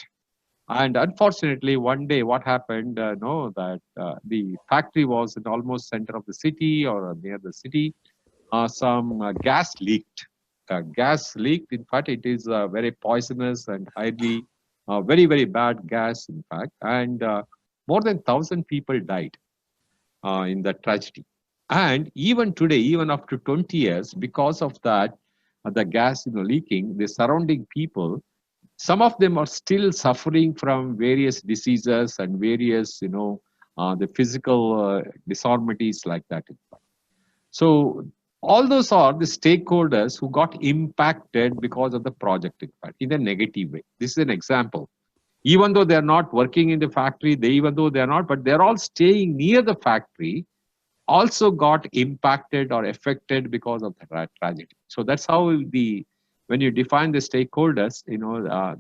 and unfortunately, one day what happened? That the factory was in almost center of the city or near the city. Some gas leaked. Gas leaked. In fact, it is very poisonous and highly, very, very bad gas. In fact, and more than 1,000 people died in that tragedy. And even today, even after 20 years, because of that, the gas leaking, the surrounding people, some of them are still suffering from various diseases and various, the physical deformities like that. So all those are the stakeholders who got impacted because of the project, in fact, in a negative way. This is an example. Even though they're not working in the factory, even though they're not, but they're all staying near the factory, also got impacted or affected because of the tragedy. So that's how when you define the stakeholders,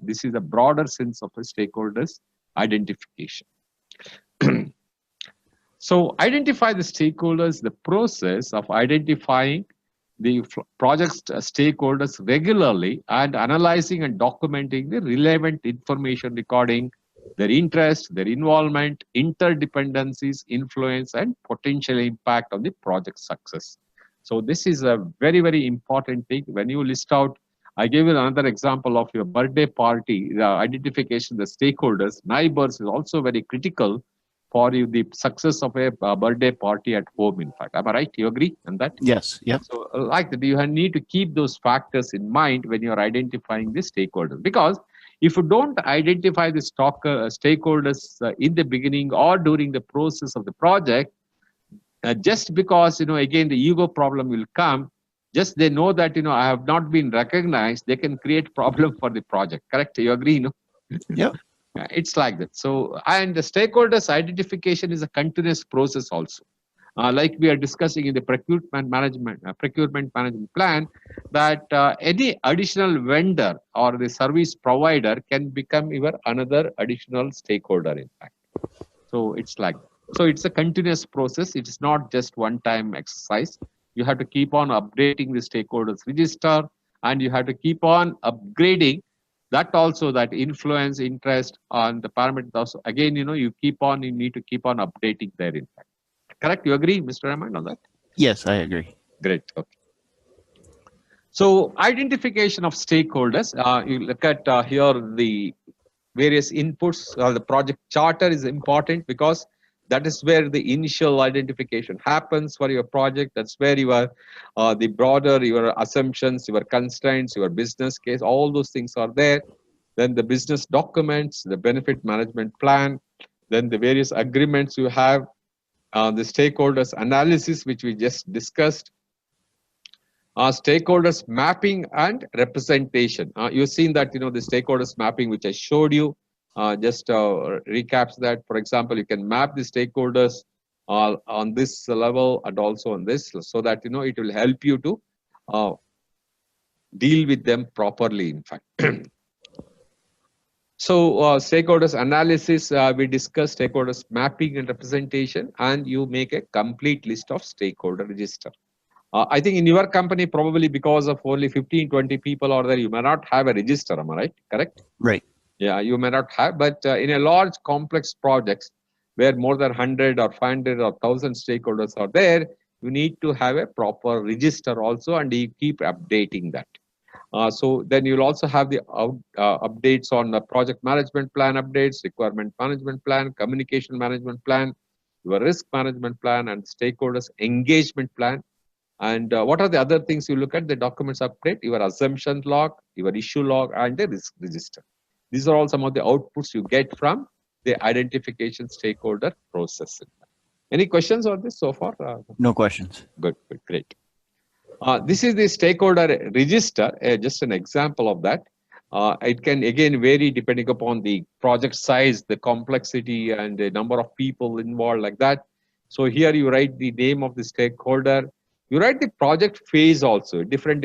this is a broader sense of the stakeholders identification. So identify the stakeholders, the process of identifying the project's stakeholders regularly and analyzing and documenting the relevant information regarding their interest, their involvement, interdependencies, influence, and potential impact on the project success. So this is a very, very important thing. When you list out, I gave you another example of your birthday party, the identification of the stakeholders, neighbors is also very critical for you, the success of a birthday party at home, in fact. Am I right? You agree on that? Yes. Yep. So like that, you need to keep those factors in mind when you're identifying the stakeholders. Because if you don't identify the stakeholders in the beginning or during the process of the project, just because, again, the ego problem will come, just they know that, I have not been recognized, they can create problem for the project. Correct? You agree? No? Yep. It's like that. So, and the stakeholders identification is a continuous process also. Like we are discussing in the procurement management plan, that any additional vendor or the service provider can become even another additional stakeholder, in fact. So it's like that. So it's a continuous process. It is not just one-time exercise. You have to keep on updating the stakeholders register, and you have to keep on upgrading that also, that influence, interest on the parameters. Also, again, you need to keep on updating their impact. Correct? You agree, Mr. Rahman, on that? Yes, I agree. Great. Okay. So identification of stakeholders. You look at here the various inputs. The project charter is important because that is where the initial identification happens for your project. That's where the broader, your assumptions, your constraints, your business case, all those things are there. Then the business documents, the benefit management plan, then the various agreements you have, the stakeholders analysis, which we just discussed, stakeholders mapping and representation. You've seen that, the stakeholders mapping, which I showed you, just recaps that. For example, you can map the stakeholders on this level and also on this, so that, it will help you to deal with them properly, in fact. So stakeholders analysis, we discussed stakeholders mapping and representation, and you make a complete list of stakeholder register. I think in your company, probably because of only 15, 20 people are there, you may not have a register, am I right? Correct? Right. Yeah, you may not have, but in a large complex projects where more than 100 or 500 or 1,000 stakeholders are there, you need to have a proper register also, and you keep updating that. So then you'll also have the updates on the project management plan updates, requirement management plan, communication management plan, your risk management plan, and stakeholders engagement plan. And what are the other things you look at? The documents update, your assumption log, your issue log, and the risk register. These are all some of the outputs you get from the identification stakeholder process. Any questions on this so far? No questions. Good, great. This is the stakeholder register, just an example of that. It can again vary depending upon the project size, the complexity, and the number of people involved, like that. So here you write the name of the stakeholder. You write the project phase also, different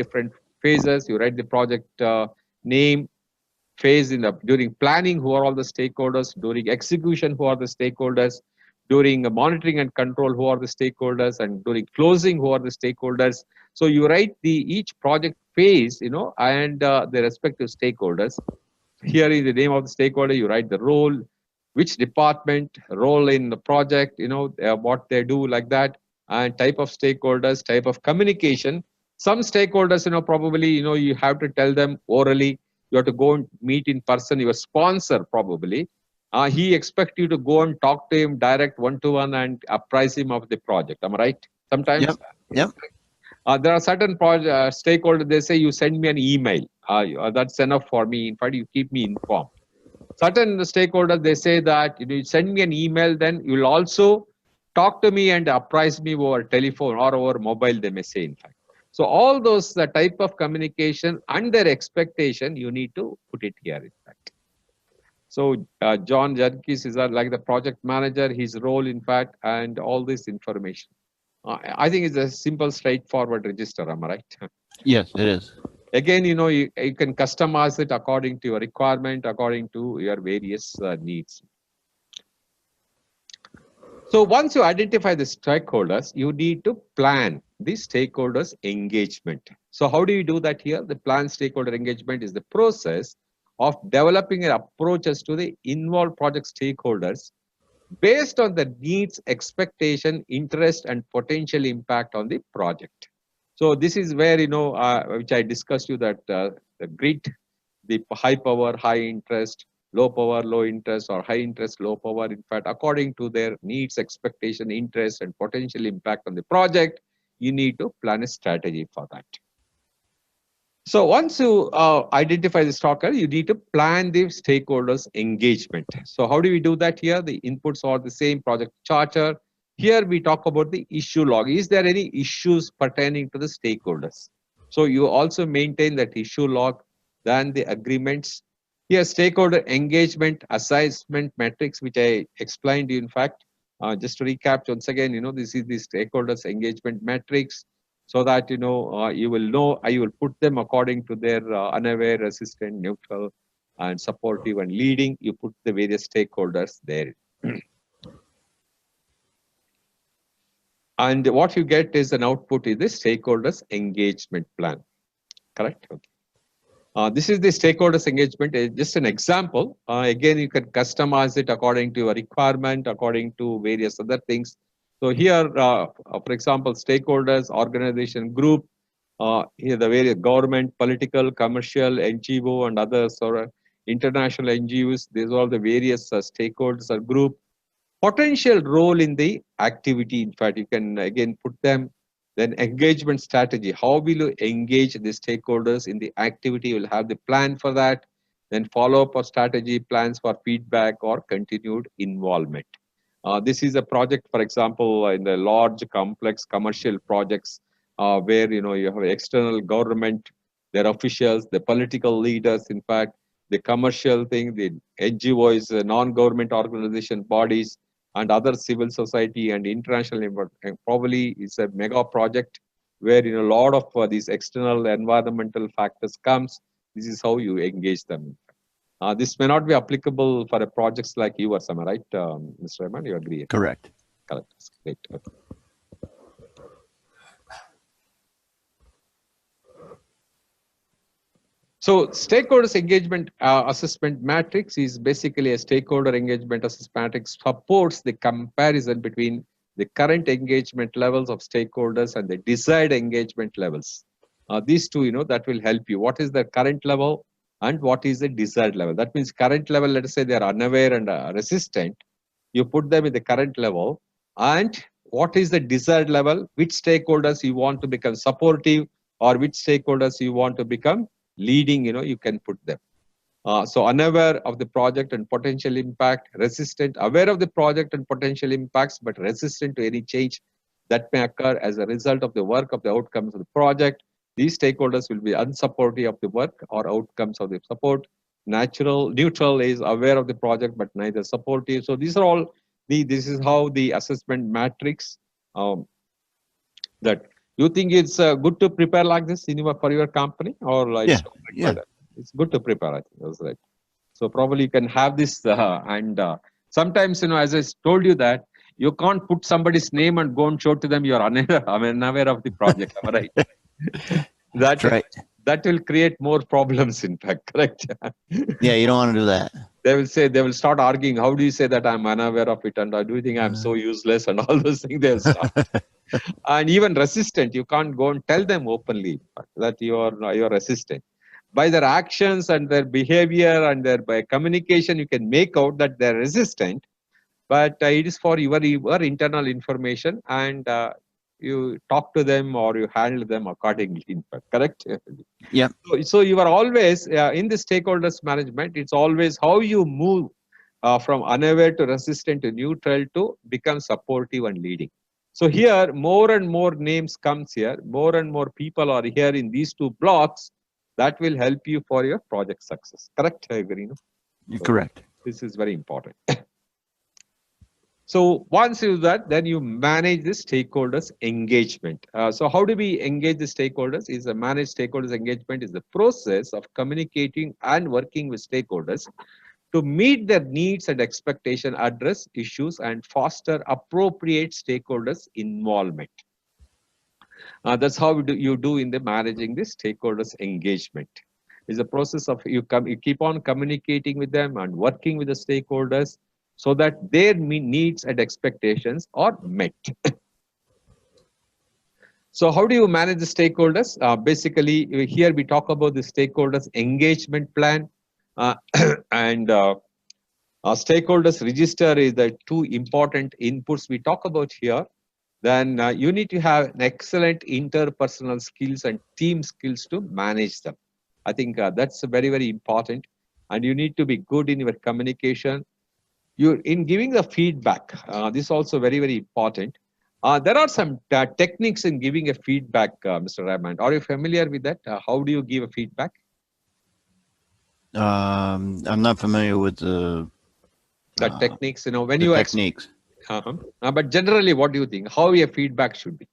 phases. You write the project name, phase during planning, who are all the stakeholders, during execution, who are the stakeholders, during monitoring and control, who are the stakeholders, and during closing, who are the stakeholders. So you write each project phase, and the respective stakeholders. Here is the name of the stakeholder. You write the role, which department, role in the project, what they do, like that, and type of stakeholders, type of communication. Some stakeholders, probably, you have to tell them orally. You have to go and meet in person. Your sponsor, probably, he expects you to go and talk to him direct one-to-one and apprise him of the project. Am I right? Sometimes. Yep. There are certain stakeholders, they say, you send me an email. That's enough for me. In fact, you keep me informed. Certain stakeholders, they say that you send me an email, then you will also talk to me and apprise me over telephone or over mobile, they may say, in fact. So all those type of communication and their expectation, you need to put it here, in fact. So John Judkis is like the project manager, his role, in fact, and all this information. I think it's a simple, straightforward register, am I right? Yes, it is. Again, you can customize it according to your requirement, according to your various needs. So once you identify the stakeholders, you need to plan the stakeholders engagement. So how do you do that here? The planned stakeholder engagement is the process of developing approaches to the involved project stakeholders based on the needs, expectation, interest, and potential impact on the project. So this is where, which I discussed you, that the grid, the high power, high interest, low power, low interest, or high interest, low power, in fact, according to their needs, expectation, interest, and potential impact on the project, you need to plan a strategy for that. So once you identify the stalker, you need to plan the stakeholders engagement. So how do we do that here? The inputs are the same, project charter. Here we talk about the issue log. Is there any issues pertaining to the stakeholders? So you also maintain that issue log, then the agreements. Here, stakeholder engagement assessment metrics, which I explained to you, in fact. Just to recap once again, this is the stakeholders engagement metrics, so that, you will put them according to their unaware, resistant, neutral, and supportive, and leading. You put the various stakeholders there. And what you get is an output is the stakeholders engagement plan. Correct? Okay. This is the stakeholders engagement, just an example. Again, you can customize it according to your requirement, according to various other things. So here, for example, stakeholders, organization group, here the various government, political, commercial, NGO, and others, or international NGOs. These are the various stakeholders or group. Potential role in the activity, in fact, you can again put them. Then engagement strategy, how will you engage the stakeholders in the activity? You will have the plan for that. then follow-up or strategy plans for feedback or continued involvement. This is a project, for example, in the large, complex commercial projects where you have external government, their officials, the political leaders, in fact, the commercial thing, the NGOs, non-government organization bodies, and other civil society and international, and probably it's a mega project where a lot of these external environmental factors comes. This is how you engage them. This may not be applicable for projects like yours, am I right, Mr. Rahman? You agree? Correct. Correct. Great. Okay. So stakeholders engagement assessment matrix is basically a stakeholder engagement assessment matrix, supports the comparison between the current engagement levels of stakeholders and the desired engagement levels. These two, that will help you. What is the current level and what is the desired level? That means current level, let us say they are unaware and resistant. You put them in the current level. And what is the desired level? Which stakeholders you want to become supportive, or which stakeholders you want to become leading, you can put them. So unaware of the project and potential impact, resistant, aware of the project and potential impacts, but resistant to any change that may occur as a result of the work of the outcomes of the project. These stakeholders will be unsupportive of the work or outcomes of the support. Neutral is aware of the project, but neither supportive. So these are all this is how the assessment matrix that you think it's good to prepare like this for your company, or like it's good to prepare. I think that's right. So probably you can have this and sometimes as I told you that you can't put somebody's name and go and show to them you're unaware of the project. Am I right? That's right. That will create more problems, in fact, correct? Yeah, you don't want to do that. They will start arguing, how do you say that I'm unaware of it, and do you think I'm so useless, and all those things they'll start. And even resistant, you can't go and tell them openly that you're resistant. By their actions and their behavior and by communication, you can make out that they're resistant, but it is for your internal information, and you talk to them or you handle them accordingly, in fact, correct? Yeah. So you are always, in the stakeholders management, it's always how you move from unaware to resistant to neutral to become supportive and leading. So here, more and more names comes here, more and more people are here in these two blocks. That will help you for your project success. Correct, Garino? You're correct. This is very important. So once you do that, then you manage the stakeholders engagement. So how do we engage the stakeholders? Is a manage stakeholders engagement is the process of communicating and working with stakeholders to meet their needs and expectation, address issues, and foster appropriate stakeholders involvement. That's how you do in the managing the stakeholders engagement. It's a process of you keep on communicating with them and working with the stakeholders so that their needs and expectations are met. So how do you manage the stakeholders? Basically, here we talk about the stakeholders engagement plan. And stakeholders register is the two important inputs we talk about here. Then you need to have an excellent interpersonal skills and team skills to manage them. I think that's very, very important. And you need to be good in your communication. In giving the feedback, this is also very, very important. There are some techniques in giving a feedback, Mr. Rahman. Are you familiar with that? How do you give a feedback? I'm not familiar with the techniques, when you techniques. But generally, what do you think? How a feedback should be?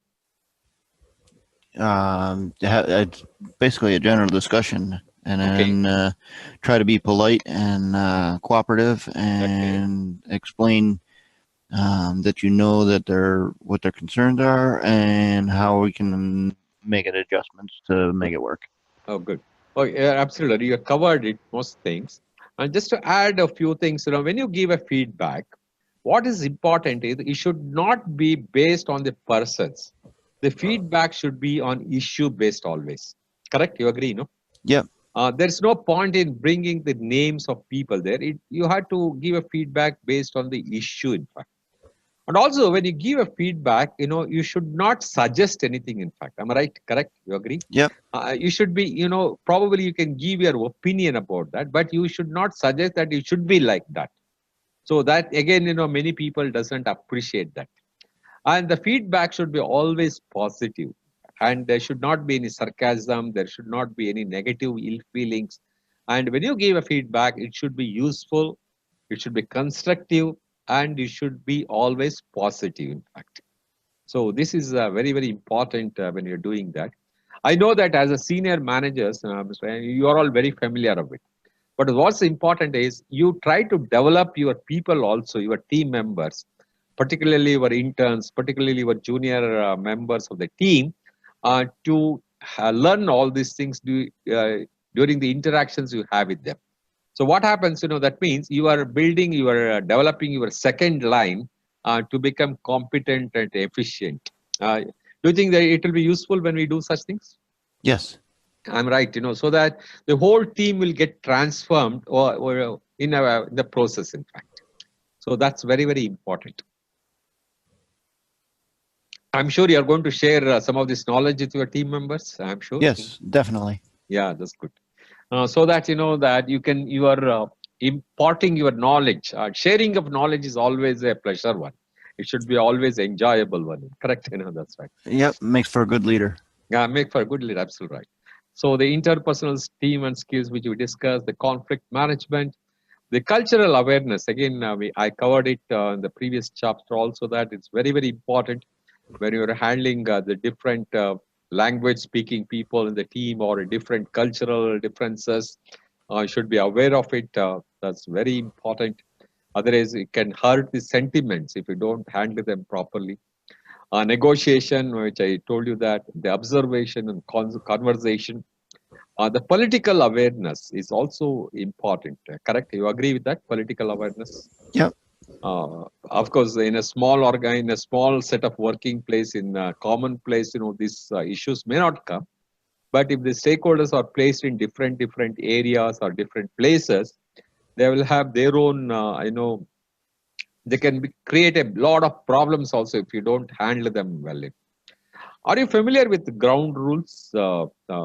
It's basically a general discussion, and then try to be polite and cooperative, and explain that that what their concerns are and how we can make adjustments to make it work. Oh, good. Oh, yeah, absolutely. You covered it, most things. And just to add a few things, when you give a feedback, what is important is it should not be based on the persons. The feedback should be on issue based always. Correct? You agree, no? Yeah. There's no point in bringing the names of people there. You have to give a feedback based on the issue, in fact. And also, when you give a feedback, you should not suggest anything. In fact, am I right? Correct? You agree? Yep. You should be, probably you can give your opinion about that, but you should not suggest that it should be like that. So that again, many people doesn't appreciate that. And the feedback should be always positive, and there should not be any sarcasm. There should not be any negative ill feelings. And when you give a feedback, it should be useful, it should be constructive, and it should be always positive, in fact. So this is very, very important when you're doing that. I know that as a senior managers, you are all very familiar of it. But what's important is you try to develop your people also, your team members, particularly your interns, particularly your junior members of the team, to learn all these things during the interactions you have with them. So what happens, that means you are building, you are developing your second line to become competent and efficient. Do you think that it will be useful when we do such things? Yes. I'm right, so that the whole team will get transformed or in the process, in fact. So that's very, very important. I'm sure you're going to share some of this knowledge with your team members, I'm sure. Yes, definitely. Yeah, that's good. So that that you are imparting your knowledge. Sharing of knowledge is always a pleasure one. It should be always enjoyable one. Correct? That's right. Yep, makes for a good leader. Yeah, make for a good leader. Absolutely right. So the interpersonal team and skills which we discussed, the conflict management, the cultural awareness. Again, I covered it in the previous chapter also, that it's very, very important when you're handling the different language speaking people in the team or different cultural differences. You should be aware of it. That's very important. Otherwise, it can hurt the sentiments if you don't handle them properly. Negotiation, which I told you, that the observation and conversation. The political awareness is also important. Correct? You agree with that? Political awareness. Yep. Of course, in a small in a small set of working place, in a common place, these issues may not come. But if the stakeholders are placed in different areas or different places, they will have their own, they can create a lot of problems also if you don't handle them well. Are you familiar with the ground rules, Mr.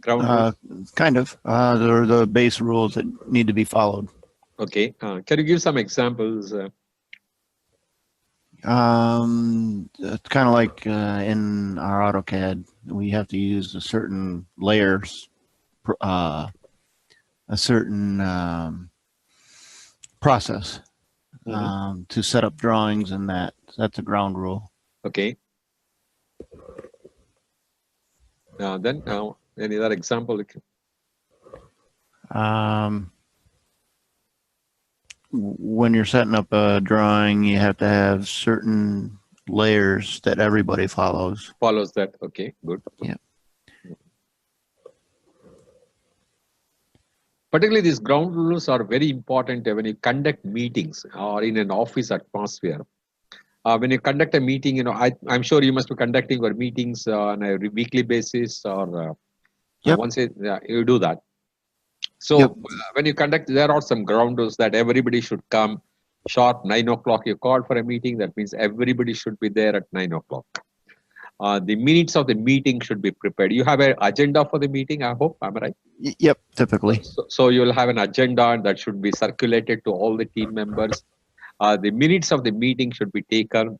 Ground rules? Kind of. They're the base rules that need to be followed. Okay. Can you give some examples? It's kind of like in our AutoCAD, we have to use a certain layers, a certain process to set up drawings, and that's a ground rule. Okay. Then any other example? When you're setting up a drawing, you have to have certain layers that everybody follows. Follows that. Okay, good. Yeah. Particularly, these ground rules are very important when you conduct meetings or in an office atmosphere. When you conduct a meeting, I'm sure you must be conducting your meetings on a weekly basis or once you do that. So when you conduct, there are some ground rules that everybody should come sharp 9 o'clock. You called for a meeting. That means everybody should be there at 9 o'clock. The minutes of the meeting should be prepared. You have an agenda for the meeting, I hope. Am I right? Yep, typically. So you'll have an agenda that should be circulated to all the team members. The minutes of the meeting should be taken.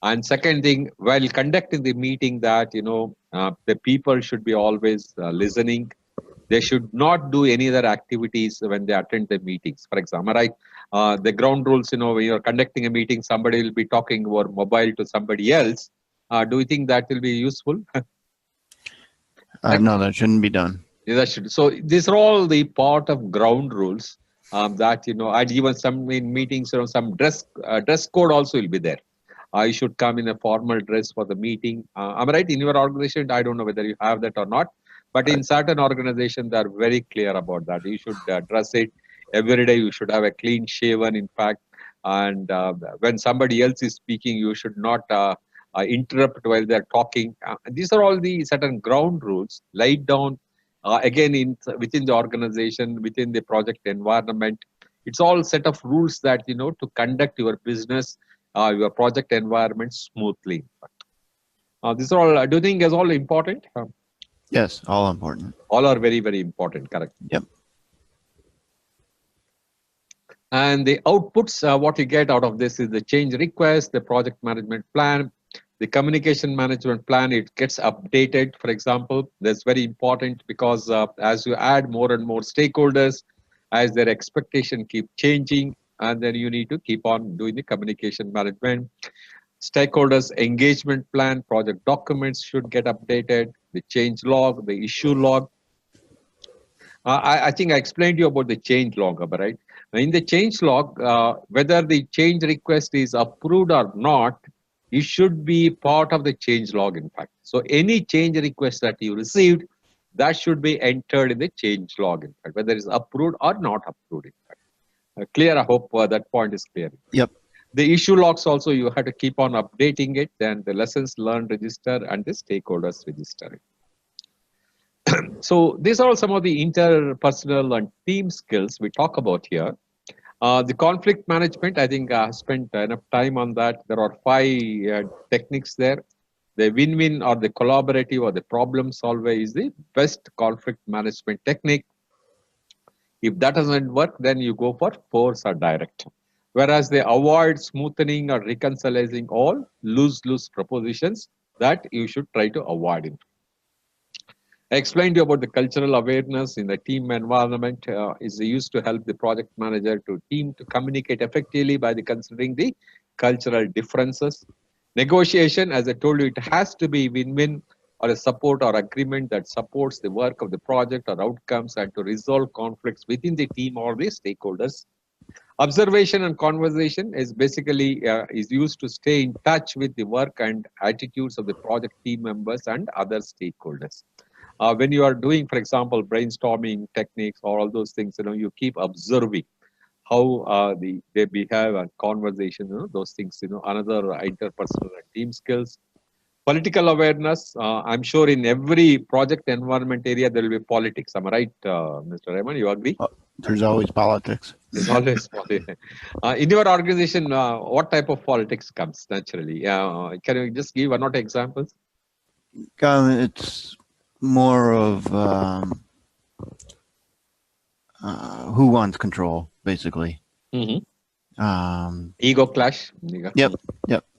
And second thing, while conducting the meeting, that the people should be always listening. They should not do any other activities when they attend the meetings. For example, right? The ground rules, when you're conducting a meeting, somebody will be talking over mobile to somebody else. Do you think that will be useful? No, that shouldn't be done. Yeah, that should. So these are all the part of ground rules that, and even some in meetings, some dress code also will be there. You should come in a formal dress for the meeting. Am I right? In your organization, I don't know whether you have that or not. But in certain organizations, they are very clear about that. You should dress it every day. You should have a clean shaven, in fact. And when somebody else is speaking, you should not interrupt while they're talking. These are all the certain ground rules laid down again within the organization, within the project environment. It's all set of rules that, to conduct your business, your project environment smoothly. These are all, do you think is all important? Yes, all important. All are very, very important, correct? Yep. And the outputs, what you get out of this is the change request, the project management plan, the communication management plan. It gets updated. For example, that's very important because as you add more and more stakeholders, as their expectation keep changing, and then you need to keep on doing the communication management. Stakeholders engagement plan, project documents should get updated, the change log, the issue log. I think I explained to you about the change log, right? In the change log, whether the change request is approved or not, it should be part of the change log, in fact. So any change request that you received, that should be entered in the change log, in fact, whether it's approved or not approved, in fact. Clear, I hope that point is clear. Yep. The issue logs also, you have to keep on updating it, then the lessons learned register and the stakeholders register. So these are some of the interpersonal and team skills we talk about here. The conflict management, I think I spent enough time on that. There are 5 techniques there. The win-win or the collaborative or the problem solver is the best conflict management technique. If that doesn't work, then you go for force or direct. Whereas they avoid smoothing or reconciling all lose-lose propositions that you should try to avoid it. I explained to you about the cultural awareness in the team environment is used to help the project manager to team to communicate effectively by considering the cultural differences. Negotiation, as I told you, it has to be win-win or a support or agreement that supports the work of the project or outcomes and to resolve conflicts within the team or the stakeholders. Observation and conversation is basically is used to stay in touch with the work and attitudes of the project team members and other stakeholders. When you are doing, for example, brainstorming techniques or all those things, you keep observing how they behave and conversation, those things, another interpersonal and team skills. Political awareness, I'm sure in every project environment area, there will be politics. Am I right, Mr. Raymond? You agree? There's always politics. There's always politics. In your organization, what type of politics comes naturally? Can you just give one or two examples? It's more of who wants control, basically. Mm-hmm. Ego clash. Yep.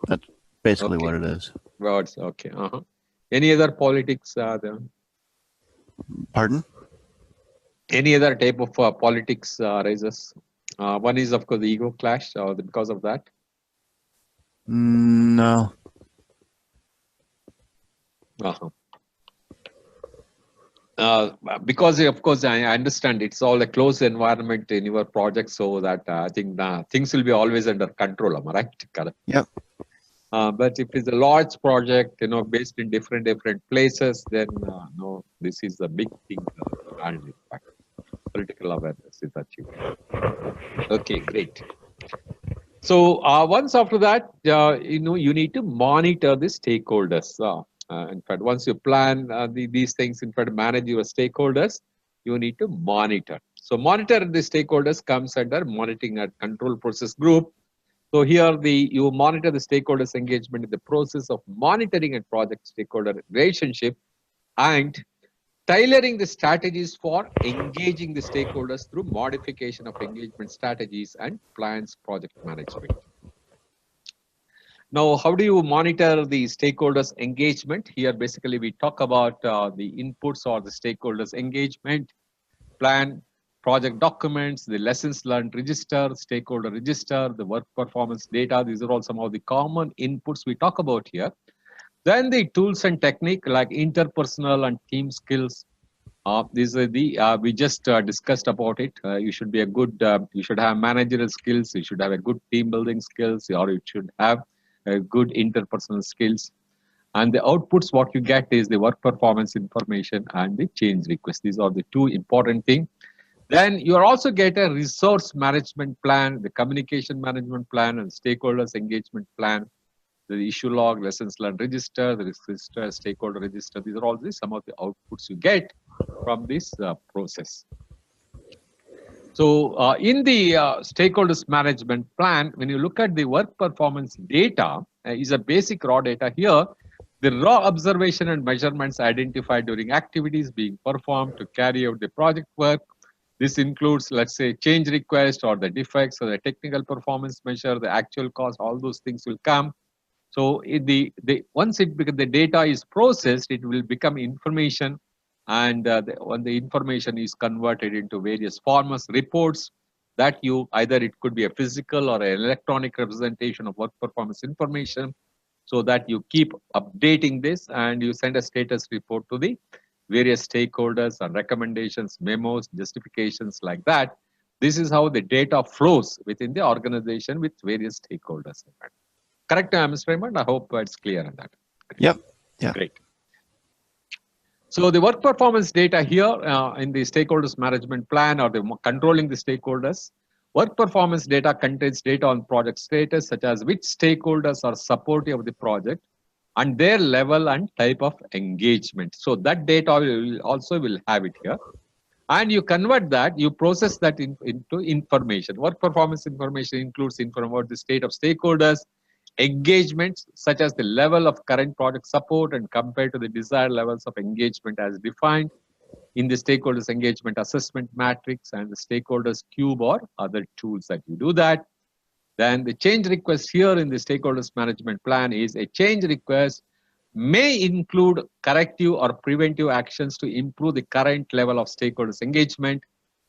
That's basically what it is. Words. Okay. Any other politics there? Pardon? Any other type of politics arises? One is, of course, the ego clash, because of that. No. Because, of course, I understand it's all a closed environment in your project, so that I think things will be always under control. Am I right? Correct. Yep. But if it's a large project, based in different places, then no, this is a big thing. And in fact, political awareness is achieved. Okay, great. So once after that, you need to monitor the stakeholders. In fact, once you plan these things, in fact, manage your stakeholders, you need to monitor. So monitor the stakeholders comes under monitoring and control process group. So here you monitor the stakeholders engagement in the process of monitoring and project stakeholder relationship and tailoring the strategies for engaging the stakeholders through modification of engagement strategies and plans project management. Now, how do you monitor the stakeholders engagement? Here, basically, we talk about the inputs or the stakeholders engagement, plan, project documents, the lessons learned register, stakeholder register, the work performance data. These are all some of the common inputs we talk about here. Then the tools and technique like interpersonal and team skills. These are the we just discussed about it. You should be a good. You should have managerial skills. You should have a good team building skills, or you should have good interpersonal skills. And the outputs, what you get is the work performance information and the change request. These are the two important things. Then you also get a resource management plan, the communication management plan, and stakeholders engagement plan, the issue log, lessons learned register, the register, stakeholder register. These are all some of the outputs you get from this process. So in the stakeholders management plan, when you look at the work performance data, is a basic raw data here. The raw observation and measurements identified during activities being performed to carry out the project work. This includes, let's say, change request or the defects or the technical performance measure, the actual cost, all those things will come. So once the data is processed, it will become information, and when the information is converted into various formats, reports that you either it could be a physical or an electronic representation of work performance information, so that you keep updating this and you send a status report to the various stakeholders and recommendations, memos, justifications like that. This is how the data flows within the organization with various stakeholders. Correct, Mr. Raymond? I hope it's clear on that. Yep. Yeah. Great. So the work performance data here in the stakeholders management plan, or the controlling the stakeholders, work performance data contains data on project status, such as which stakeholders are supportive of the project and their level and type of engagement. So that data will also have it here. And you convert that, you process that into information. Work performance information includes information about the state of stakeholders, engagements such as the level of current product support and compared to the desired levels of engagement as defined in the stakeholders engagement assessment matrix and the stakeholders cube or other tools that you do that. Then the change request here in the stakeholders management plan is a change request may include corrective or preventive actions to improve the current level of stakeholders engagement.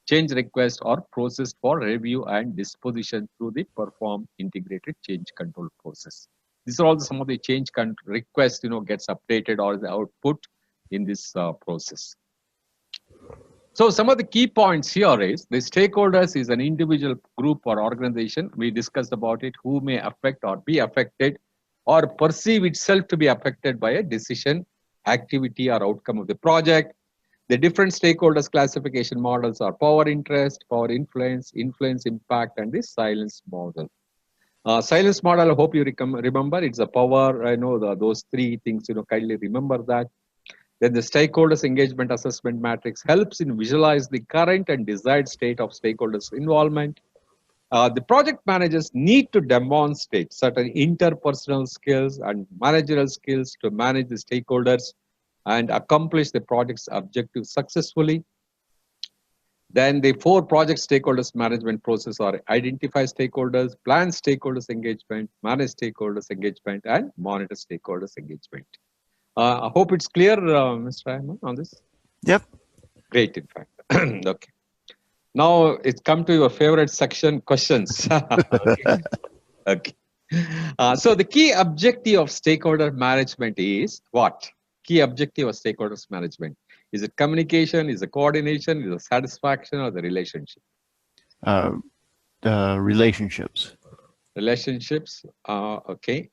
Change request or processed for review and disposition through the perform integrated change control process. These are all some of the change request gets updated or the output in this process. So some of the key points here is the stakeholders is an individual group or organization. We discussed about it, who may affect or be affected or perceive itself to be affected by a decision, activity or outcome of the project. The different stakeholders classification models are power interest, power influence, influence impact, and the silence model. Silence model, I hope you remember, it's a power, I know those three things, kindly remember that. Then the stakeholders engagement assessment matrix helps in visualize the current and desired state of stakeholders involvement. The project managers need to demonstrate certain interpersonal skills and managerial skills to manage the stakeholders and accomplish the project's objective successfully. Then the 4 project stakeholders management process are identify stakeholders, plan stakeholders engagement, manage stakeholders engagement, and monitor stakeholders engagement. I hope it's clear, Mr. Rahman, on this. Yep. Great, in fact. Okay. Now it's come to your favorite section, questions. Okay. Okay. So the key objective of stakeholder management is what? Key objective of stakeholders management. Is it communication? Is it coordination? Is it satisfaction or the relationship? Relationships. Relationships. Okay.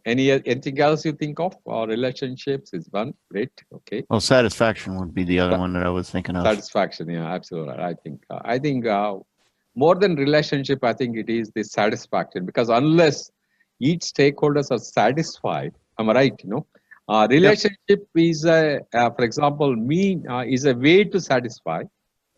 Anything else you think of? Relationships is one. Great. Okay. Well, satisfaction would be the other one that I was thinking of. Satisfaction. Yeah, absolutely. I think more than relationship, I think it is the satisfaction, because unless each stakeholders are satisfied, am I right? Relationship is for example, is a way to satisfy,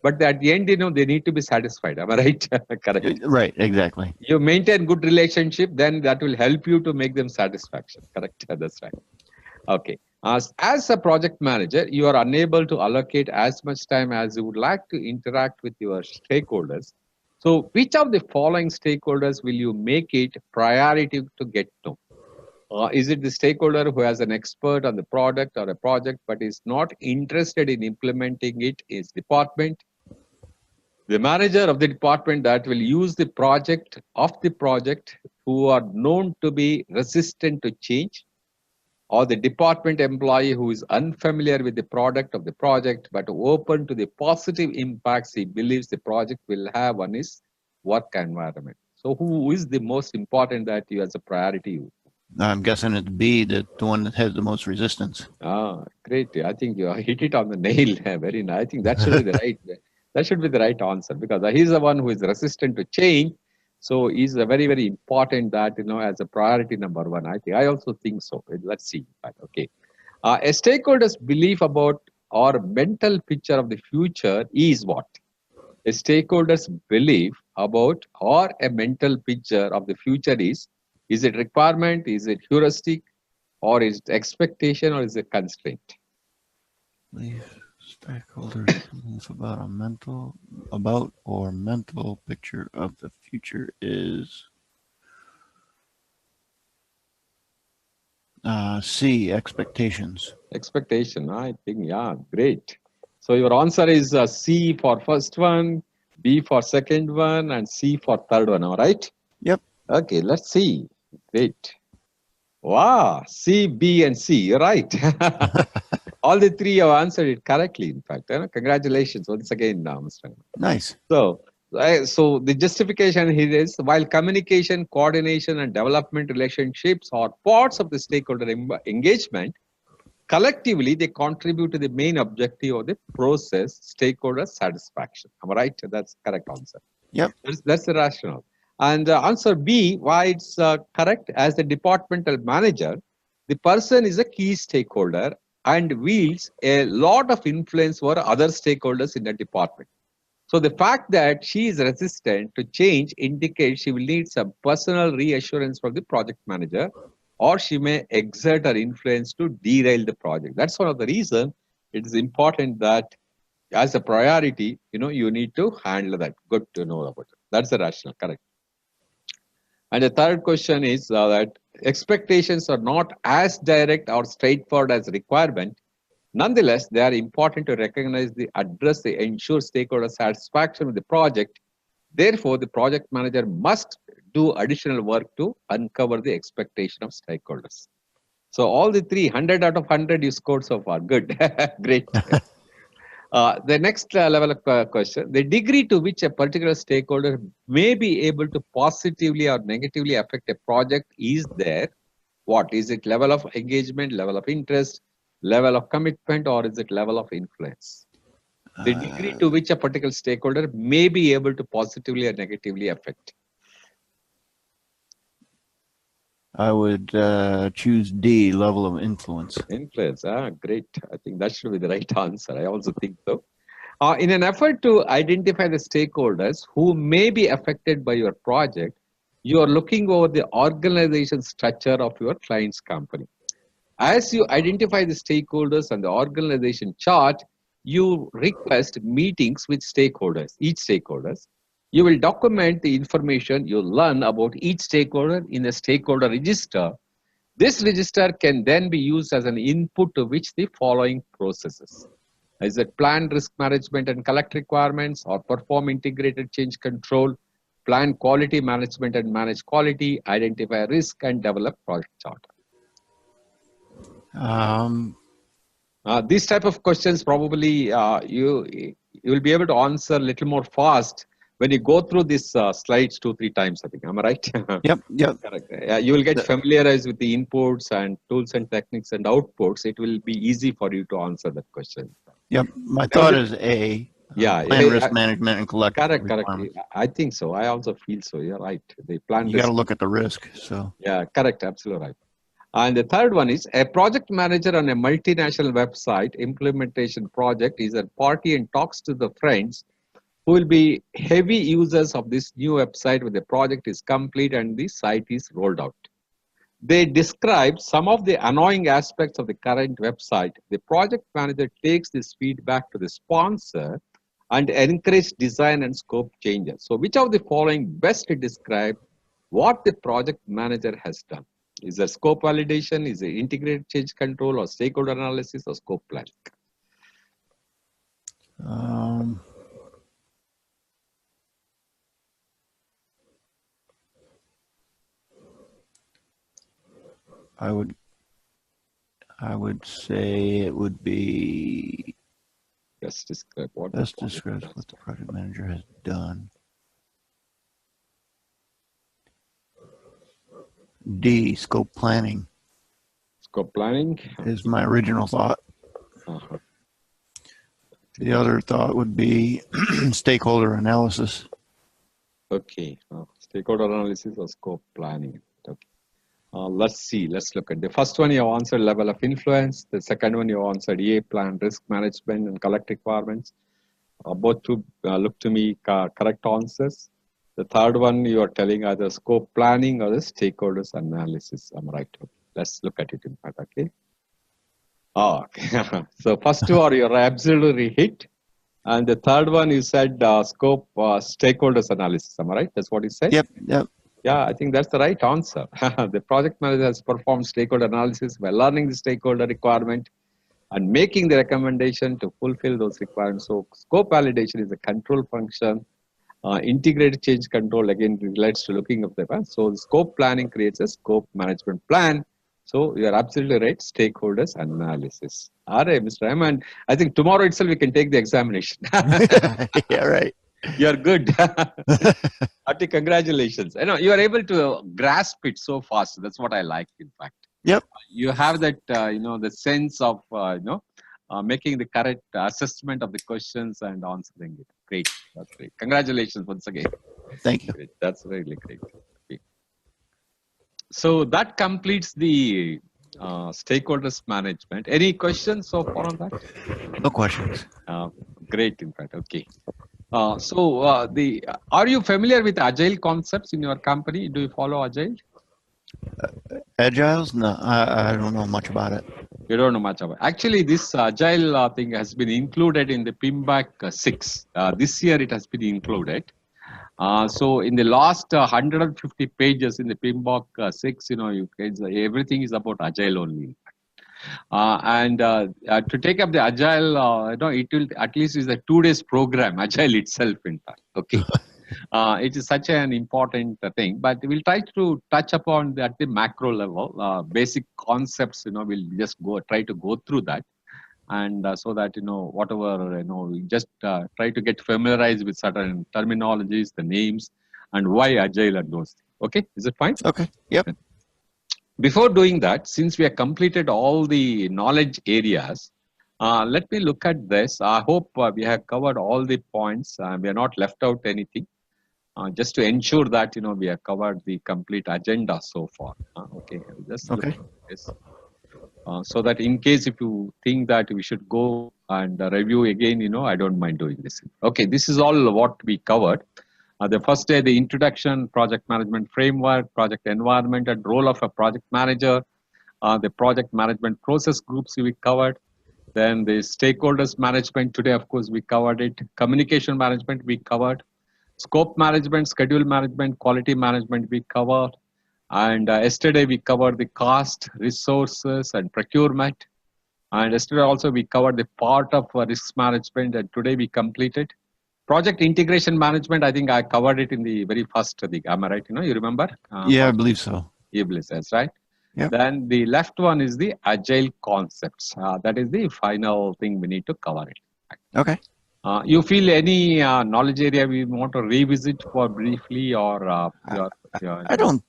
but at the end, they need to be satisfied. Am I right? Correct. Right. Exactly. You maintain good relationship, then that will help you to make them satisfaction. Correct. That's right. Okay. As a project manager, you are unable to allocate as much time as you would like to interact with your stakeholders. So which of the following stakeholders will you make it priority to get to? Is it the stakeholder who has an expert on the product or a project but is not interested in implementing it is department? The manager of the department that will use the project who are known to be resistant to change, or the department employee who is unfamiliar with the product of the project but open to the positive impacts he believes the project will have on his work environment. So who is the most important that you as a priority? I'm guessing it'd be the one that has the most resistance. Great. I think you hit it on the nail. Very nice. I think that should be the right. That should be the right answer, because he's the one who is resistant to change. So he's a very, very important that, as a priority number 1. I also think so. Let's see. Okay. A stakeholder's belief about or mental picture of the future is what? a stakeholder's belief about or a mental picture of the future is it requirement, is it heuristic, or is it expectation, or is it constraint? Stakeholders about or mental picture of the future is C, expectations. Expectation, I think, yeah, great. So your answer is C for first one, B for second one, and C for third one, all right? Yep. Okay, let's see. Great. Wow, C, B, and C, you're right. All the three have answered it correctly, in fact. Congratulations once again, Mr. Nice. So the justification here is while communication, coordination, and development relationships are parts of the stakeholder engagement, collectively they contribute to the main objective of the process, stakeholder satisfaction. Am I right? That's correct answer. Yep. That's the rationale. And answer B, why it's correct, as the departmental manager, the person is a key stakeholder and wields a lot of influence over other stakeholders in the department. So the fact that she is resistant to change indicates she will need some personal reassurance from the project manager, or she may exert her influence to derail the project. That's one of the reasons it is important that as a priority, you need to handle that. Good to know about it. That's the rationale, correct. And the third question is that expectations are not as direct or straightforward as requirement. Nonetheless, they are important to recognize address the ensure stakeholder satisfaction with the project. Therefore, the project manager must do additional work to uncover the expectation of stakeholders. So all the 300 out of 100 you scored so far. Good. Great. The next level of question, the degree to which a particular stakeholder may be able to positively or negatively affect a project is there. What is it? Level of engagement, level of interest, level of commitment, or is it level of influence? The degree to which a particular stakeholder may be able to positively or negatively affect. I would choose D, level of influence. Influence, great. I think that should be the right answer. I also think so. In an effort to identify the stakeholders who may be affected by your project, you are looking over the organization structure of your client's company. As you identify the stakeholders and the organization chart, you request meetings with each stakeholders. You will document the information you learn about each stakeholder in a stakeholder register. This register can then be used as an input to which the following processes. Is it plan risk management and collect requirements, or perform integrated change control, plan quality management and manage quality, identify risk and develop project chart? These type of questions probably you will be able to answer a little more fast when you go through these slides 2-3 times. I think, am I right? Yep. Correct. You will get familiarized with the inputs and tools and techniques and outputs. It will be easy for you to answer that question. Yep. My thought is A. Plan risk management and collect. Correct. I think so. I also feel so. You're right. The plan. You got to look at the risk. So. Yeah. Correct. Absolutely right. And the third one is a project manager on a multinational website implementation project is a party and talks to the friends who will be heavy users of this new website when the project is complete and the site is rolled out. They describe some of the annoying aspects of the current website. The project manager takes this feedback to the sponsor and encourage design and scope changes. So which of the following best describe what the project manager has done? Is there scope validation? Is it integrated change control, or stakeholder analysis, or scope planning? I would say it would be best describes what the project manager has done. D, scope planning. Scope planning is my original thought. The other thought would be stakeholder analysis. Okay, stakeholder analysis or scope planning. Okay. Let's see. Let's look at the first one. You answered level of influence. The second one you answered plan risk management and collect requirements. both two look to me correct answers. The third one you are telling either scope planning or the stakeholders analysis. I'm right. Okay. Let's look at it in fact. Okay. Oh, okay. So first two are your absolutely hit. And the third one you said scope stakeholders analysis. Am I right? That's what you said? Yep. Yeah, I think that's the right answer. The project manager has performed stakeholder analysis by learning the stakeholder requirement and making the recommendation to fulfill those requirements. So scope validation is a control function. Integrated change control again relates to looking at the plan. So the scope planning creates a scope management plan. So you are absolutely right. Stakeholders analysis. All right, Mr. Rahman. I think tomorrow itself we can take the examination. Yeah, right. You're good. Ati, congratulations. I know you are able to grasp it so fast. That's what I like, in fact. Yep. You have that, the sense of, making the correct assessment of the questions and answering it. Great. That's great. Congratulations once again. Thank you. Great. That's really great. Okay. So that completes the stakeholders management. Any questions so far on that? No questions. Great, in fact. Okay. Are you familiar with agile concepts in your company? Do you follow agile? Agiles? No, I don't know much about it. You don't know much about it. Actually, this agile thing has been included in the PMP 6. This year it has been included. So in the last 150 pages in the PMP 6, everything is about agile only. To take up the agile, it will at least is a 2 days program, agile itself, in fact. Okay. It is such an important thing, but we'll try to touch upon at the macro level, basic concepts. We'll just try to go through that, and so that whatever we just try to get familiarized with certain terminologies, the names, and why agile and those things. Okay, is it fine? Okay. Yep. Before doing that, since we have completed all the knowledge areas, let me look at this. I hope we have covered all the points. We have not left out anything. Just to ensure that we have covered the complete agenda so far. Okay, just look at this. So that in case if you think that we should go and review again, I don't mind doing this. Okay, this is all what we covered. The first day, the introduction, project management framework, project environment, and role of a project manager. The project management process groups we covered. Then the stakeholders management. Today, of course, we covered it. Communication management we covered. Scope management, schedule management, quality management we covered. And yesterday we covered the cost, resources, and procurement. And yesterday also we covered the part of risk management, and today we completed. Project integration management, I think I covered it in the very first thing. Am I right? You remember? Yeah, I believe so. You believe that's right. Yep. Then the left one is the agile concepts. That is the final thing we need to cover it. Okay. You feel any knowledge area we want to revisit for briefly, or I don't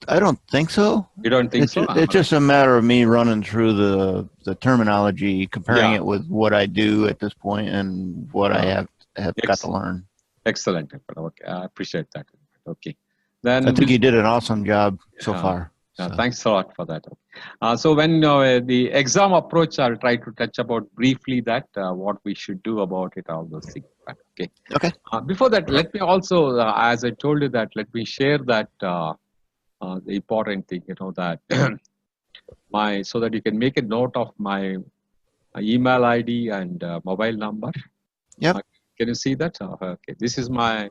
think so. You don't think so? It's just a matter of me running through the terminology, comparing it with what I do at this point and what I have got to learn. Excellent. Okay, I appreciate that. Okay. Then I think you did an awesome job so far. So. Thanks a lot for that. So when the exam approach, I'll try to touch about briefly that what we should do about it, all those things. Okay. Okay. Before that, let me also, as I told you that, let me share that the important thing, that so that you can make a note of my email ID and mobile number. Yep. Can you see that? Okay. This is my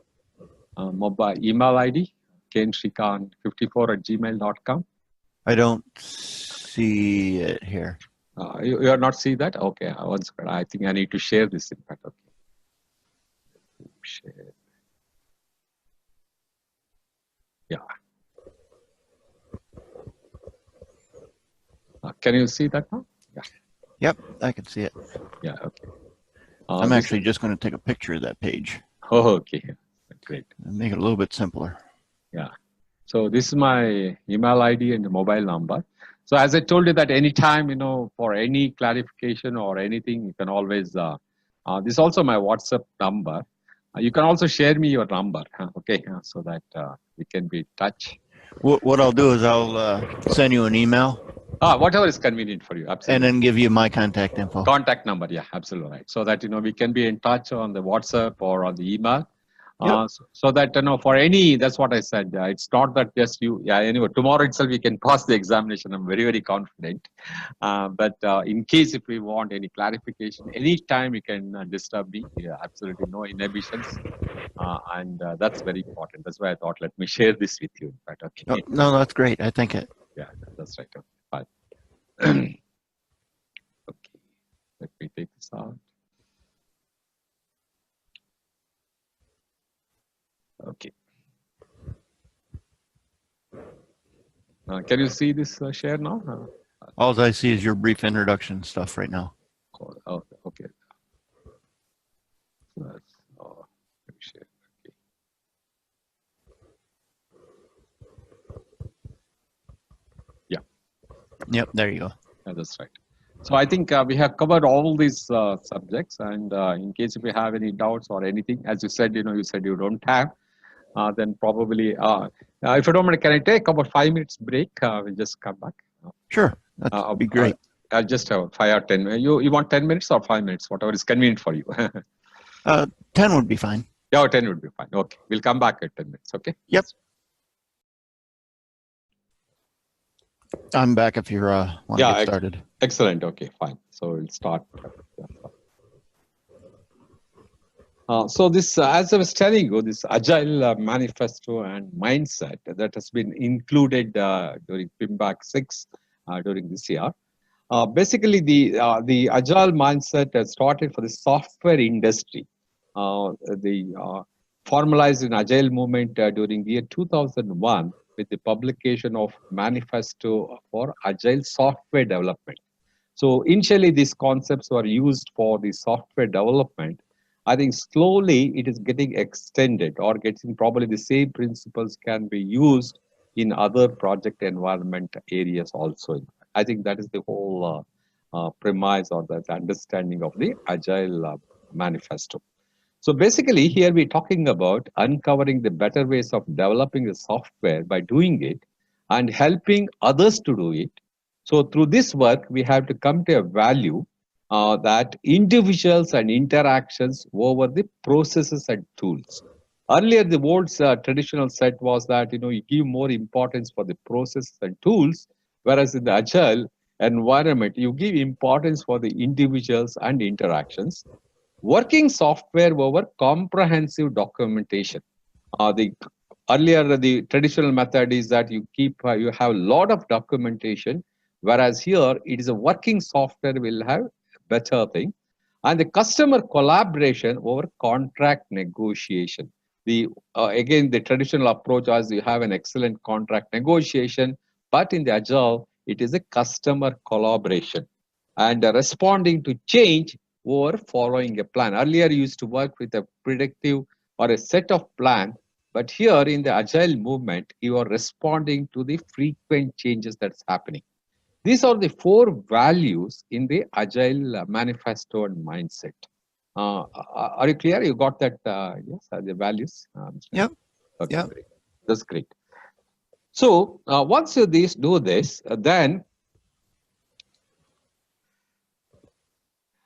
mobile email ID, kenshrikant54@gmail.com. I don't see it here. You are not see that? Okay. I think I need to share this in fact. Okay. Share. Yeah. Can you see that now? Yeah. Yep, I can see it. Yeah. Okay. I'm actually just going to take a picture of that page. Oh, okay. Great. And make it a little bit simpler. Yeah. So this is my email ID and the mobile number. So as I told you that anytime, for any clarification or anything, you can always, this is also my WhatsApp number. You can also share me your number, okay, so that we can be in touch. What I'll do is I'll send you an email. Whatever is convenient for you, absolutely. And then give you my contact info. Contact number, yeah, absolutely right. So that, we can be in touch on the WhatsApp or on the email. Yep. So that, for any, that's what I said. It's not that just you, anyway, tomorrow itself we can pass the examination. I'm very, very confident. But in case if we want any clarification, anytime you can disturb me. Absolutely no inhibitions. And that's very important. That's why I thought, let me share this with you. Right? Okay. No, that's great. I think it. Yeah, that's right. Okay, fine. Okay, let me take this out. Okay. Can you see this share now? All I see is your brief introduction stuff right now. Oh, okay. So that's, let me share. Okay. Yeah. Yep, there you go. Yeah, that's right. So I think we have covered all these subjects, and in case if you have any doubts or anything, as you said, you said you don't have, then probably, if you don't mind, can I take about 5 minutes break? We'll just come back. Sure, that'd be great. I'll just have 5 or 10. You want 10 minutes or 5 minutes, whatever is convenient for you. 10 would be fine. Yeah, 10 would be fine. Okay, we'll come back at 10 minutes. Okay. Yep. I'm back if you want to get started. Excellent. Okay, fine. So we'll start. So this, as I was telling you, this agile manifesto and mindset that has been included during PMP 6 during this year. Basically, the agile mindset has started for the software industry. Formalized in agile movement during the year 2001 with the publication of manifesto for agile software development. So initially, these concepts were used for the software development. I think slowly it is getting extended, or getting probably the same principles can be used in other project environment areas also. I think that is the whole premise or that understanding of the agile manifesto. So basically here we're talking about uncovering the better ways of developing the software by doing it and helping others to do it. So through this work, we have to come to a value that individuals and interactions over the processes and tools. Earlier, the old traditional set was that, you give more importance for the processes and tools, whereas in the agile environment, you give importance for the individuals and interactions. Working software over comprehensive documentation. Earlier, the traditional method is that you have a lot of documentation, whereas here it is a working software will have better thing. And the customer collaboration over contract negotiation. Again, the traditional approach is you have an excellent contract negotiation, but in the agile, it is a customer collaboration and responding to change or following a plan. Earlier, you used to work with a predictive or a set of plan, but here in the agile movement, you are responding to the frequent changes that's happening. These are the 4 values in the agile manifesto and mindset. Are you clear? You got that? Yes, the values. Yep. Okay, yep. Great. That's great. So once you do this, then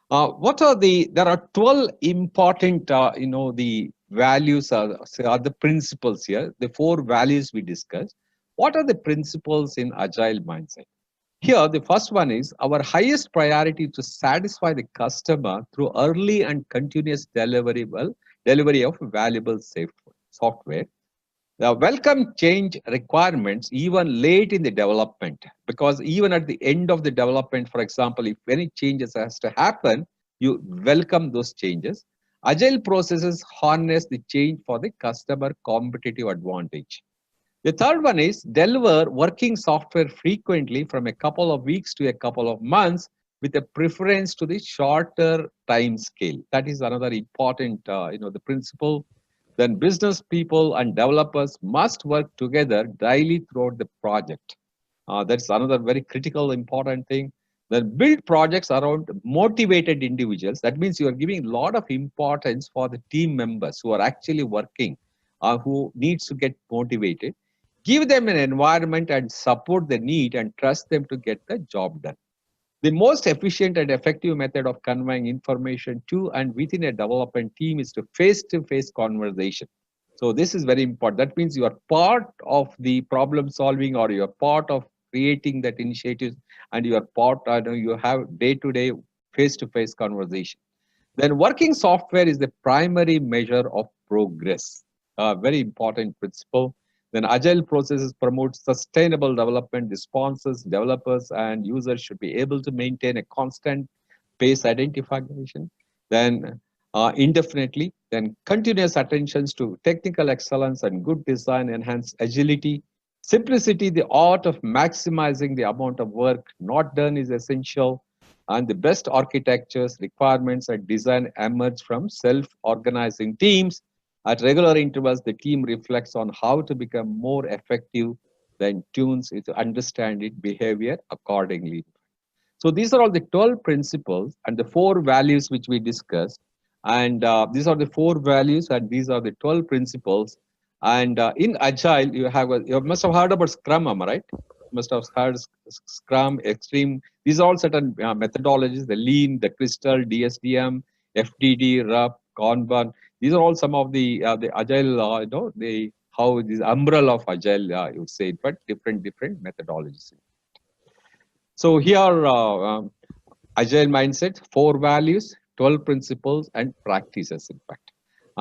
what are there are 12 important, the values are the principles here, the 4 values we discussed. What are the principles in agile mindset? Here, the first one is our highest priority to satisfy the customer through early and continuous delivery of valuable software. Welcome change requirements even late in the development, because even at the end of the development, for example, if any changes has to happen, you welcome those changes. Agile processes harness the change for the customer competitive advantage. The third one is deliver working software frequently from a couple of weeks to a couple of months with a preference to the shorter time scale. That is another important, the principle. Then business people and developers must work together daily throughout the project. That's another very critical, important thing. Then build projects around motivated individuals. That means you are giving a lot of importance for the team members who are actually working, who needs to get motivated. give them an environment and support the need and trust them to get the job done. The most efficient and effective method of conveying information to and within a development team is to face-to-face conversation. So this is very important. That means you are part of the problem solving, or you are part of creating that initiative, and you are part, you have day-to-day face-to-face conversation. Then working software is the primary measure of progress. A very important principle. Then agile processes promote sustainable development. The sponsors, developers, and users should be able to maintain a constant pace identification. Then indefinitely, then continuous attentions to technical excellence and good design enhance agility. Simplicity, the art of maximizing the amount of work not done, is essential. And the best architectures, requirements, and design emerge from self-organizing teams. At regular intervals, the team reflects on how to become more effective, then tunes its understand its behavior accordingly. So these are all the 12 principles and the 4 values which we discussed. And these are the 4 values and these are the 12 principles. And in Agile, you must have heard about Scrum, am I right? You must have heard Scrum, Extreme. These are all certain methodologies, the Lean, the Crystal, DSDM, FDD, RUP, Kanban. These are all some of the Agile, how this umbrella of Agile, you would say, but different methodologies. So here, Agile mindset, 4 values, 12 principles, and practices, in fact.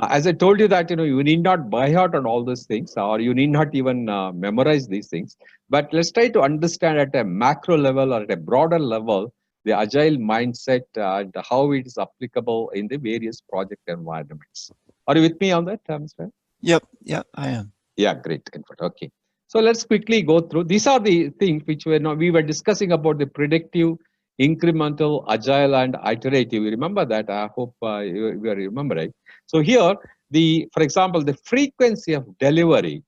As I told you that, you need not by heart on all these things, or you need not even memorize these things. But let's try to understand at a macro level or at a broader level, the Agile mindset and how it is applicable in the various project environments. Are you with me on that, Mr.? Yep, I am. Yeah, great. Okay. So let's quickly go through. These are the things which we were discussing about the predictive, incremental, agile, and iterative. You remember that? I hope you remember it. So here, for example, the frequency of delivery,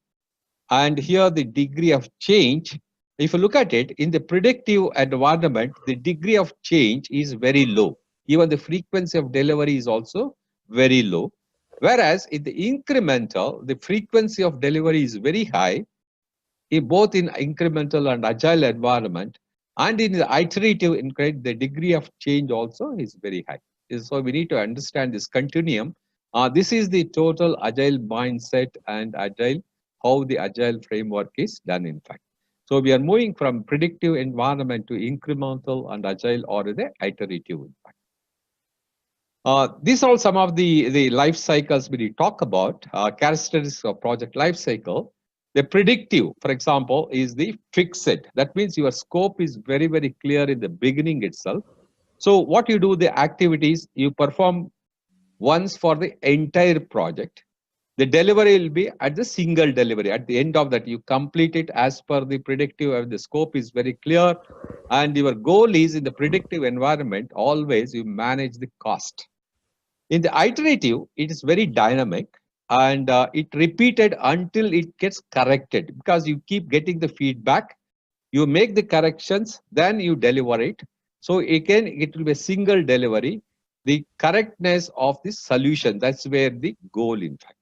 and here the degree of change. If you look at it, in the predictive environment, the degree of change is very low. Even the frequency of delivery is also very low. Whereas in the incremental, the frequency of delivery is very high, both in incremental and agile environment. And in the iterative, the degree of change also is very high. So we need to understand this continuum. This is the total agile mindset and agile, how the agile framework is done, in fact. So we are moving from predictive environment to incremental and agile, or the iterative, in fact. These are some of the life cycles we talk about, characteristics of project life cycle. The predictive, for example, is the fixed. That means your scope is very, very clear in the beginning itself. So what you do, the activities you perform once for the entire project. The delivery will be at the single delivery. At the end of that, you complete it as per the predictive. The scope is very clear. And your goal is, in the predictive environment, always you manage the cost. In the iterative, it is very dynamic, and it repeated until it gets corrected, because you keep getting the feedback, you make the corrections, then you deliver it. So again, it will be a single delivery. The correctness of the solution, that's where the goal, in fact.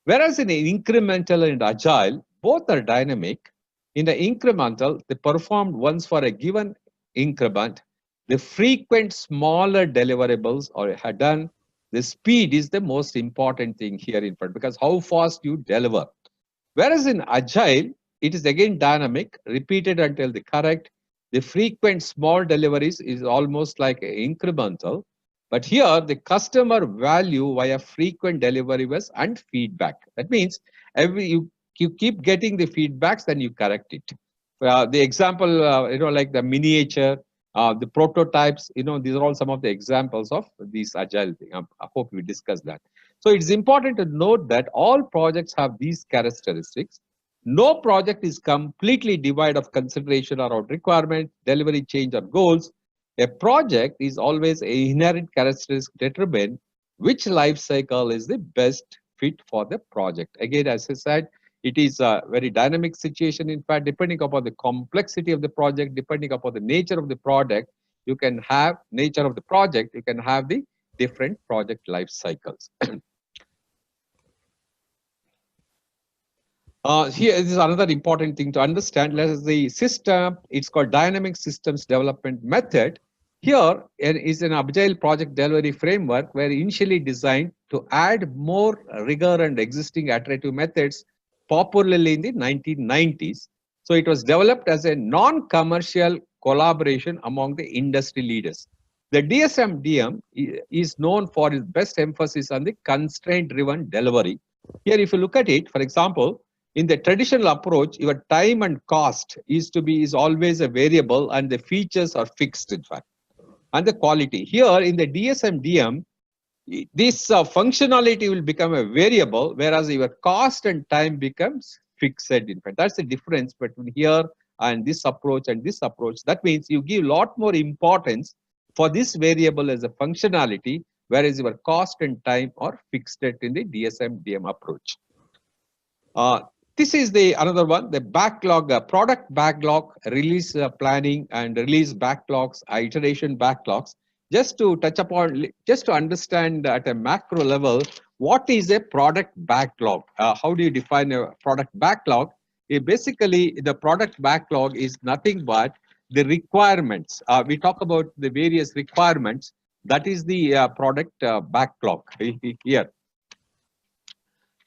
Whereas in incremental and agile, both are dynamic. In the incremental, they performed once for a given increment. The frequent smaller deliverables are done. The speed is the most important thing here, in fact, because how fast you deliver. Whereas in agile, it is again dynamic, repeated until the correct. The frequent small deliveries is almost like incremental. But here, the customer value via frequent deliverables and feedback. That means you keep getting the feedbacks, then you correct it. The example, like the miniature, the prototypes, these are all some of the examples of these agile things. I hope we discussed that. So it's important to note that all projects have these characteristics. No project is completely devoid of consideration around requirement, delivery, change, or goals. A project is always an inherent characteristic determine which life cycle is the best fit for the project. Again, as I said, it is a very dynamic situation. In fact, depending upon the complexity of the project, depending upon the nature of the product, you can have nature of the project, you can have the different project life cycles. Here is another important thing to understand. Let us the system, it's called dynamic systems development method. Here is an agile project delivery framework where initially designed to add more rigor and existing iterative methods popularly in the 1990s. So it was developed as a non-commercial collaboration among the industry leaders. The DSM-DM is known for its best emphasis on the constraint-driven delivery. Here, if you look at it, for example, in the traditional approach, your time and cost is always a variable, and the features are fixed, in fact, and the quality. Here in the DSM-DM, this functionality will become a variable, whereas your cost and time becomes fixed. In fact, that's the difference between here and this approach and this approach. That means you give a lot more importance for this variable as a functionality, whereas your cost and time are fixed in the DSM-DM approach. This is the another one, the backlog, product backlog, release planning, and release backlogs, iteration backlogs. Just to touch upon, just to understand at a macro level, what is a product backlog? How do you define a product backlog? Basically, the product backlog is nothing but the requirements. We talk about the various requirements. That is the product backlog here.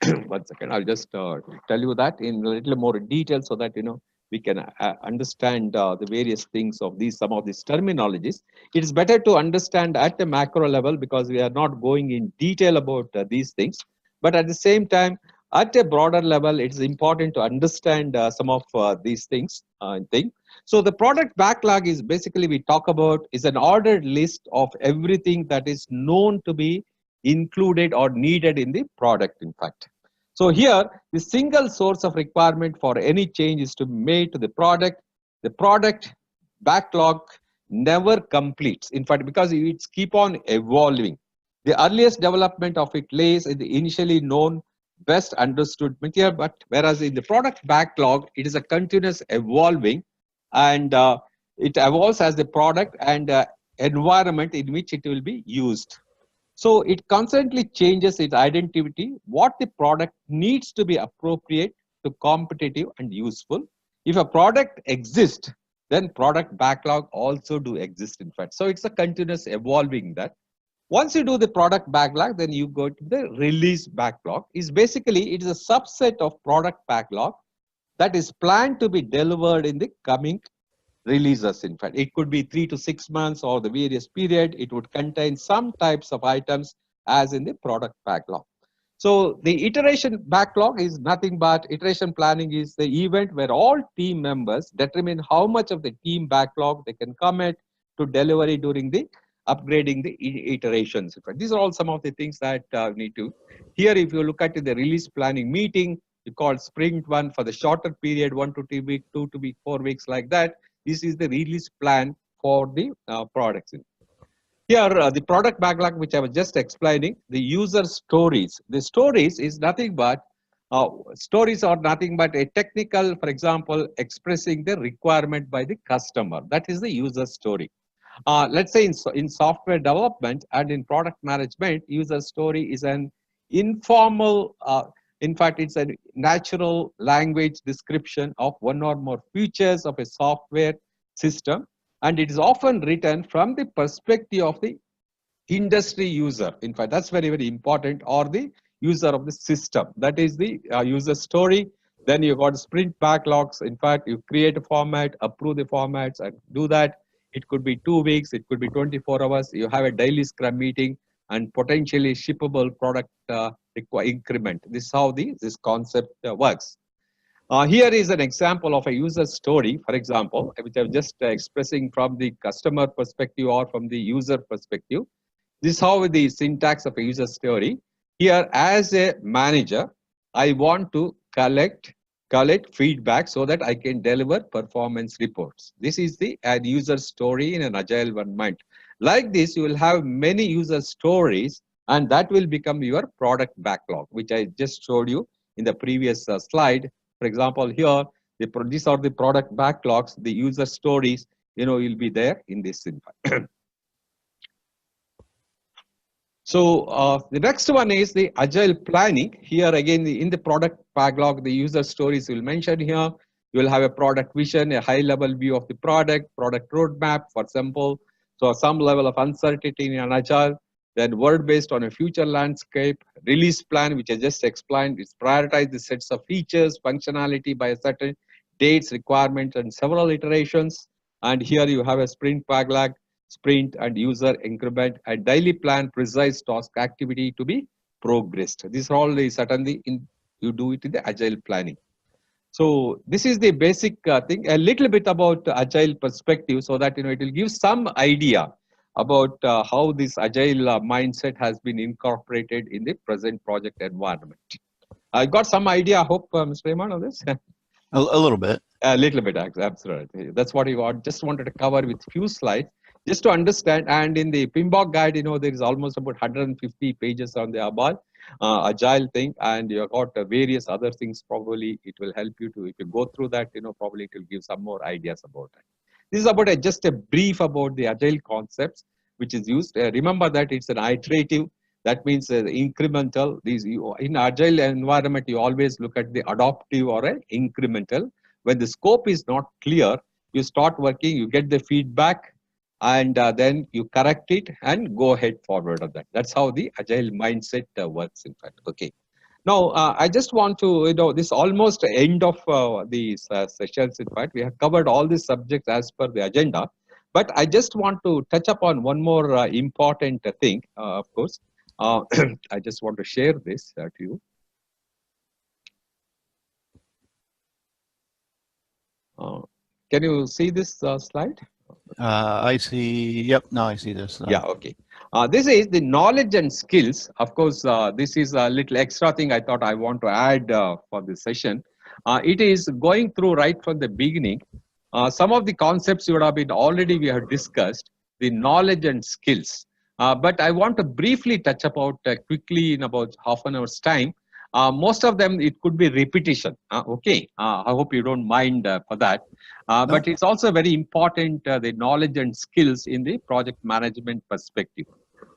1 second, I'll just tell you that in a little more detail so that we can understand the various things of some of these terminologies. It is better to understand at a macro level because we are not going in detail about these things. But at the same time, at a broader level, it's important to understand some of these things. So the product backlog is basically we talk about is an ordered list of everything that is known to be included or needed in the product, in fact. So here, the single source of requirement for any change is to be made to the product. The product backlog never completes. In fact, because it's keep on evolving. The earliest development of it lays in the initially known, best understood material, but whereas in the product backlog, it is a continuous evolving, and it evolves as the product and environment in which it will be used. So it constantly changes its identity, what the product needs to be appropriate to competitive and useful. If a product exists, then product backlog also do exist, in fact. So it's a continuous evolving that. Once you do the product backlog, then you go to the release backlog. It is a subset of product backlog that is planned to be delivered in the coming releases. In fact, it could be 3 to 6 months or the various period. It would contain some types of items as in the product backlog. So the iteration backlog is nothing but iteration planning is the event where all team members determine how much of the team backlog they can commit to delivery during the upgrading the iterations. In fact, these are all some of the things that need to. Here, if you look at the release planning meeting, you call sprint one for the shorter period, 1 to 2 weeks, 2 to 4 weeks, like that. This is the release plan for the products. Here, the product backlog, which I was just explaining, the user stories. The stories is nothing but, stories are nothing but a technical, for example, expressing the requirement by the customer. That is the user story. Let's say in software development and in product management, user story is an informal, in fact, it's a natural language description of one or more features of a software system, and it is often written from the perspective of the industry user. In fact, that's very, very important, or the user of the system. That is the user story. Then you got sprint backlogs. In fact, you create a format, approve the formats, and do that. It could be 2 weeks, it could be 24 hours. You have a daily scrum meeting and potentially shippable product increment. This is how this concept works. Here is an example of a user story, for example, which I'm just expressing from the customer perspective or from the user perspective. This is how the syntax of a user story. Here, as a manager, I want to collect feedback so that I can deliver performance reports. This is the user story in an agile environment. Like this, you will have many user stories, and that will become your product backlog, which I just showed you in the previous slide. For example, here, these are the product backlogs, the user stories, will be there in this. So the next one is the agile planning. Here again, in the product backlog, the user stories will mention here. You will have a product vision, a high level view of the product roadmap, for example. So some level of uncertainty in an agile, then word based on a future landscape, release plan, which I just explained, is prioritize the sets of features, functionality by a certain dates, requirements, and several iterations. And here you have a sprint backlog, sprint and user increment, and daily plan precise task activity to be progressed. These are all the certainly you do it in the agile planning. So this is the basic thing. A little bit about agile perspective, so that it will give some idea about how this agile mindset has been incorporated in the present project environment. I got some idea. I hope, Mr. Rahman, on this. A little bit. A little bit, absolutely. That's what you want. Just wanted to cover with few slides just to understand. And in the PMBOK guide, there is almost about 150 pages on the ABAL agile thing, and you got various other things. Probably it will help you to, if you go through that, probably it will give some more ideas about it. This is about just a brief about the agile concepts which is used. Remember that it's an iterative. That means incremental. In agile environment, you always look at the adaptive or an incremental. When the scope is not clear, you start working, you get the feedback, and then you correct it and go ahead forward on that. That's how the agile mindset works, in fact. Okay. Now, I just want to, this almost end of these sessions. In fact, we have covered all these subjects as per the agenda. But I just want to touch upon one more important thing, of course. I just want to share this to you. Can you see this slide? I see. Yep. Now I see this. Yeah. Okay. This is the knowledge and skills. Of course, this is a little extra thing I thought I want to add for this session. It is going through right from the beginning. Some of the concepts would have been already we have discussed, the knowledge and skills. But I want to briefly touch about quickly in about half an hour's time. Most of them, it could be repetition. Okay. I hope you don't mind for that. But it's also very important, the knowledge and skills in the project management perspective.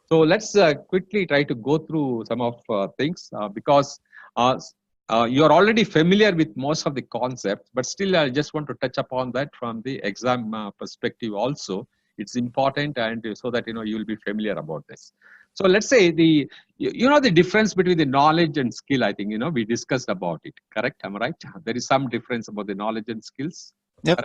So let's quickly try to go through some of things because you're already familiar with most of the concepts, but still I just want to touch upon that from the exam perspective also. It's important, and so that you will be familiar about this. So let's say the difference between the knowledge and skill. I think we discussed about it. Correct? Am I right? There is some difference about the knowledge and skills. Yep.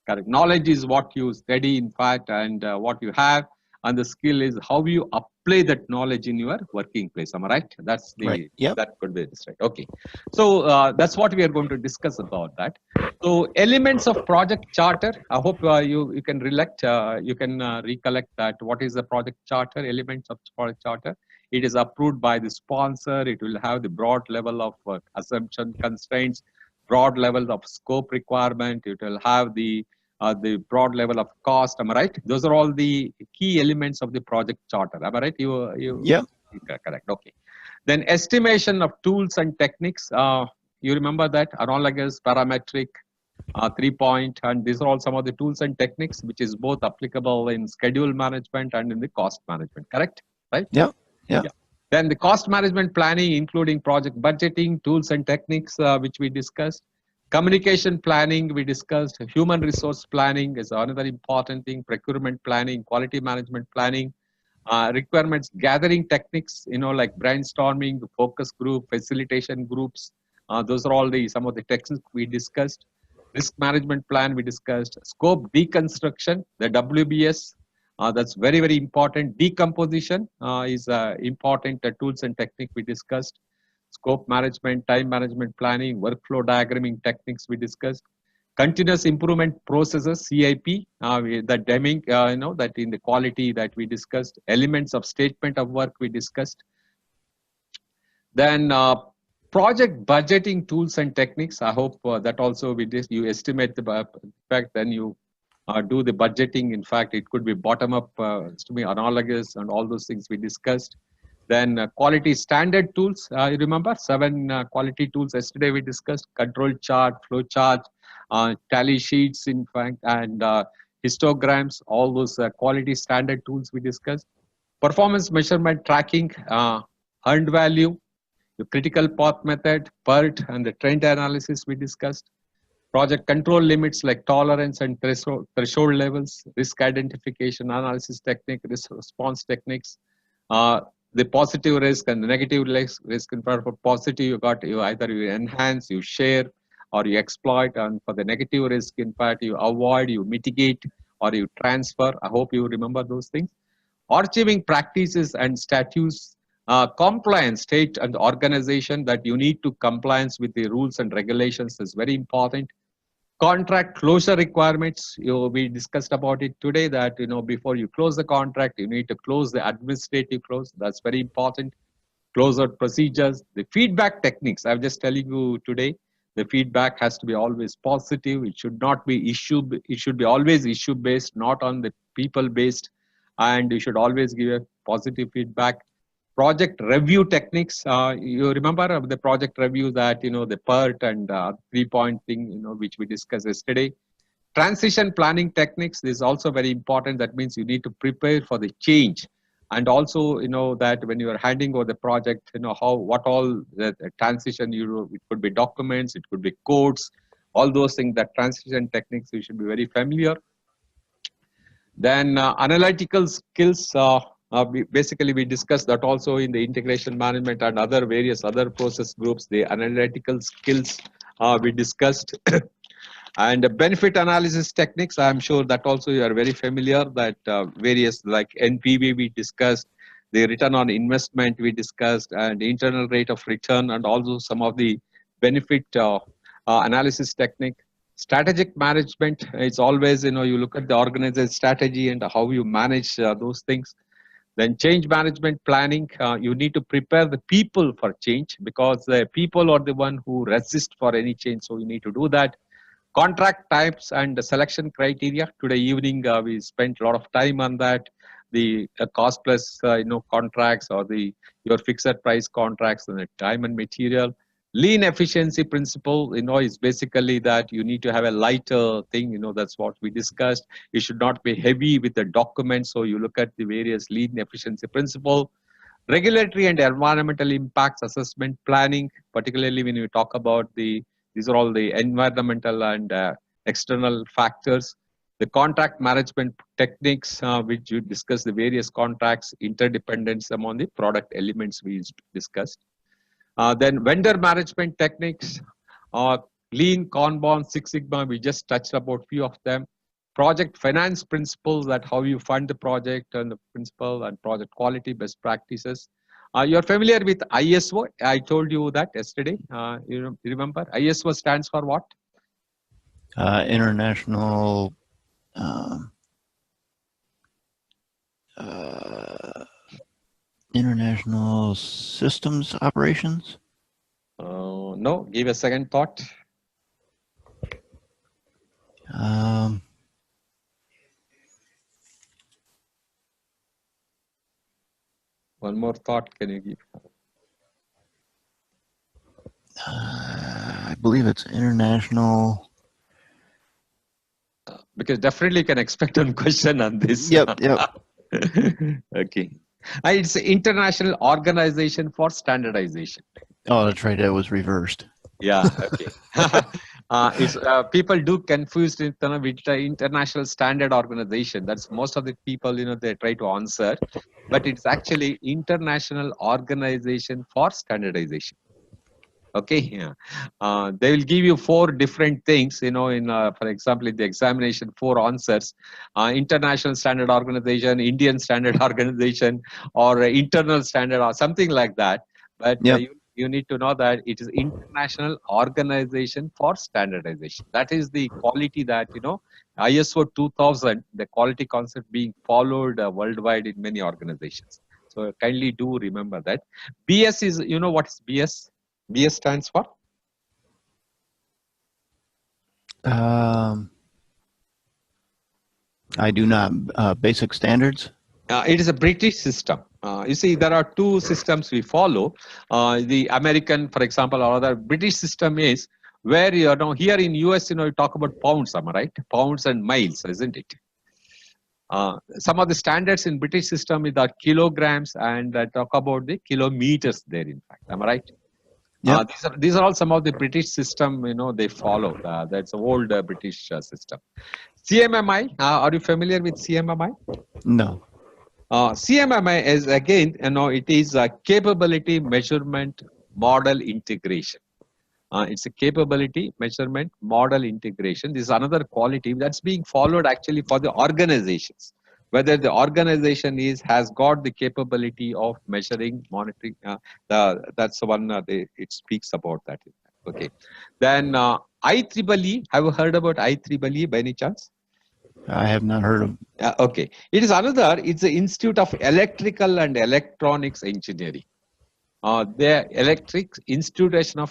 Correct. Knowledge is what you study, in fact, and what you have, and the skill is how you apply that knowledge in your working place. Am I right? That's the right. Yep. That could be this, right? Okay. So that's what we are going to discuss about that. So elements of project charter. I hope you can recollect that what is the project charter, elements of project charter. It is approved by the sponsor. It will have the broad level of assumption constraints, broad level of scope requirement. It will have the broad level of cost. Am I right? Those are all the key elements of the project charter. Am I right? Yeah. Correct. Okay. Then estimation of tools and techniques. You remember that analogous, parametric, 3-point, and these are all some of the tools and techniques which is both applicable in schedule management and in the cost management. Correct? Right? Yeah. Yeah. Then the cost management planning, including project budgeting, tools and techniques, which we discussed. Communication planning, we discussed. Human resource planning is another important thing. Procurement planning, quality management planning, requirements gathering techniques, like brainstorming, focus group, facilitation groups. Those are all some of the techniques we discussed. Risk management plan we discussed. Scope deconstruction, the WBS. That's very, very important. Decomposition is important tools and technique we discussed. Scope management, time management planning, workflow diagramming techniques we discussed. Continuous improvement processes, CIP, that Deming, that in the quality that we discussed. Elements of statement of work we discussed. Then project budgeting tools and techniques. I hope that also you estimate the fact, then you do the budgeting. In fact, it could be bottom up, to be analogous, and all those things we discussed. Then quality standard tools. You remember 7 quality tools yesterday we discussed. Control chart, flow chart, tally sheets, in fact, and histograms. All those quality standard tools we discussed. Performance measurement tracking, earned value, the critical path method, PERT, and the trend analysis we discussed. Project control limits like tolerance and threshold levels, risk identification analysis technique, risk response techniques, the positive risk and the negative risk. In fact, for positive, you either you enhance, you share, or you exploit, and for the negative risk, in fact, you avoid, you mitigate, or you transfer. I hope you remember those things. Archiving practices and statutes, compliance, state and organization that you need to compliance with the rules and regulations is very important. Contract closure requirements, we discussed about it today that, before you close the contract, you need to close the administrative close. That's very important. Closure procedures, the feedback techniques. I'm just telling you today, the feedback has to be always positive. It should not be issue. It should be always issue based, not on the people based. And you should always give a positive feedback. Project review techniques. You remember the project review that, the PERT and 3-point thing, which we discussed yesterday. Transition planning techniques is also very important. That means you need to prepare for the change. And also, that when you are handing over the project, what all the transition, it could be documents, it could be codes, all those things, that transition techniques, you should be very familiar. Then analytical skills, basically we discussed that also in the integration management and other various other process groups, the analytical skills we discussed. And benefit analysis techniques, I'm sure that also you are very familiar, that various like NPV we discussed, the return on investment we discussed, and internal rate of return, and also some of the benefit analysis technique. Strategic management, it's always, you look at the organization strategy and how you manage those things. Then change management planning, you need to prepare the people for change, because the people are the one who resist for any change, so you need to do that. Contract types and the selection criteria. Today evening, we spent a lot of time on that. The cost plus, contracts, or your fixed price contracts, and the time and material. Lean efficiency principle, is basically that you need to have a lighter thing. That's what we discussed. You should not be heavy with the documents. So you look at the various lean efficiency principle. Regulatory and environmental impacts assessment planning, particularly when you talk about these are all the environmental and external factors. The contract management techniques, which you discuss the various contracts, interdependence among the product elements we discussed. Then vendor management techniques, Lean, Kanban, Six Sigma, we just touched about few of them. Project finance principles, that how you fund the project, and the principle and project quality best practices. You're familiar with ISO. I told you that yesterday. You remember? ISO stands for what? International International Systems Operations? No, give a second thought. One more thought, can you give? I believe it's international. Because definitely you can expect one question on this. Yep. Okay. It's International Organization for Standardization. Oh, that's right. That was reversed. Yeah. Okay. People do confuse it with the International Standard Organization. That's most of the people, they try to answer, but it's actually International Organization for Standardization. Okay. Yeah. They will give you 4 different things, for example, in the examination, 4 answers, International Standard Organization, Indian Standard Organization, or Internal Standard, or something like that. But you need to know that it is International Organization for Standardization. That is the quality that, ISO 2000, the quality concept being followed worldwide in many organizations. So kindly do remember that. BS is, what is BS? BS stands for? I do not. Basic standards? It is a British system. You see, there are 2 systems we follow. The American, for example, or other British system is where, here in US, you talk about pounds, am I right? Pounds and miles, isn't it? Some of the standards in British system is that kilograms, and talk about the kilometers there. In fact, am I right? Yep. These are all some of the British system. They follow. That's an old British system. CMMI. Are you familiar with CMMI? No. CMMI is again, it is a capability measurement model integration. It's a capability measurement model integration. This is another quality that's being followed actually for the organizations. Whether the organization has got the capability of measuring, monitoring, that's the one it speaks about that. Okay. Then IEEE. Have you heard about IEEE by any chance? I have not heard of. Okay. It is another. It's the Institute of Electrical and Electronics Engineering. The Institute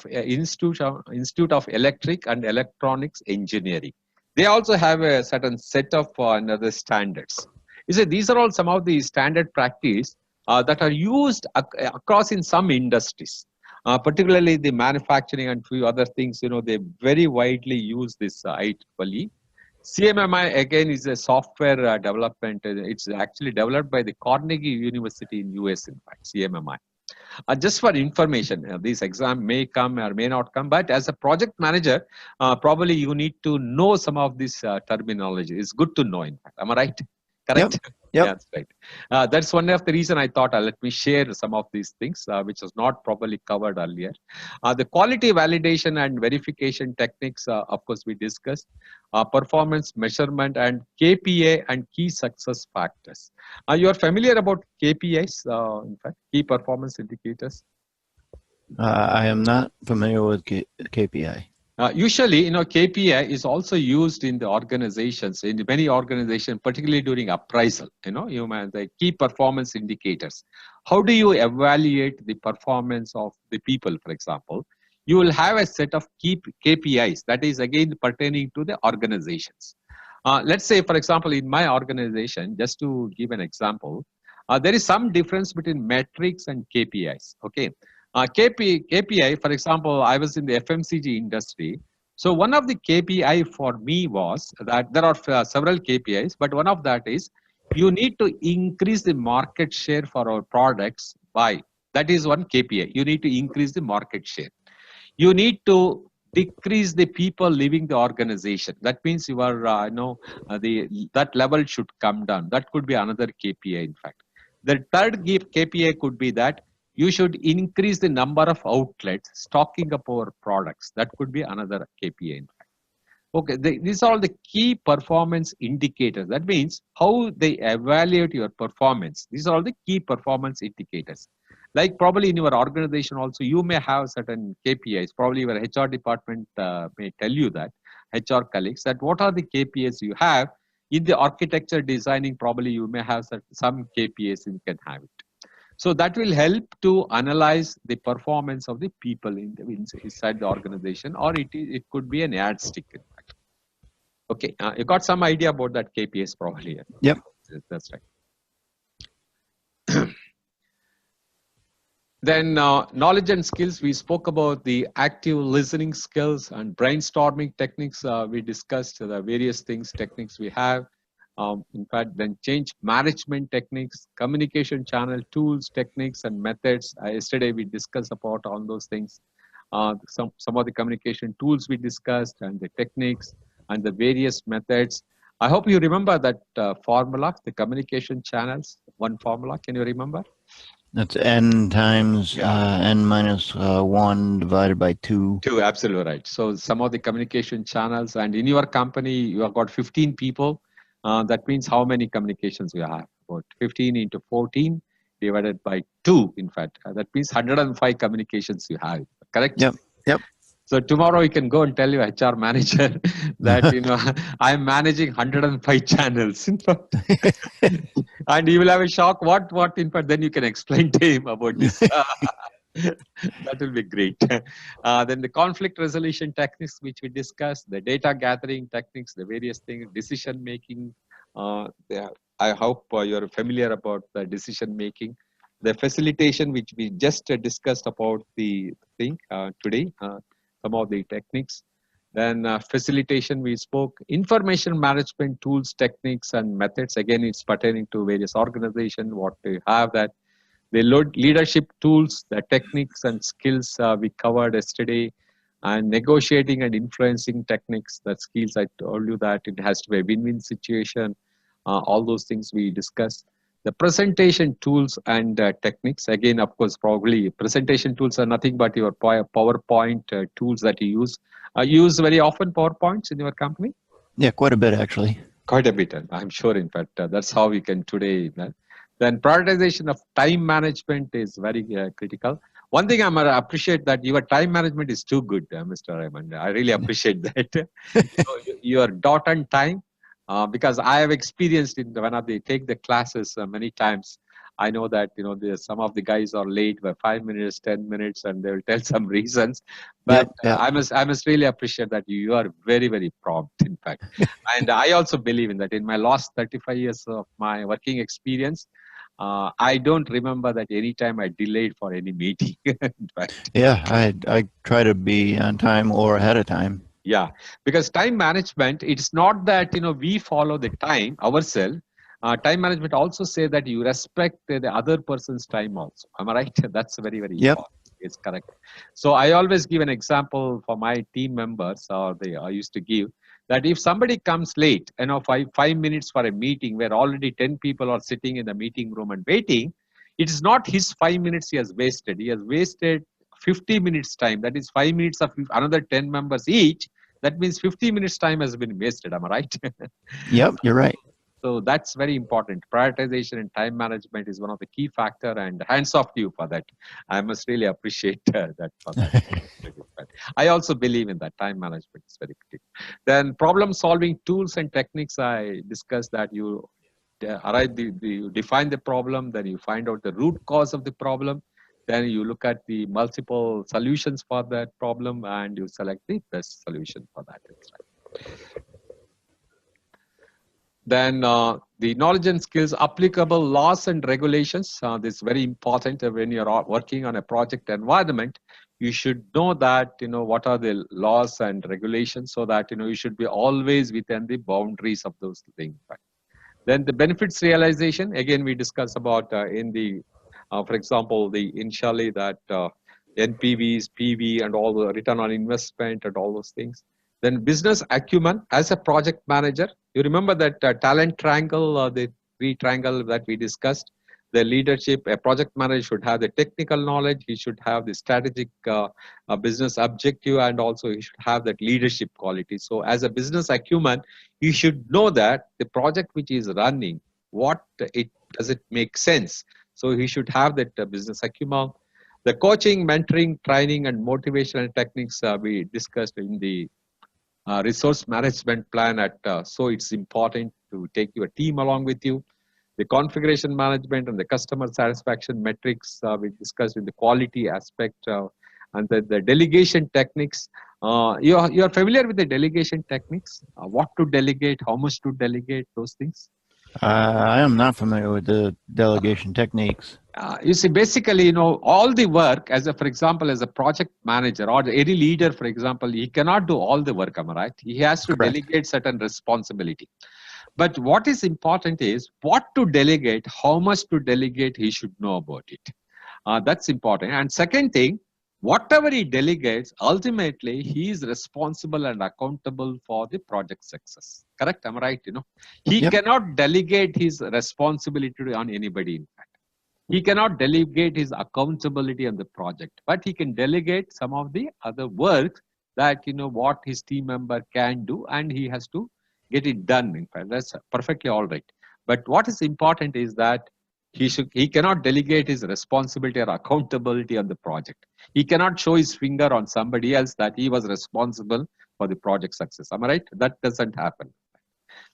of Electric and Electronics Engineering. They also have a certain set of another standards. You see, these are all some of the standard practice that are used across in some industries, particularly the manufacturing and few other things. They very widely use this IEEE. CMMI again is a software development. It's actually developed by the Carnegie University in US. In fact, CMMI. Just for information, this exam may come or may not come, but as a project manager, probably you need to know some of this terminology. It's good to know, in fact. Am I right? Correct? Yep. Yeah, that's right. That's one of the reason I thought let me share some of these things, which was not properly covered earlier. The quality validation and verification techniques, of course, we discussed. Performance measurement and KPI and key success factors. You are familiar about KPIs, in fact, key performance indicators? I am not familiar with KPI. Usually, KPI is also used in the organizations, in many organizations, particularly during appraisal. You have the key performance indicators. How do you evaluate the performance of the people, for example? You will have a set of key KPIs that is again pertaining to the organizations. Let's say, for example, in my organization, just to give an example, there is some difference between metrics and KPIs. Okay. KPI, for example, I was in the FMCG industry. So one of the KPI for me was that there are several KPIs, but one of that is you need to increase the market share for our products by, that is one KPI. You need to increase the market share. You need to decrease the people leaving the organization. That means you are, that level should come down. That could be another KPI, in fact. The third KPI could be that you should increase the number of outlets stocking up our products. That could be another KPI, in fact. Okay, these are all the key performance indicators. That means how they evaluate your performance. These are all the key performance indicators. Like probably in your organization also, you may have certain KPIs. Probably your HR department may tell you that, HR colleagues, that what are the KPIs you have. In the architecture designing, probably you may have some KPIs and you can have it. So that will help to analyze the performance of the people inside the organization, or it could be an yardstick. In fact. Okay, you got some idea about that KPIs probably. Yep. That's right. Then knowledge and skills, we spoke about the active listening skills and brainstorming techniques. We discussed the various techniques we have. In fact, then change management techniques, communication channel tools, techniques and methods. Yesterday we discussed about all those things. Some of the communication tools we discussed and the techniques and the various methods. I hope you remember that formula, the communication channels, one formula. Can you remember? That's n times n minus 1 divided by 2. 2, absolutely right. So some of the communication channels, and in your company, you have got 15 people. That means how many communications you have? About 15 into 14 divided by 2, in fact. That means 105 communications you have, correct? Yep, yep. So tomorrow you can go and tell your HR manager that, I'm managing 105 channels. And he will have a shock. What, in fact, then you can explain to him about this. That will be great. Then the conflict resolution techniques, which we discussed, the data gathering techniques, the various things, decision making. I hope you're familiar about the decision making. The facilitation, which we just discussed about the thing today, some of the techniques. Then facilitation, we spoke. Information management tools, techniques, and methods. Again, it's pertaining to various organizations, what they have that. The leadership tools, the techniques and skills we covered yesterday, and negotiating and influencing techniques, the skills I told you that it has to be a win-win situation. All those things we discussed. The presentation tools and techniques, again, of course, probably presentation tools are nothing but your PowerPoint tools that you use. You use very often PowerPoints in your company? Yeah, quite a bit actually. Quite a bit, I'm sure. In fact, that's how we can today. Then prioritization of time management is very critical. One thing I'm appreciate that your time management is too good, Mr. Raymond. I really appreciate that. So your dot on time, because I have experienced it when they take the classes many times. I know that some of the guys are late by 5 minutes, 10 minutes, and they will tell some reasons. But yep. I must really appreciate that you are very, very prompt. In fact, and I also believe in that. In my last 35 years of my working experience, I don't remember that any time I delayed for any meeting. In fact. Yeah, I try to be on time or ahead of time. Yeah, because time management, it's not that we follow the time ourselves. Time management also say that you respect the other person's time also. Am I right? That's very, very important. It's correct. So I always give an example for my team members, or I used to give that if somebody comes late, 5 minutes for a meeting where already 10 people are sitting in the meeting room and waiting, it is not his 5 minutes he has wasted. He has wasted 50 minutes time. That is 5 minutes of another 10 members each. That means 50 minutes time has been wasted. Am I right? Yep, you're right. So that's very important. Prioritization and time management is one of the key factor, and hands off to you for that. I must really appreciate that for that. I also believe in that. Time management is very critical. Then problem solving tools and techniques, I discussed that you you define the problem, then you find out the root cause of the problem, then you look at the multiple solutions for that problem, and you select the best solution for that. Then the knowledge and skills, applicable laws and regulations. This is very important when you're working on a project environment. You should know that, what are the laws and regulations, so that, you should be always within the boundaries of those things. Then the benefits realization, again, we discuss about in the, for example, initially that NPVs, PV, and all the return on investment and all those things. Then business acumen as a project manager. You remember that talent triangle, the three triangle that we discussed. The leadership, a project manager should have the technical knowledge. He should have the strategic business objective, and also he should have that leadership quality. So as a business acumen, you should know that the project which is running, does it make sense? So he should have that business acumen. The coaching, mentoring, training, and motivational techniques we discussed in the resource management plan so it's important to take your team along with you. The configuration management and the customer satisfaction metrics we discussed in the quality aspect, and the delegation techniques. You are familiar with the delegation techniques? What to delegate, how much to delegate, those things? I am not familiar with the delegation techniques. You see, basically, all the work, for example, as a project manager or any leader, for example, he cannot do all the work, am I right? He has to delegate certain responsibility. But what is important is what to delegate, how much to delegate, he should know about it. That's important. And second thing, whatever he delegates, ultimately, he is responsible and accountable for the project success. Correct? Am I right? He cannot delegate his responsibility on anybody, in fact. He cannot delegate his accountability on the project, but he can delegate some of the other work that, what his team member can do, and he has to get it done. In fact, that's perfectly all right. But what is important is that he cannot delegate his responsibility or accountability on the project. He cannot show his finger on somebody else that he was responsible for the project success. Am I right? That doesn't happen.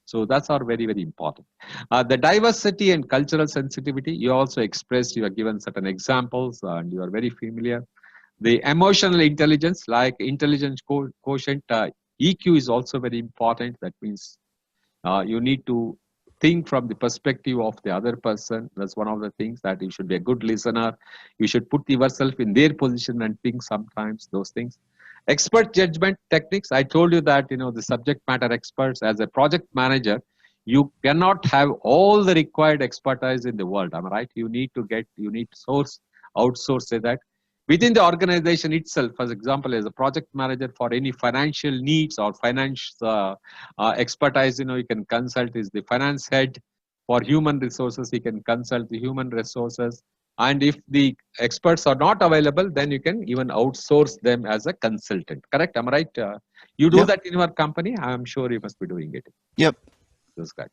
So that's all very, very important. The diversity and cultural sensitivity, you also expressed, you are given certain examples, and you are very familiar. The emotional intelligence, like intelligence quotient, EQ is also very important. That means you need to think from the perspective of the other person. That's one of the things, that you should be a good listener. You should put yourself in their position and think sometimes those things. Expert judgment techniques. I told you that, the subject matter experts as a project manager, you cannot have all the required expertise in the world. Am I right? You need to outsource that. Within the organization itself, for example, as a project manager for any financial needs or finance expertise, you can consult is the finance head. For human resources, you can consult the human resources. And if the experts are not available, then you can even outsource them as a consultant. Correct? Am I right? You do that in your company? I'm sure you must be doing it. Yep. That's correct.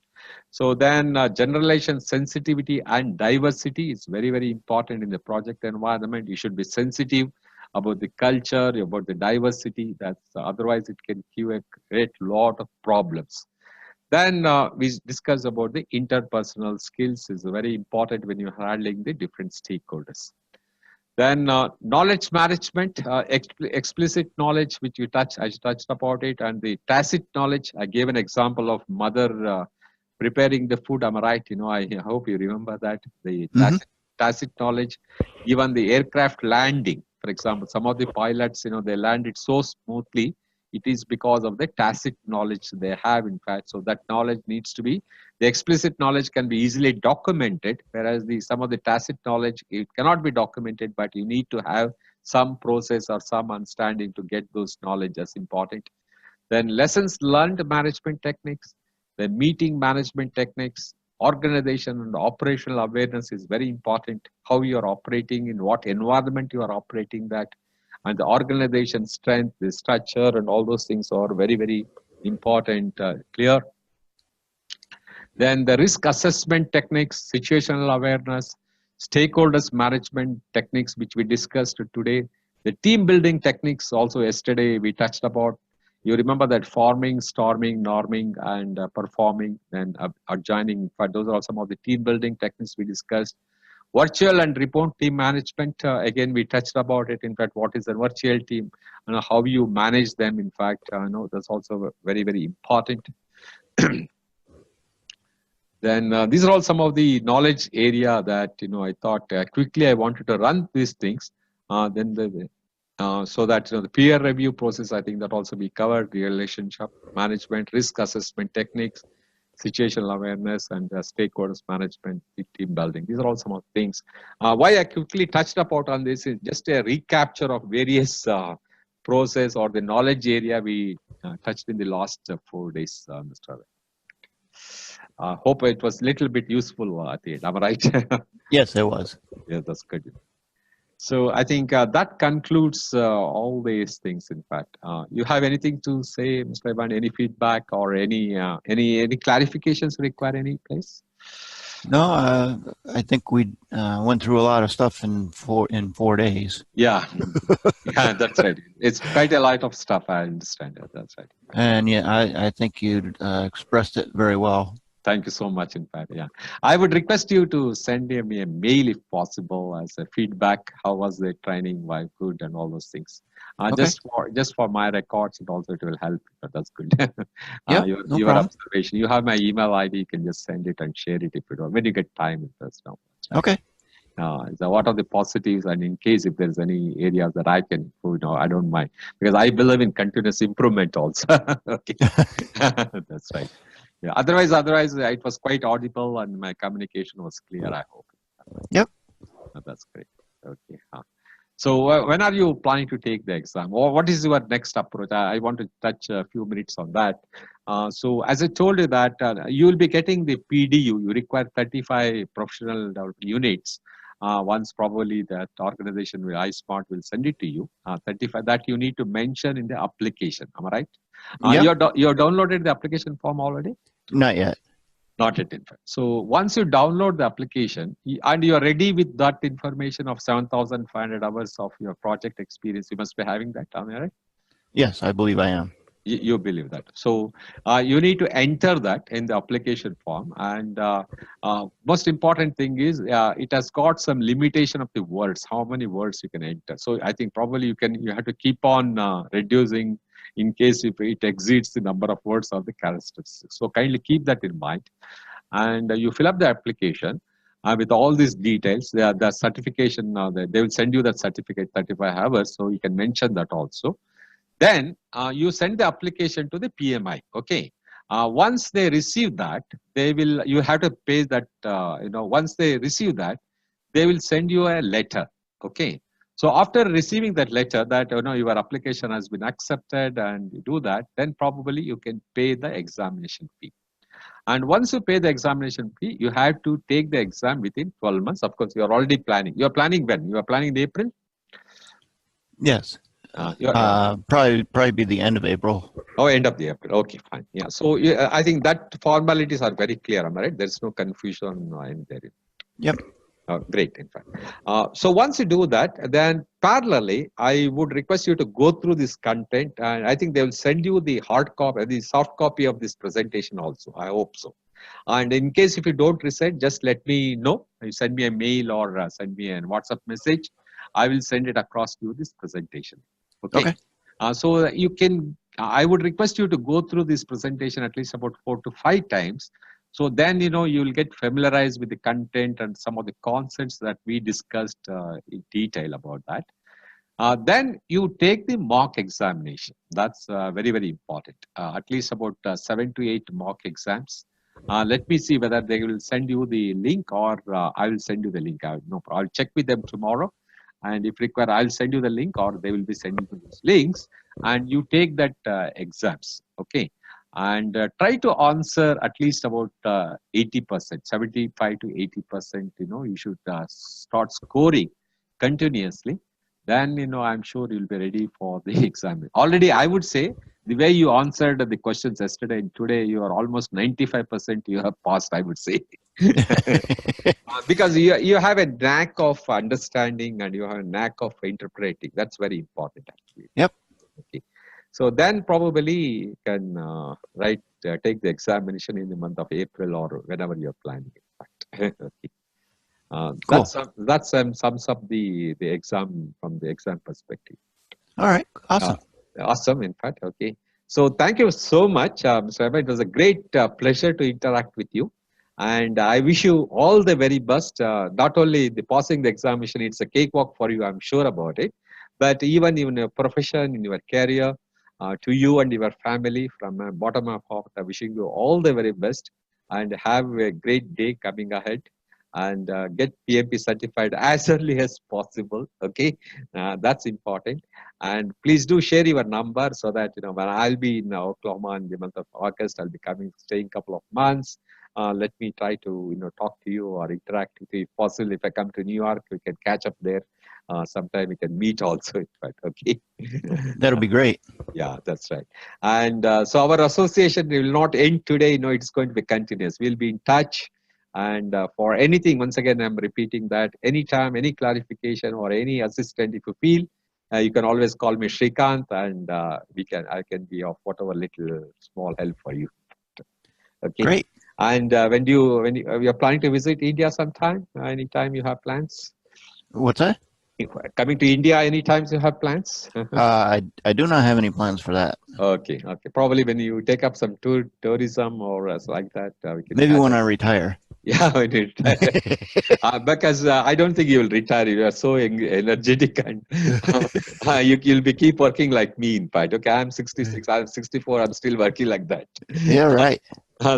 So then generalization, sensitivity and diversity is very, very important in the project environment. You should be sensitive about the culture, about the diversity. That's otherwise it can create a lot of problems. Then we discuss about the interpersonal skills is very important when you're handling the different stakeholders. Then knowledge management, explicit knowledge, which I touched about it, and the tacit knowledge. I gave an example of mother preparing the food. Am I right? I hope you remember that. The tacit knowledge, even the aircraft landing, for example, some of the pilots, they landed so smoothly. It is because of the tacit knowledge they have, in fact. So that knowledge needs to be, the explicit knowledge can be easily documented, whereas some of the tacit knowledge, it cannot be documented, but you need to have some process or some understanding to get those knowledge as important. Then lessons learned management techniques, the meeting management techniques, organization and operational awareness is very important. How you are operating, in what environment you are operating that, and the organization strength, the structure, and all those things are very, very important, clear. Then the risk assessment techniques, situational awareness, stakeholders management techniques, which we discussed today. The team building techniques also yesterday we touched about. You remember that forming, storming, norming, and performing, and adjoining. In fact, those are some of the team building techniques we discussed. Virtual and remote team management, again, we touched about it. In fact, what is a virtual team and how you manage them. In fact, that's also very, very important. Then these are all some of the knowledge area that, I thought quickly I wanted to run these things. So that the peer review process, I think that also we covered, the relationship management, risk assessment techniques, situational awareness, and stakeholders management, team building. These are all some of the things. Why I quickly touched about on this is just a recapture of various process or the knowledge area we touched in the last 4 days, Mr. Hope it was a little bit useful at the end. Am I right? Yes, it was. Yeah, that's good. So I think that concludes all these things. In fact, you have anything to say, Mr. Ivan? Any feedback or any clarifications require any place? No, I think we went through a lot of stuff in 4 days. Yeah, yeah, that's right. It's quite a lot of stuff. I understand that. That's right. And yeah, I think you expressed it very well. Thank you so much. In fact, yeah, I would request you to send me a mail if possible as a feedback. How was the training? Why good and all those things. Okay. Just for my records, and also it will help. But that's good. Yeah, no problem. Observation. You have my email ID. You can just send it and share it if you don't. When you get time, first now. Okay. So what are the positives, and in case if there's any areas that I can, I don't mind, because I believe in continuous improvement also. Okay, that's right. Yeah. Otherwise, it was quite audible and my communication was clear. I hope. Yep. That's great. Okay. So when are you planning to take the exam, or what is your next approach? I want to touch a few minutes on that. So as I told you that you will be getting the PDU. You require 35 professional units. Once probably that organization, Ismart, will send it to you. 35 that you need to mention in the application. Am I right? Yep. You downloaded the application form already? Not yet. Not yet, in fact. So once you download the application and you are ready with that information of 7,500 hours of your project experience, you must be having that. Am I right? Yes, I believe I am. You believe that. So you need to enter that in the application form. And most important thing is it has got some limitation of the words, how many words you can enter. So I think probably you have to keep on reducing in case if it exceeds the number of words or the characteristics. So kindly keep that in mind. And you fill up the application with all these details. The certification, they will send you that certificate 35 hours. So you can mention that also. Then you send the application to the PMI. Okay. Once they receive that, you have to pay that, once they receive that, they will send you a letter. Okay. So after receiving that letter that, your application has been accepted and you do that, then probably you can pay the examination fee. And once you pay the examination fee, you have to take the exam within 12 months. Of course, you are already planning. You are planning when? You are planning in April? Yes. Probably be the end of April. Oh, end of the April. Okay, fine. Yeah. So I think that formalities are very clear. Am I right? There's no confusion in there. Yep. Great, in fact. So once you do that, then parallelly, I would request you to go through this content, and I think they will send you the hard copy, the soft copy of this presentation also. I hope so. And in case if you don't receive, just let me know. You send me a mail or send me a WhatsApp message. I will send it across to you, this presentation. Okay. So you can, I would request you to go through this presentation at least about 4 to 5 times. So then, you will get familiarized with the content and some of the concepts that we discussed in detail about that. Then you take the mock examination. That's very, very important. At least about 7 to 8 mock exams. Let me see whether they will send you the link or I will send you the link. No problem. I'll check with them tomorrow. And if required, I'll send you the link or they will be sending you those links. And you take that exams. Okay. And try to answer at least about 80%, 75 to 80%, you should start scoring continuously. Then, I'm sure you'll be ready for the exam. Already, I would say, the way you answered the questions yesterday and today, you are almost 95% you have passed, I would say. Because you have a knack of understanding and you have a knack of interpreting. That's very important, actually. Yep. Okay. So then probably you can take the examination in the month of April or whenever you're planning. In fact. Okay. Cool. That sums up the exam from the exam perspective. All right. Awesome. Awesome, in fact. Okay. So thank you so much, Mr. Emma. It was a great pleasure to interact with you. And I wish you all the very best. Not only the passing the examination, it's a cakewalk for you, I'm sure about it. But even in your profession, in your career, to you and your family, from my bottom of heart, I'm wishing you all the very best and have a great day coming ahead and get PMP certified as early as possible. Okay, that's important. And please do share your number so that when I'll be in Oklahoma in the month of August, I'll be staying a couple of months. Let me try to talk to you or interact with you if possible. If I come to New York, we can catch up there. Sometime we can meet also. In fact, okay. That'll be great. Yeah, that's right. And so our association will not end today. It's going to be continuous. We'll be in touch. And for anything, once again, I'm repeating that anytime, any clarification or any assistant, if you feel, you can always call me Shrikant, and I can be of whatever little small help for you. Okay. Great. And when you're planning to visit India sometime, anytime you have plans? What's that? Coming to India, anytime you have plans? I do not have any plans for that. Okay. Probably when you take up some tourism or like that. Maybe when I retire. Yeah, when you retire. Because I don't think you will retire. You are so energetic and you'll be keep working like me, in fact. Okay, I'm 66, I'm 64, I'm still working like that. Yeah, right.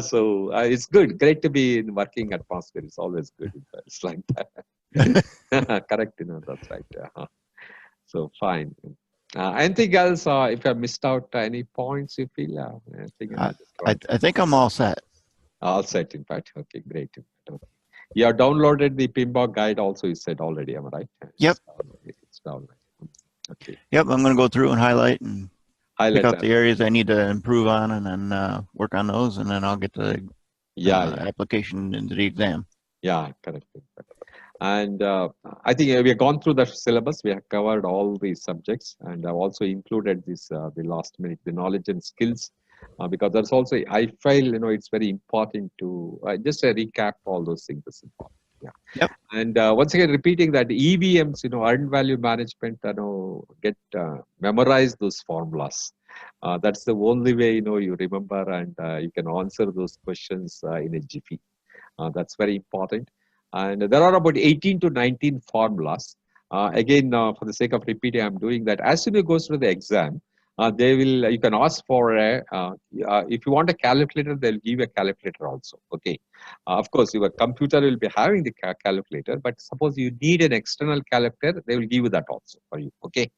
So it's good. Great to be in working atmosphere. It's always good. It's like that. Correct, that's right. So fine. Anything else? If I missed out any points, you feel? I think I'm all set. All set, in fact. Okay, great. You have downloaded the PMP guide also, you said already, am I right? Yep. It's downloaded. Okay. Yep, I'm going to go through and highlight pick out the areas I need to improve on and then work on those, and then I'll get the application into the exam. Yeah, correct. And I think we have gone through the syllabus. We have covered all the subjects, and I've also included this the last minute, the knowledge and skills, because that's also, I feel, it's very important to just recap all those things. That's important. Yeah. Yep. And once again, repeating that EVMs, earned value management, get memorize those formulas. That's the only way, you remember and you can answer those questions in a jiffy. That's very important. And there are about 18 to 19 formulas. Again, for the sake of repeating, I'm doing that. As soon as you go through the exam, You can ask for if you want a calculator, they'll give you a calculator also. Okay. Of course, your computer will be having the calculator, but suppose you need an external calculator, they will give you that also for you. Okay.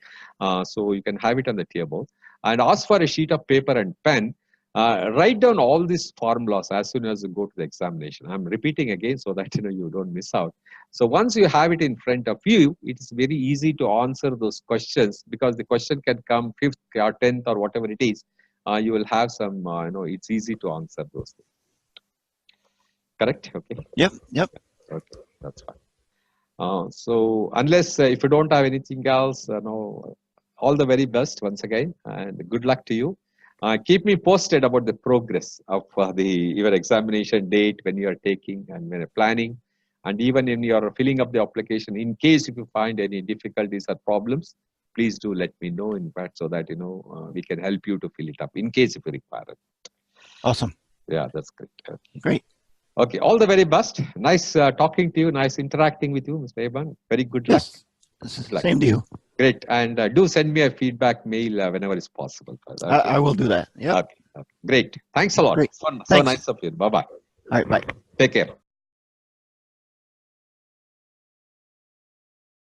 So you can have it on the table and ask for a sheet of paper and pen. Write down all these formulas as soon as you go to the examination. I'm repeating again so that you don't miss out. So once you have it in front of you, it is very easy to answer those questions because the question can come 5th or 10th or whatever it is. You will have some, it's easy to answer those things. Correct? Okay. Yep. Okay, that's fine. So unless if you don't have anything else, all the very best once again, and good luck to you. Keep me posted about the progress of your examination date when you are taking and when you're planning, and even in your filling up the application. In case if you find any difficulties or problems, please do let me know. In fact, so that we can help you to fill it up in case if you require it. Awesome. Yeah, that's great. Okay. Great. Okay, all the very best. Nice talking to you. Nice interacting with you, Mr. Eban. Very good luck. Same to you. Great. And do send me a feedback mail whenever it's possible. Okay. I will do that. Yep. Okay. Great. Thanks a lot. Great. So nice of you. Bye-bye. All right. Bye. Take care.